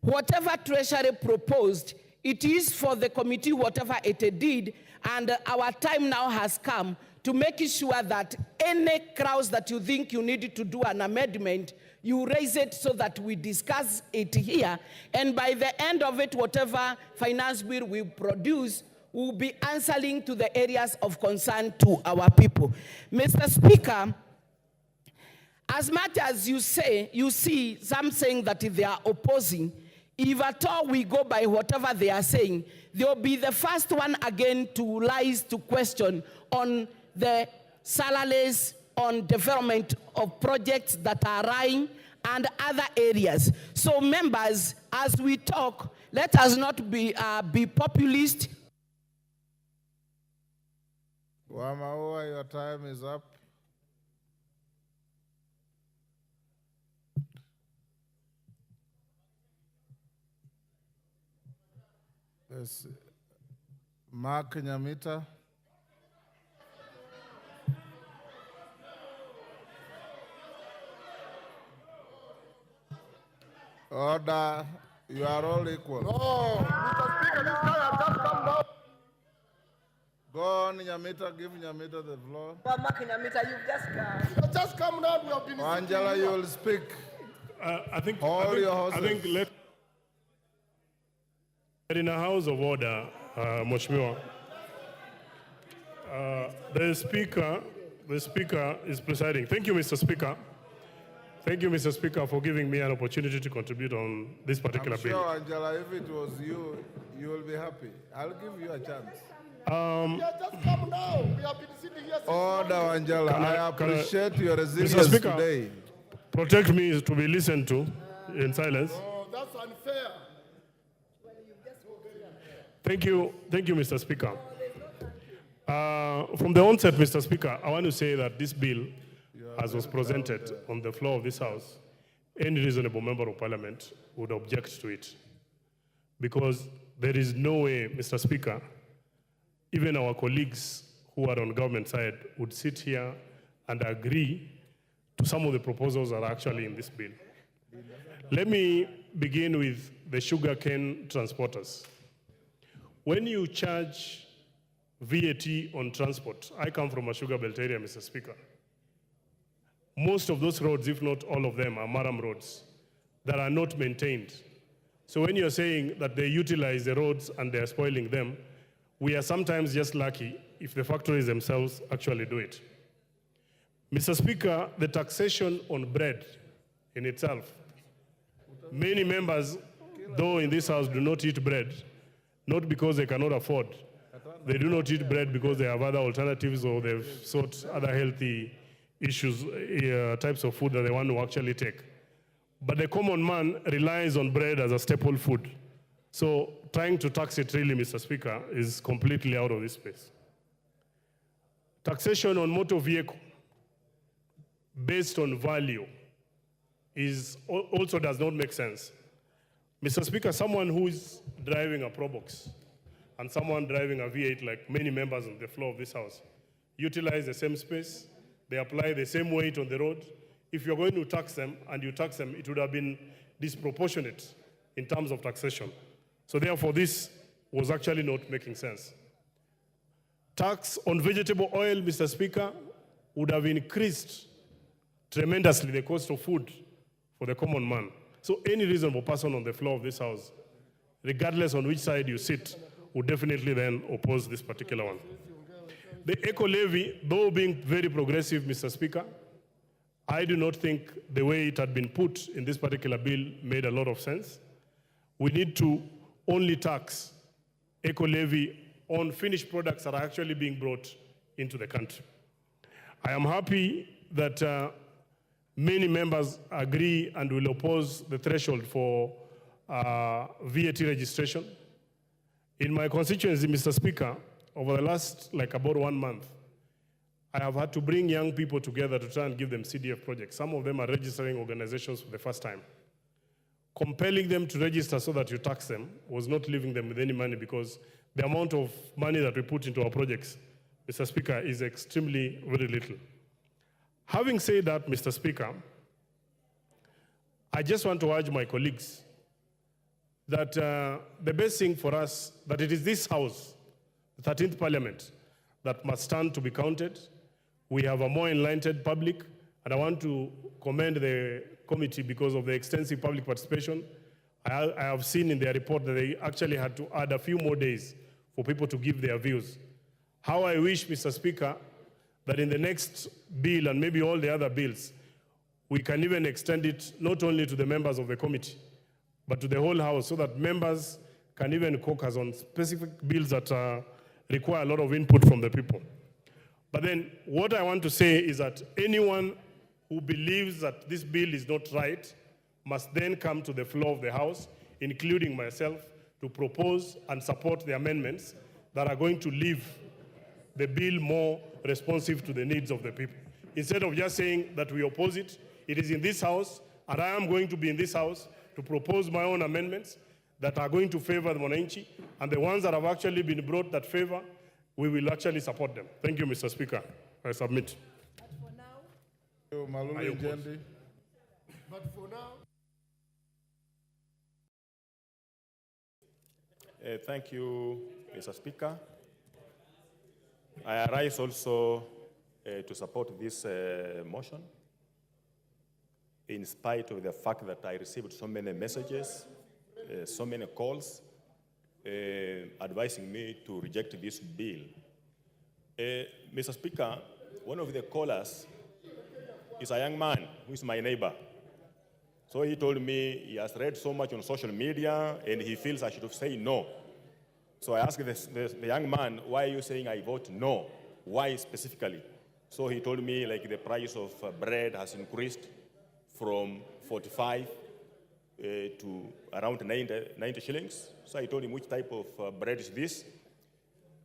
[SPEAKER 15] Whatever Treasury proposed, it is for the committee, whatever it did, and our time now has come to make sure that any crowds that you think you need to do an amendment, you raise it so that we discuss it here, and by the end of it, whatever finance bill we produce will be answering to the areas of concern to our people. Mr. Speaker, as much as you see some saying that they are opposing, if at all we go by whatever they are saying, they'll be the first one again to rise to question on the salaries, on development of projects that are running and other areas. So members, as we talk, let us not be populist.
[SPEAKER 2] Wamaua, your time is up. Yes. Mark Nyamita. Order, you are all equal.
[SPEAKER 8] No, Mr. Speaker, this guy has just come down.
[SPEAKER 2] Go on, Nyamita, give Nyamita the floor.
[SPEAKER 8] Mark Nyamita, you've just come. You've just come down, we have been
[SPEAKER 2] Angela, you will speak.
[SPEAKER 17] I think in a house of order, Mheshimiwa, the speaker is presiding. Thank you, Mr. Speaker. Thank you, Mr. Speaker, for giving me an opportunity to contribute on this particular bill.
[SPEAKER 2] I'm sure, Angela, if it was you, you will be happy. I'll give you a chance.
[SPEAKER 8] Just come now. We have been sitting here.
[SPEAKER 2] Order, Angela. I appreciate your resilience
[SPEAKER 17] Mr. Speaker,
[SPEAKER 2] today.
[SPEAKER 17] Protect me to be listened to in silence.
[SPEAKER 8] Oh, that's unfair.
[SPEAKER 17] Thank you, Mr. Speaker. From the onset, Mr. Speaker, I want to say that this bill, as was presented on the floor of this House, any reasonable member of Parliament would object to it. Because there is no way, Mr. Speaker, even our colleagues who are on government side would sit here and agree to some of the proposals that are actually in this bill. Let me begin with the sugarcane transporters. When you charge VAT on transport, I come from a sugar belt area, Mr. Speaker. Most of those roads, if not all of them, are Maram roads that are not maintained. So when you're saying that they utilize the roads and they're spoiling them, we are sometimes just lucky if the factories themselves actually do it. Mr. Speaker, the taxation on bread in itself, many members, though in this House, do not eat bread, not because they cannot afford. They do not eat bread because they have other alternatives or they've sought other healthy issues, types of food that they want to actually take. But the common man relies on bread as a staple food. So trying to tax it really, Mr. Speaker, is completely out of this space. Taxation on motor vehicle based on value also does not make sense. Mr. Speaker, someone who is driving a Probox and someone driving a V8, like many members on the floor of this House, utilize the same space, they apply the same weight on the road. If you're going to tax them and you tax them, it would have been disproportionate in terms of taxation. So therefore, this was actually not making sense. Tax on vegetable oil, Mr. Speaker, would have increased tremendously the cost of food for the common man. So any reasonable person on the floor of this House, regardless on which side you sit, would definitely then oppose this particular one. The eco levy, though being very progressive, Mr. Speaker, I do not think the way it had been put in this particular bill made a lot of sense. We need to only tax eco levy on finished products that are actually being brought into the country. I am happy that many members agree and will oppose the threshold for VAT registration. In my constituency, Mr. Speaker, over the last about 1 month, I have had to bring young people together to try and give them CDF projects. Some of them are registering organizations for the first time. Compelling them to register so that you tax them was not leaving them with any money, because the amount of money that we put into our projects, Mr. Speaker, is extremely very little. Having said that, Mr. Speaker, I just want to urge my colleagues that the best thing for us, that it is this House, the 13th Parliament, that must stand to be counted. We have a more enlightened public, and I want to commend the committee because of the extensive public participation. I have seen in their report that they actually had to add a few more days for people to give their views. How I wish, Mr. Speaker, that in the next bill and maybe all the other bills, we can even extend it not only to the members of the committee, but to the whole House, so that members can even caucus on specific bills that require a lot of input from the people. But then what I want to say is that anyone who believes that this bill is not right must then come to the floor of the House, including myself, to propose and support the amendments that are going to leave the bill more responsive to the needs of the people. Instead of just saying that we oppose it, it is in this House, and I am going to be in this House to propose my own amendments that are going to favor the Mwananchi, and the ones that have actually been brought that favor, we will actually support them. Thank you, Mr. Speaker. I submit.
[SPEAKER 2] But
[SPEAKER 8] for now,
[SPEAKER 9] thank you, Mr. Speaker. I arise also to support this motion, in spite of the fact that I received so many messages, so many calls, advising me to reject this bill. Mr. Speaker, one of the callers is a young man who is my neighbor. So he told me he has read so much on social media and he feels I should say no. So I asked the young man, why are you saying I vote no? Why specifically? So he told me like the price of bread has increased from 45 to around 90 shillings. So I told him which type of bread is this.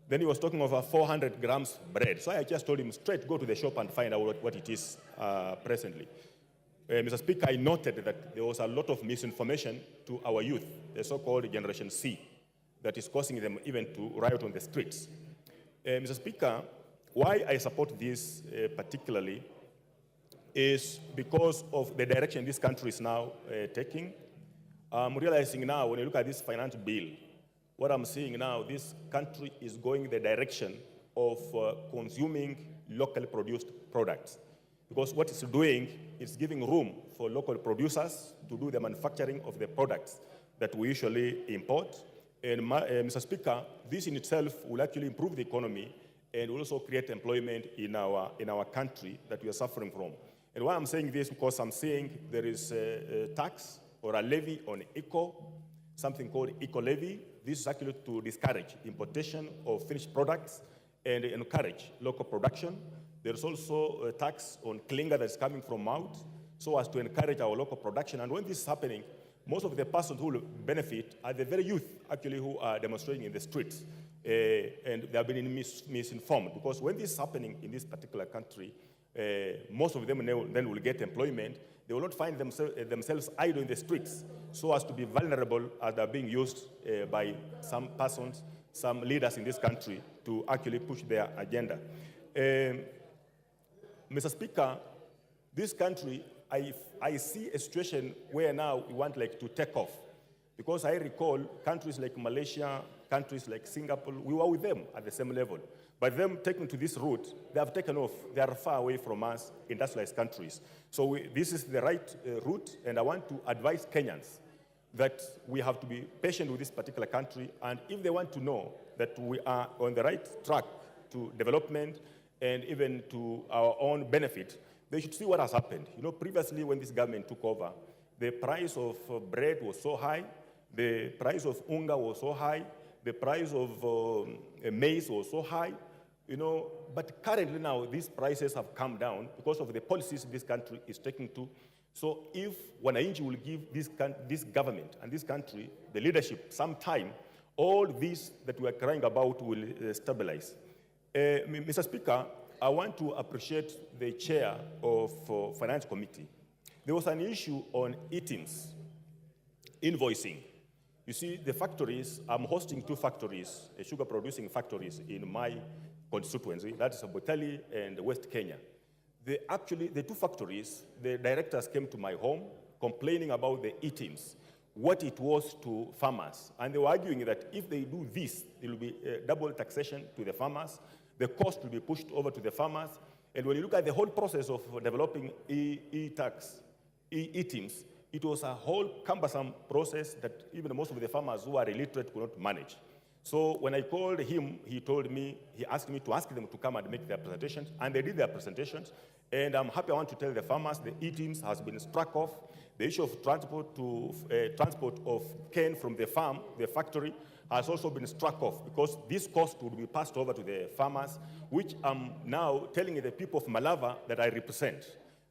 [SPEAKER 9] Then he was talking of 400 grams bread. So I just told him straight, go to the shop and find out what it is presently. Mr. Speaker, I noted that there was a lot of misinformation to our youth, the so-called Generation C, that is causing them even to riot on the streets. Mr. Speaker, why I support this particularly is because of the direction this country is now taking. I'm realizing now, when you look at this finance bill, what I'm seeing now, this country is going the direction of consuming locally produced products. Because what it's doing is giving room for local producers to do the manufacturing of the products that we usually import. And Mr. Speaker, this in itself will actually improve the economy and will also create employment in our country that we are suffering from. And why I'm saying this, because I'm saying there is a tax or a levy on eco, something called eco-levy. This is actually to discourage importation of finished products and encourage local production. There's also a tax on clinker that's coming from out, so as to encourage our local production. And when this is happening, most of the persons who will benefit are the very youth, actually, who are demonstrating in the streets. And they have been misinformed, because when this is happening in this particular country, most of them then will get employment. They will not find themselves idle in the streets, so as to be vulnerable as they're being used by some persons, some leaders in this country to actually push their agenda. Mr. Speaker, this country, I see a situation where now we want like to take off. Because I recall countries like Malaysia, countries like Singapore, we were with them at the same level. But them taking to this route, they have taken off. They are far away from us, industrialized countries. So this is the right route, and I want to advise Kenyans that we have to be patient with this particular country, and if they want to know that we are on the right track to development and even to our own benefit, they should see what has happened. You know, previously when this government took over, the price of bread was so high, the price of unga was so high, the price of maize was so high, you know, but currently now these prices have come down because of the policies this country is taking to. So if Wananchi will give this government and this country, the leadership, some time, all this that we are crying about will stabilize. Mr. Speaker, I want to appreciate the chair of Finance Committee. There was an issue on items, invoicing. You see, the factories, I'm hosting 2 factories, sugar producing factories in my constituency, that is Botali and West Kenya. The 2 factories, the directors came to my home complaining about the items, what it was to farmers. And they were arguing that if they do this, there will be double taxation to the farmers, the cost will be pushed over to the farmers. And when you look at the whole process of developing e-tax, e-teams, it was a whole cumbersome process that even most of the farmers who are illiterate could not manage. So when I called him, he asked me to ask them to come and make their presentations, and they did their presentations. And I'm happy, I want to tell the farmers, the E-teams has been struck off. The issue of transport of cane from the farm, the factory, has also been struck off because this cost would be passed over to the farmers, which I'm now telling the people of Malava that I represent.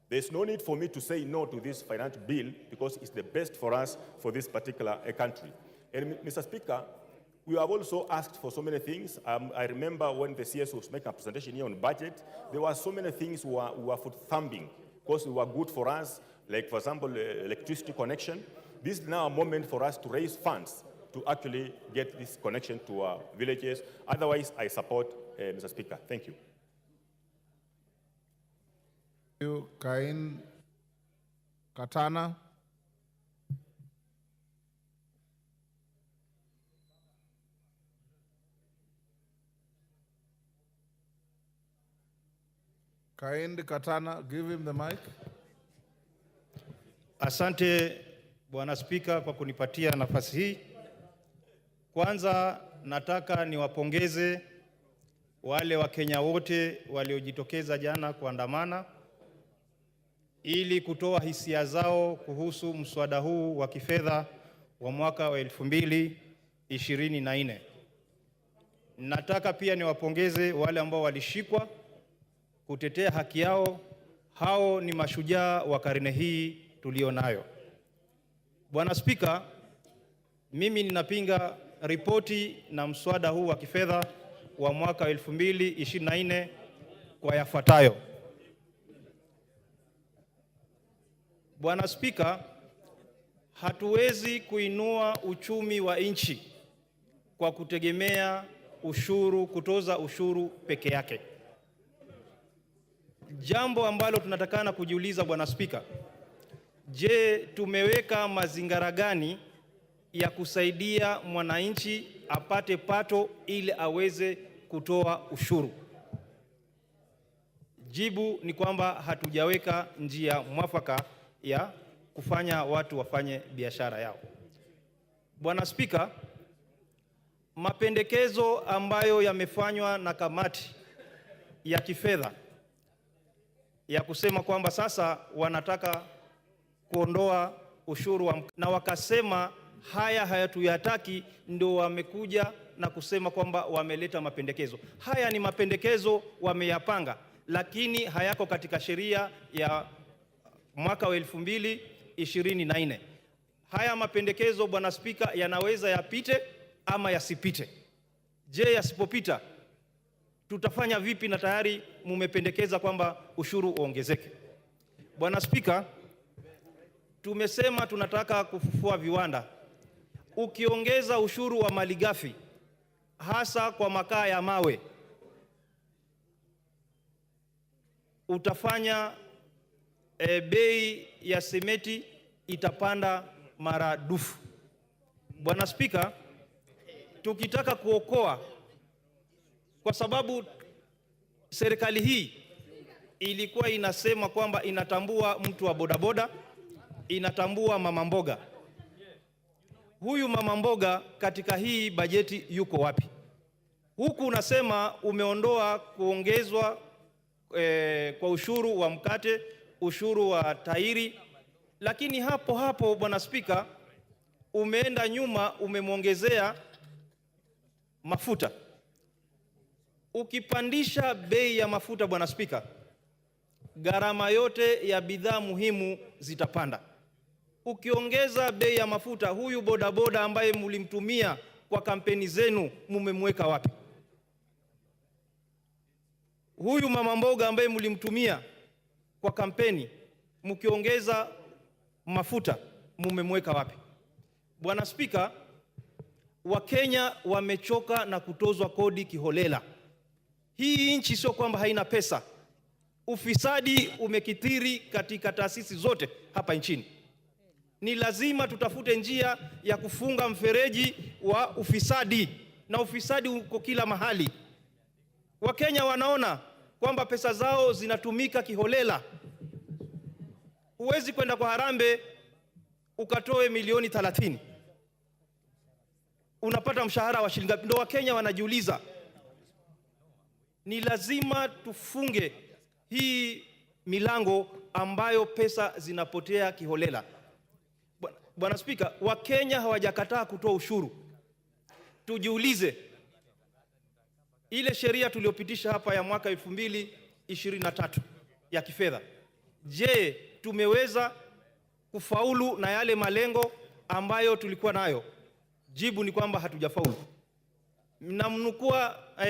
[SPEAKER 9] There's no need for me to say no to this finance bill because it's the best for us for this particular country. And Mr. Speaker, we have also asked for so many things. I remember when the CS was making a presentation here on budget, there were so many things we were for thumbing because they were good for us, like, for example, electricity connection. This is now a moment for us to raise funds to actually get this connection to our villages. Otherwise, I support Mr. Speaker. Thank you.
[SPEAKER 2] Thank you, Cain Katana. Cain Katana, give him the mic.
[SPEAKER 18] Asante Bwana Spika kwa kunipatia nafasi hii. Kwanza nataka niwapongeze wale Wakenya wote waliojitokeza jana kuandamana ili kutoa hisia zao kuhusu mswada huu wa kifedha wa mwaka wa 2024. Nataka pia niwapongeze wale ambao walishikwa kutetea haki yao. Hao ni mashujaa wa karne hii tulionayo. Bwana Spika, mimi ninapinga ripoti na mswada huu wa kifedha wa mwaka 2024 kwa yafuatayo. Bwana Spika, hatuwezi kuinua uchumi wa nchi kwa kutegemea kutoza ushuru peke yake. Jambo ambalo tunatakana kujiuliza Bwana Spika, je, tumeweka mazingira gani ya kusaidia mwananchi apate pato ili aweze kutoa ushuru? Jibu ni kwamba hatujaweka njia mwafaka ya kufanya watu wafanye biashara yao. Bwana Spika, mapendekezo ambayo yamefanywa na kamati ya kifedha ya kusema kwamba sasa wanataka kuondoa ushuru na wakasema haya hayatuyataki, ndio wamekuja na kusema kwamba wameleta mapendekezo. Haya ni mapendekezo wameyapanga, lakini hayako katika sheria ya mwaka wa 2024. Haya mapendekezo Bwana Spika yanaweza yapite ama yasipite. Je, yasipopita tutafanya vipi na tayari mumependekeza kwamba ushuru uongezeke? Bwana Spika, tumesema tunataka kufufua viwanda. Ukiongeza ushuru wa malighafi hasa kwa makaa ya mawe, utafanya bei ya simenti itapanda maradufu. Bwana Spika, tukitaka kuokoa, kwa sababu serikali hii ilikuwa inasema kwamba inatambua mtu wa bodaboda, inatambua mama mboga. Huyu mama mboga katika hii bajeti yuko wapi? Huku unasema umeondoa kuongezwa kwa ushuru wa mkate, ushuru wa tairi, lakini hapo hapo Bwana Spika umeenda nyuma, umemwongezea mafuta. Ukipandisha bei ya mafuta Bwana Spika, gharama yote ya bidhaa muhimu zitapanda. Ukiongeza bei ya mafuta, huyu bodaboda ambaye mlimtumia kwa kampeni zenu mumemweka wapi? Huyu mama mboga ambaye mlimtumia kwa kampeni, mkiongeza mafuta mumemweka wapi? Bwana Spika, Wakenya wamechoka na kutozwa kodi kiholela. Hii nchi sio kwamba haina pesa. Ufisadi umekithiri katika taasisi zote hapa nchini. Ni lazima tutafute njia ya kufunga mfereji wa ufisadi, na ufisadi uko kila mahali. Wakenya wanaona kwamba pesa zao zinatumika kiholela. Huwezi kwenda kwa harambee ukatoe milioni 30. unapata mshahara wa shilingi ngapi? Ndio Wakenya wanajiuliza. Ni lazima tufunge hii milango ambayo pesa zinapotea kiholela. Bwana Spika, Wakenya hawajakataa kutoa ushuru. Tujiulize, ile sheria tuliyopitisha hapa ya mwaka 2023 ya kifedha, je, tumeweza kufaulu na yale malengo ambayo tulikuwa nayo? Jibu ni kwamba hatujafaulu.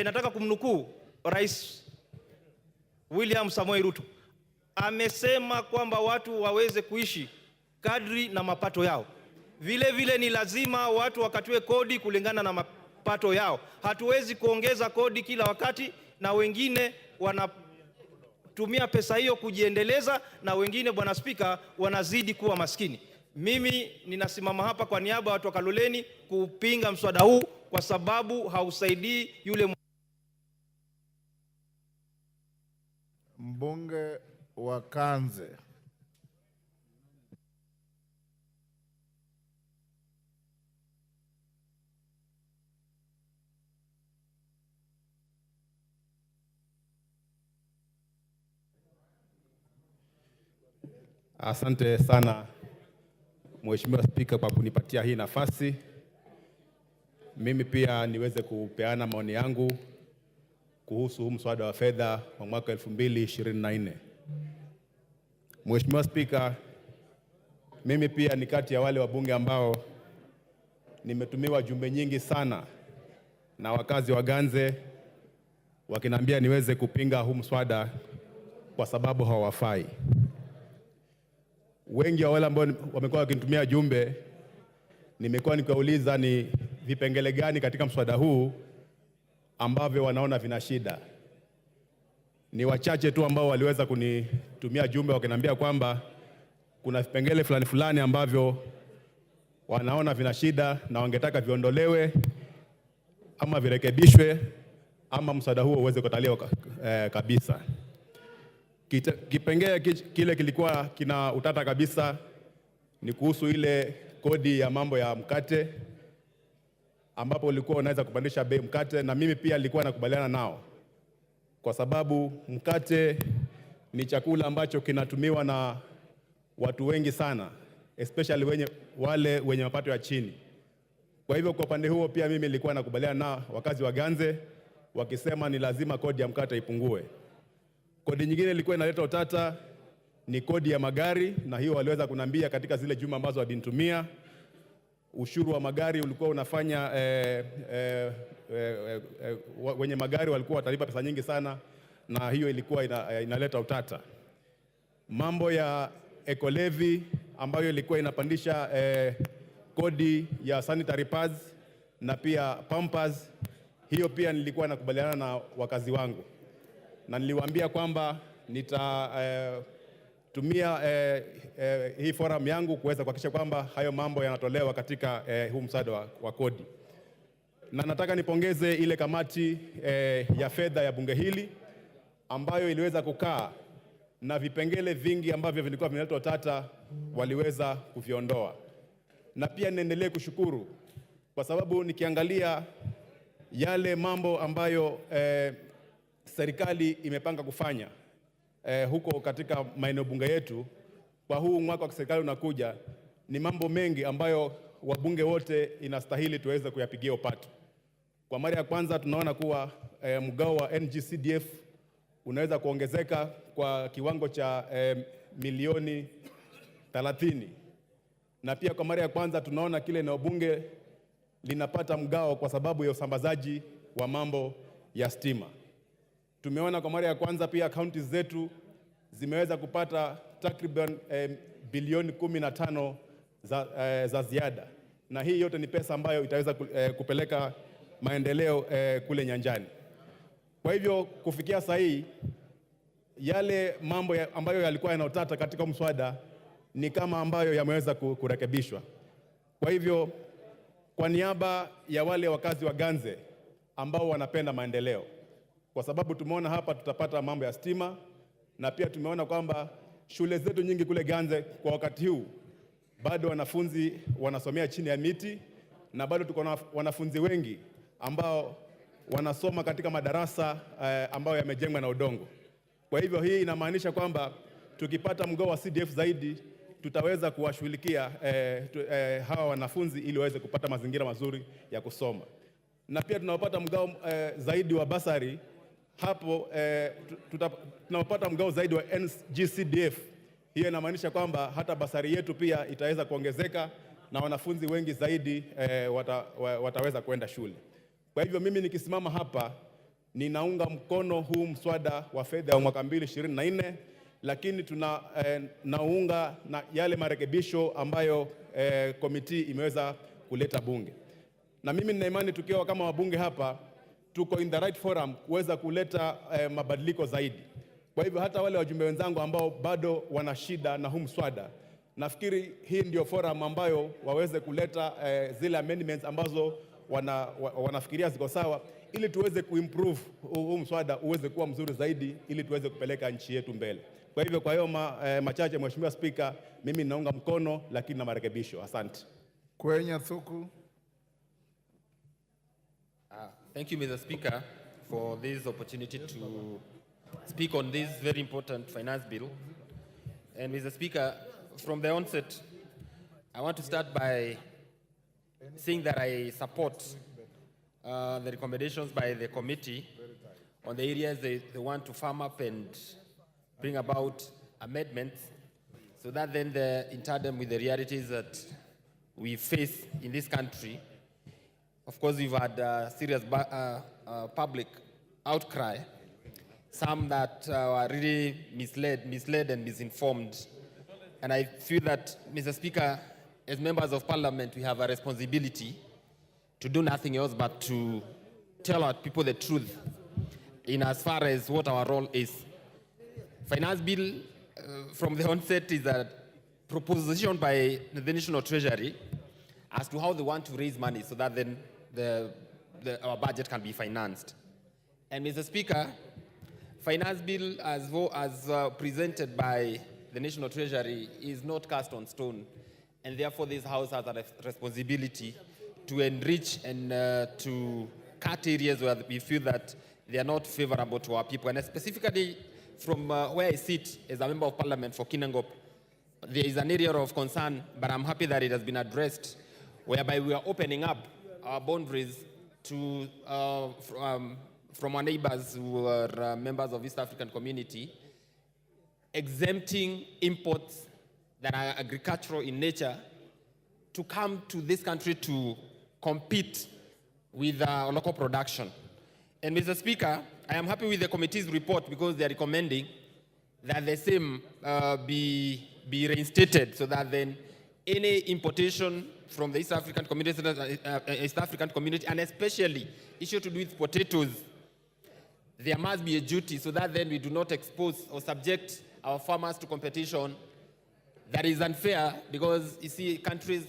[SPEAKER 18] Nataka kumnukuu Rais William Samoei Ruto. Amesema kwamba watu waweze kuishi kadri na mapato yao. Vile vile ni lazima watu wakatiwe kodi kulingana na mapato yao. Hatuwezi kuongeza kodi kila wakati na wengine wanatumia pesa hiyo kujiendeleza na wengine, Bwana Spika, wanazidi kuwa maskini. Mimi ninasimama hapa kwa niaba ya watu wa Kaloleni kupinga mswada huu kwa sababu hausaidii yule
[SPEAKER 2] mbunge wa Kanze.
[SPEAKER 4] Asante sana Mheshimiwa Spika kwa kunipatia hii nafasi. Mimi pia niweze kupeana maoni yangu kuhusu huu mswada wa fedha wa mwaka 2024. Mheshimiwa Spika, mimi pia ni kati ya wale wabunge ambao nimetumiwa jumbe nyingi sana na wakazi wa Ganze wakiniambia niweze kupinga huu mswada kwa sababu hawafai. Wengi wa wale ambao wamekuwa wakinitumia jumbe, nimekuwa nikiwauliza ni vipengele gani katika mswada huu ambavyo wanaona vina shida. Ni wachache tu ambao waliweza kunitumia jumbe wakiniambia kwamba kuna vipengele fulani fulani ambavyo wanaona vina shida na wangetaka viondolewe ama virekebishwe ama mswada huo uweze kutaliwa kabisa. Kipengele kile kilikuwa kina utata kabisa ni kuhusu ile kodi ya mambo ya mkate, ambapo ulikuwa unaweza kupandisha bei mkate, na mimi pia nilikuwa nakubaliana nao kwa sababu mkate ni chakula ambacho kinatumiwa na watu wengi sana, especially wale wenye mapato ya chini. Kwa hivyo kwa upande huo pia mimi nilikuwa nakubaliana na wakazi wa Ganze wakisema ni lazima kodi ya mkate ipungue. Kodi nyingine ilikuwa inaleta utata ni kodi ya magari, na hiyo waliweza kunambia katika zile juma ambazo wabinitumia. Ushuru wa magari ulikuwa unafanya wenye magari walikuwa watalipa pesa nyingi sana, na hiyo ilikuwa inaleta utata. Mambo ya Levy ambayo ilikuwa inapandisha kodi ya sanitary pads na pia pampers, hiyo pia nilikuwa nakubaliana na wakazi wangu, na niliwaambia kwamba nitatumia hii forum yangu kuweza kuhakikisha kwamba hayo mambo yanatolewa katika huu mswada wa kodi. Na nataka nipongeze ile kamati ya fedha ya bunge hili ambayo iliweza kukaa na vipengele vingi ambavyo vilikuwa vinaleta utata waliweza kuviondoa. Na pia niendelee kushukuru kwa sababu nikiangalia yale mambo ambayo serikali imepanga kufanya huko katika maeneo bunge yetu kwa huu mwaka wa serikali unakuja, ni mambo mengi ambayo wabunge wote inastahili tuweze kuyapigia upato. Kwa mara ya kwanza tunaona kuwa mgao wa NGCDF unaweza kuongezeka kwa kiwango cha milioni 30. Na pia kwa mara ya kwanza tunaona kile eneo bunge linapata mgao kwa sababu ya usambazaji wa mambo ya stima. Tumeona kwa mara ya kwanza pia kaunti zetu zimeweza kupata takriban bilioni 15 za ziada, na hii yote ni pesa ambayo itaweza kupeleka maendeleo kule nyanjani. Kwa hivyo kufikia sasa hii yale mambo ambayo yalikuwa yanaotata katika mswada ni kama ambayo yameweza kurekebishwa. Kwa hivyo kwa niaba ya wale wakazi wa Ganze ambao wanapenda maendeleo, kwa sababu tumeona hapa tutapata mambo ya stima, na pia tumeona kwamba shule zetu nyingi kule Ganze kwa wakati huu bado wanafunzi wanasomea chini ya miti, na bado tuko na wanafunzi wengi ambao wanasoma katika madarasa ambayo yamejengwa na udongo. Kwa hivyo hii inamaanisha kwamba tukipata mgao wa CDF zaidi, tutaweza kuwashughulikia hawa wanafunzi ili waweze kupata mazingira mazuri ya kusoma. Na pia tunapata mgao zaidi wa basari, hapo tunapata mgao zaidi wa NGCDF. Hiyo inamaanisha kwamba hata basari yetu pia itaweza kuongezeka na wanafunzi wengi zaidi wataweza kwenda shule. Kwa hivyo mimi nikisimama hapa ninaunga mkono huu mswada wa fedha wa mwaka 2024, lakini naunga na yale marekebisho ambayo komiti imeweza kuleta bunge. Na mimi nina imani tukiwa kama wabunge hapa tuko in the right forum kuweza kuleta mabadiliko zaidi. Kwa hivyo hata wale wajumbe wenzangu ambao bado wana shida na huu mswada, nafikiri hii ndio forum ambayo waweze kuleta zile amendments ambazo wanafikiria ziko sawa, ili tuweze kuimprove huu mswada uweze kuwa mzuri zaidi, ili tuweze kupeleka nchi yetu mbele. Kwa hivyo kwa hiyo machache, Mheshimiwa Spika, mimi naunga mkono lakini na marekebisho. Asante.
[SPEAKER 2] Kwenya Thuku.
[SPEAKER 19] Thank you, Mr. Speaker, for this opportunity to speak on this very important finance bill. And Mr. Speaker, from the onset, I want to start by saying that I support the recommendations by the committee on the areas they want to firm up and bring about amendments, so that then in tandem with the realities that we face in this country. Of course, we've had serious public outcry, some that are really misled and misinformed. And I feel that, Mr. Speaker, as members of parliament, we have a responsibility to do nothing else but to tell our people the truth in as far as what our role is. Finance bill, from the onset, is a proposition by the National Treasury as to how they want to raise money so that then our budget can be financed. And Mr. Speaker, finance bill as presented by the National Treasury is not cast on stone, and therefore this House has a responsibility to enrich and to cut areas where we feel that they are not favorable to our people. And specifically from where I sit as a member of parliament for Kinangop, there is an area of concern, but I'm happy that it has been addressed, whereby we are opening up our boundaries to from our neighbors who are members of East African community, exempting imports that are agricultural in nature to come to this country to compete with local production. And Mr. Speaker, I am happy with the committee's report because they are recommending that the same be reinstated, so that then any importation from the East African community, and especially issue to do with potatoes, there must be a duty, so that then we do not expose or subject our farmers to competition that is unfair, because you see countries,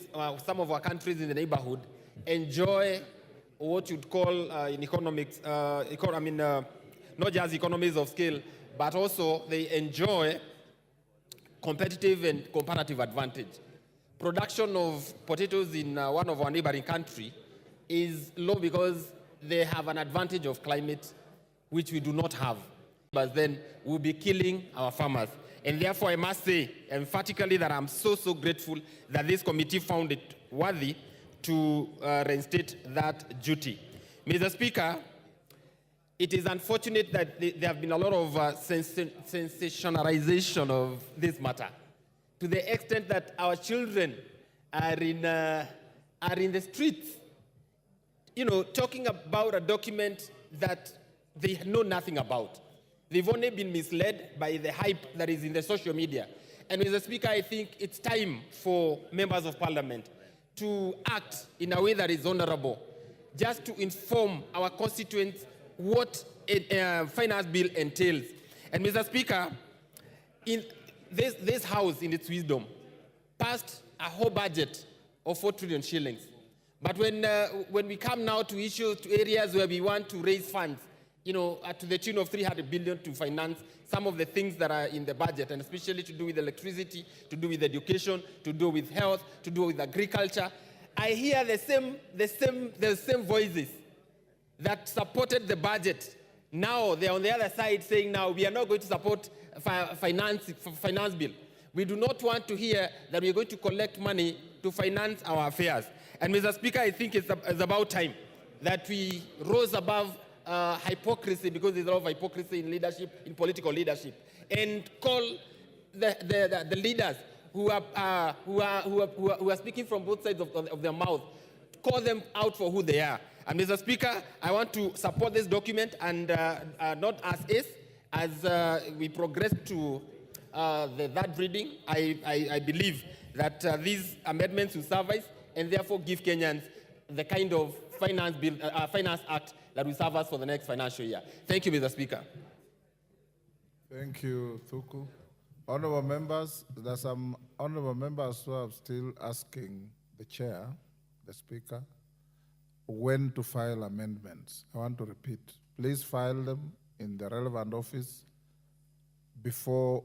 [SPEAKER 19] some of our countries in the neighborhood enjoy what you'd call in economics, not just economies of scale, but also they enjoy competitive and comparative advantage. Production of potatoes in one of our neighboring country is low because they have an advantage of climate, which we do not have. But then we'll be killing our farmers. And therefore, I must say emphatically that I'm so grateful that this committee found it worthy to reinstate that duty. Mr. Speaker, it is unfortunate that there have been a lot of sensationalization of this matter, to the extent that our children are in the streets, talking about a document that they know nothing about. They've only been misled by the hype that is in the social media. And Mr. Speaker, I think it's time for members of parliament to act in a way that is honorable, just to inform our constituents what a finance bill entails. And Mr. Speaker, in this House, in its wisdom, passed a whole budget of 4 trillion shillings. But when we come now to issues, to areas where we want to raise funds, to the tune of 300 billion to finance some of the things that are in the budget, and especially to do with electricity, to do with education, to do with health, to do with agriculture, I hear the same voices that supported the budget. Now they're on the other side saying, now we are not going to support finance bill. We do not want to hear that we are going to collect money to finance our affairs. And Mr. Speaker, I think it's about time that we rose above hypocrisy, because there's a lot of hypocrisy in leadership, in political leadership, and call the leaders who are speaking from both sides of their mouth, call them out for who they are. And Mr. Speaker, I want to support this document, and not as we progress to the third reading. I believe that these amendments will suffice and therefore give Kenyans the kind of finance act that will serve us for the next financial year. Thank you, Mr. Speaker.
[SPEAKER 2] Thank you, Thuku. Honorable members, there are some honorable members who are still asking the chair, the speaker, when to file amendments. I want to repeat, please file them in the relevant office before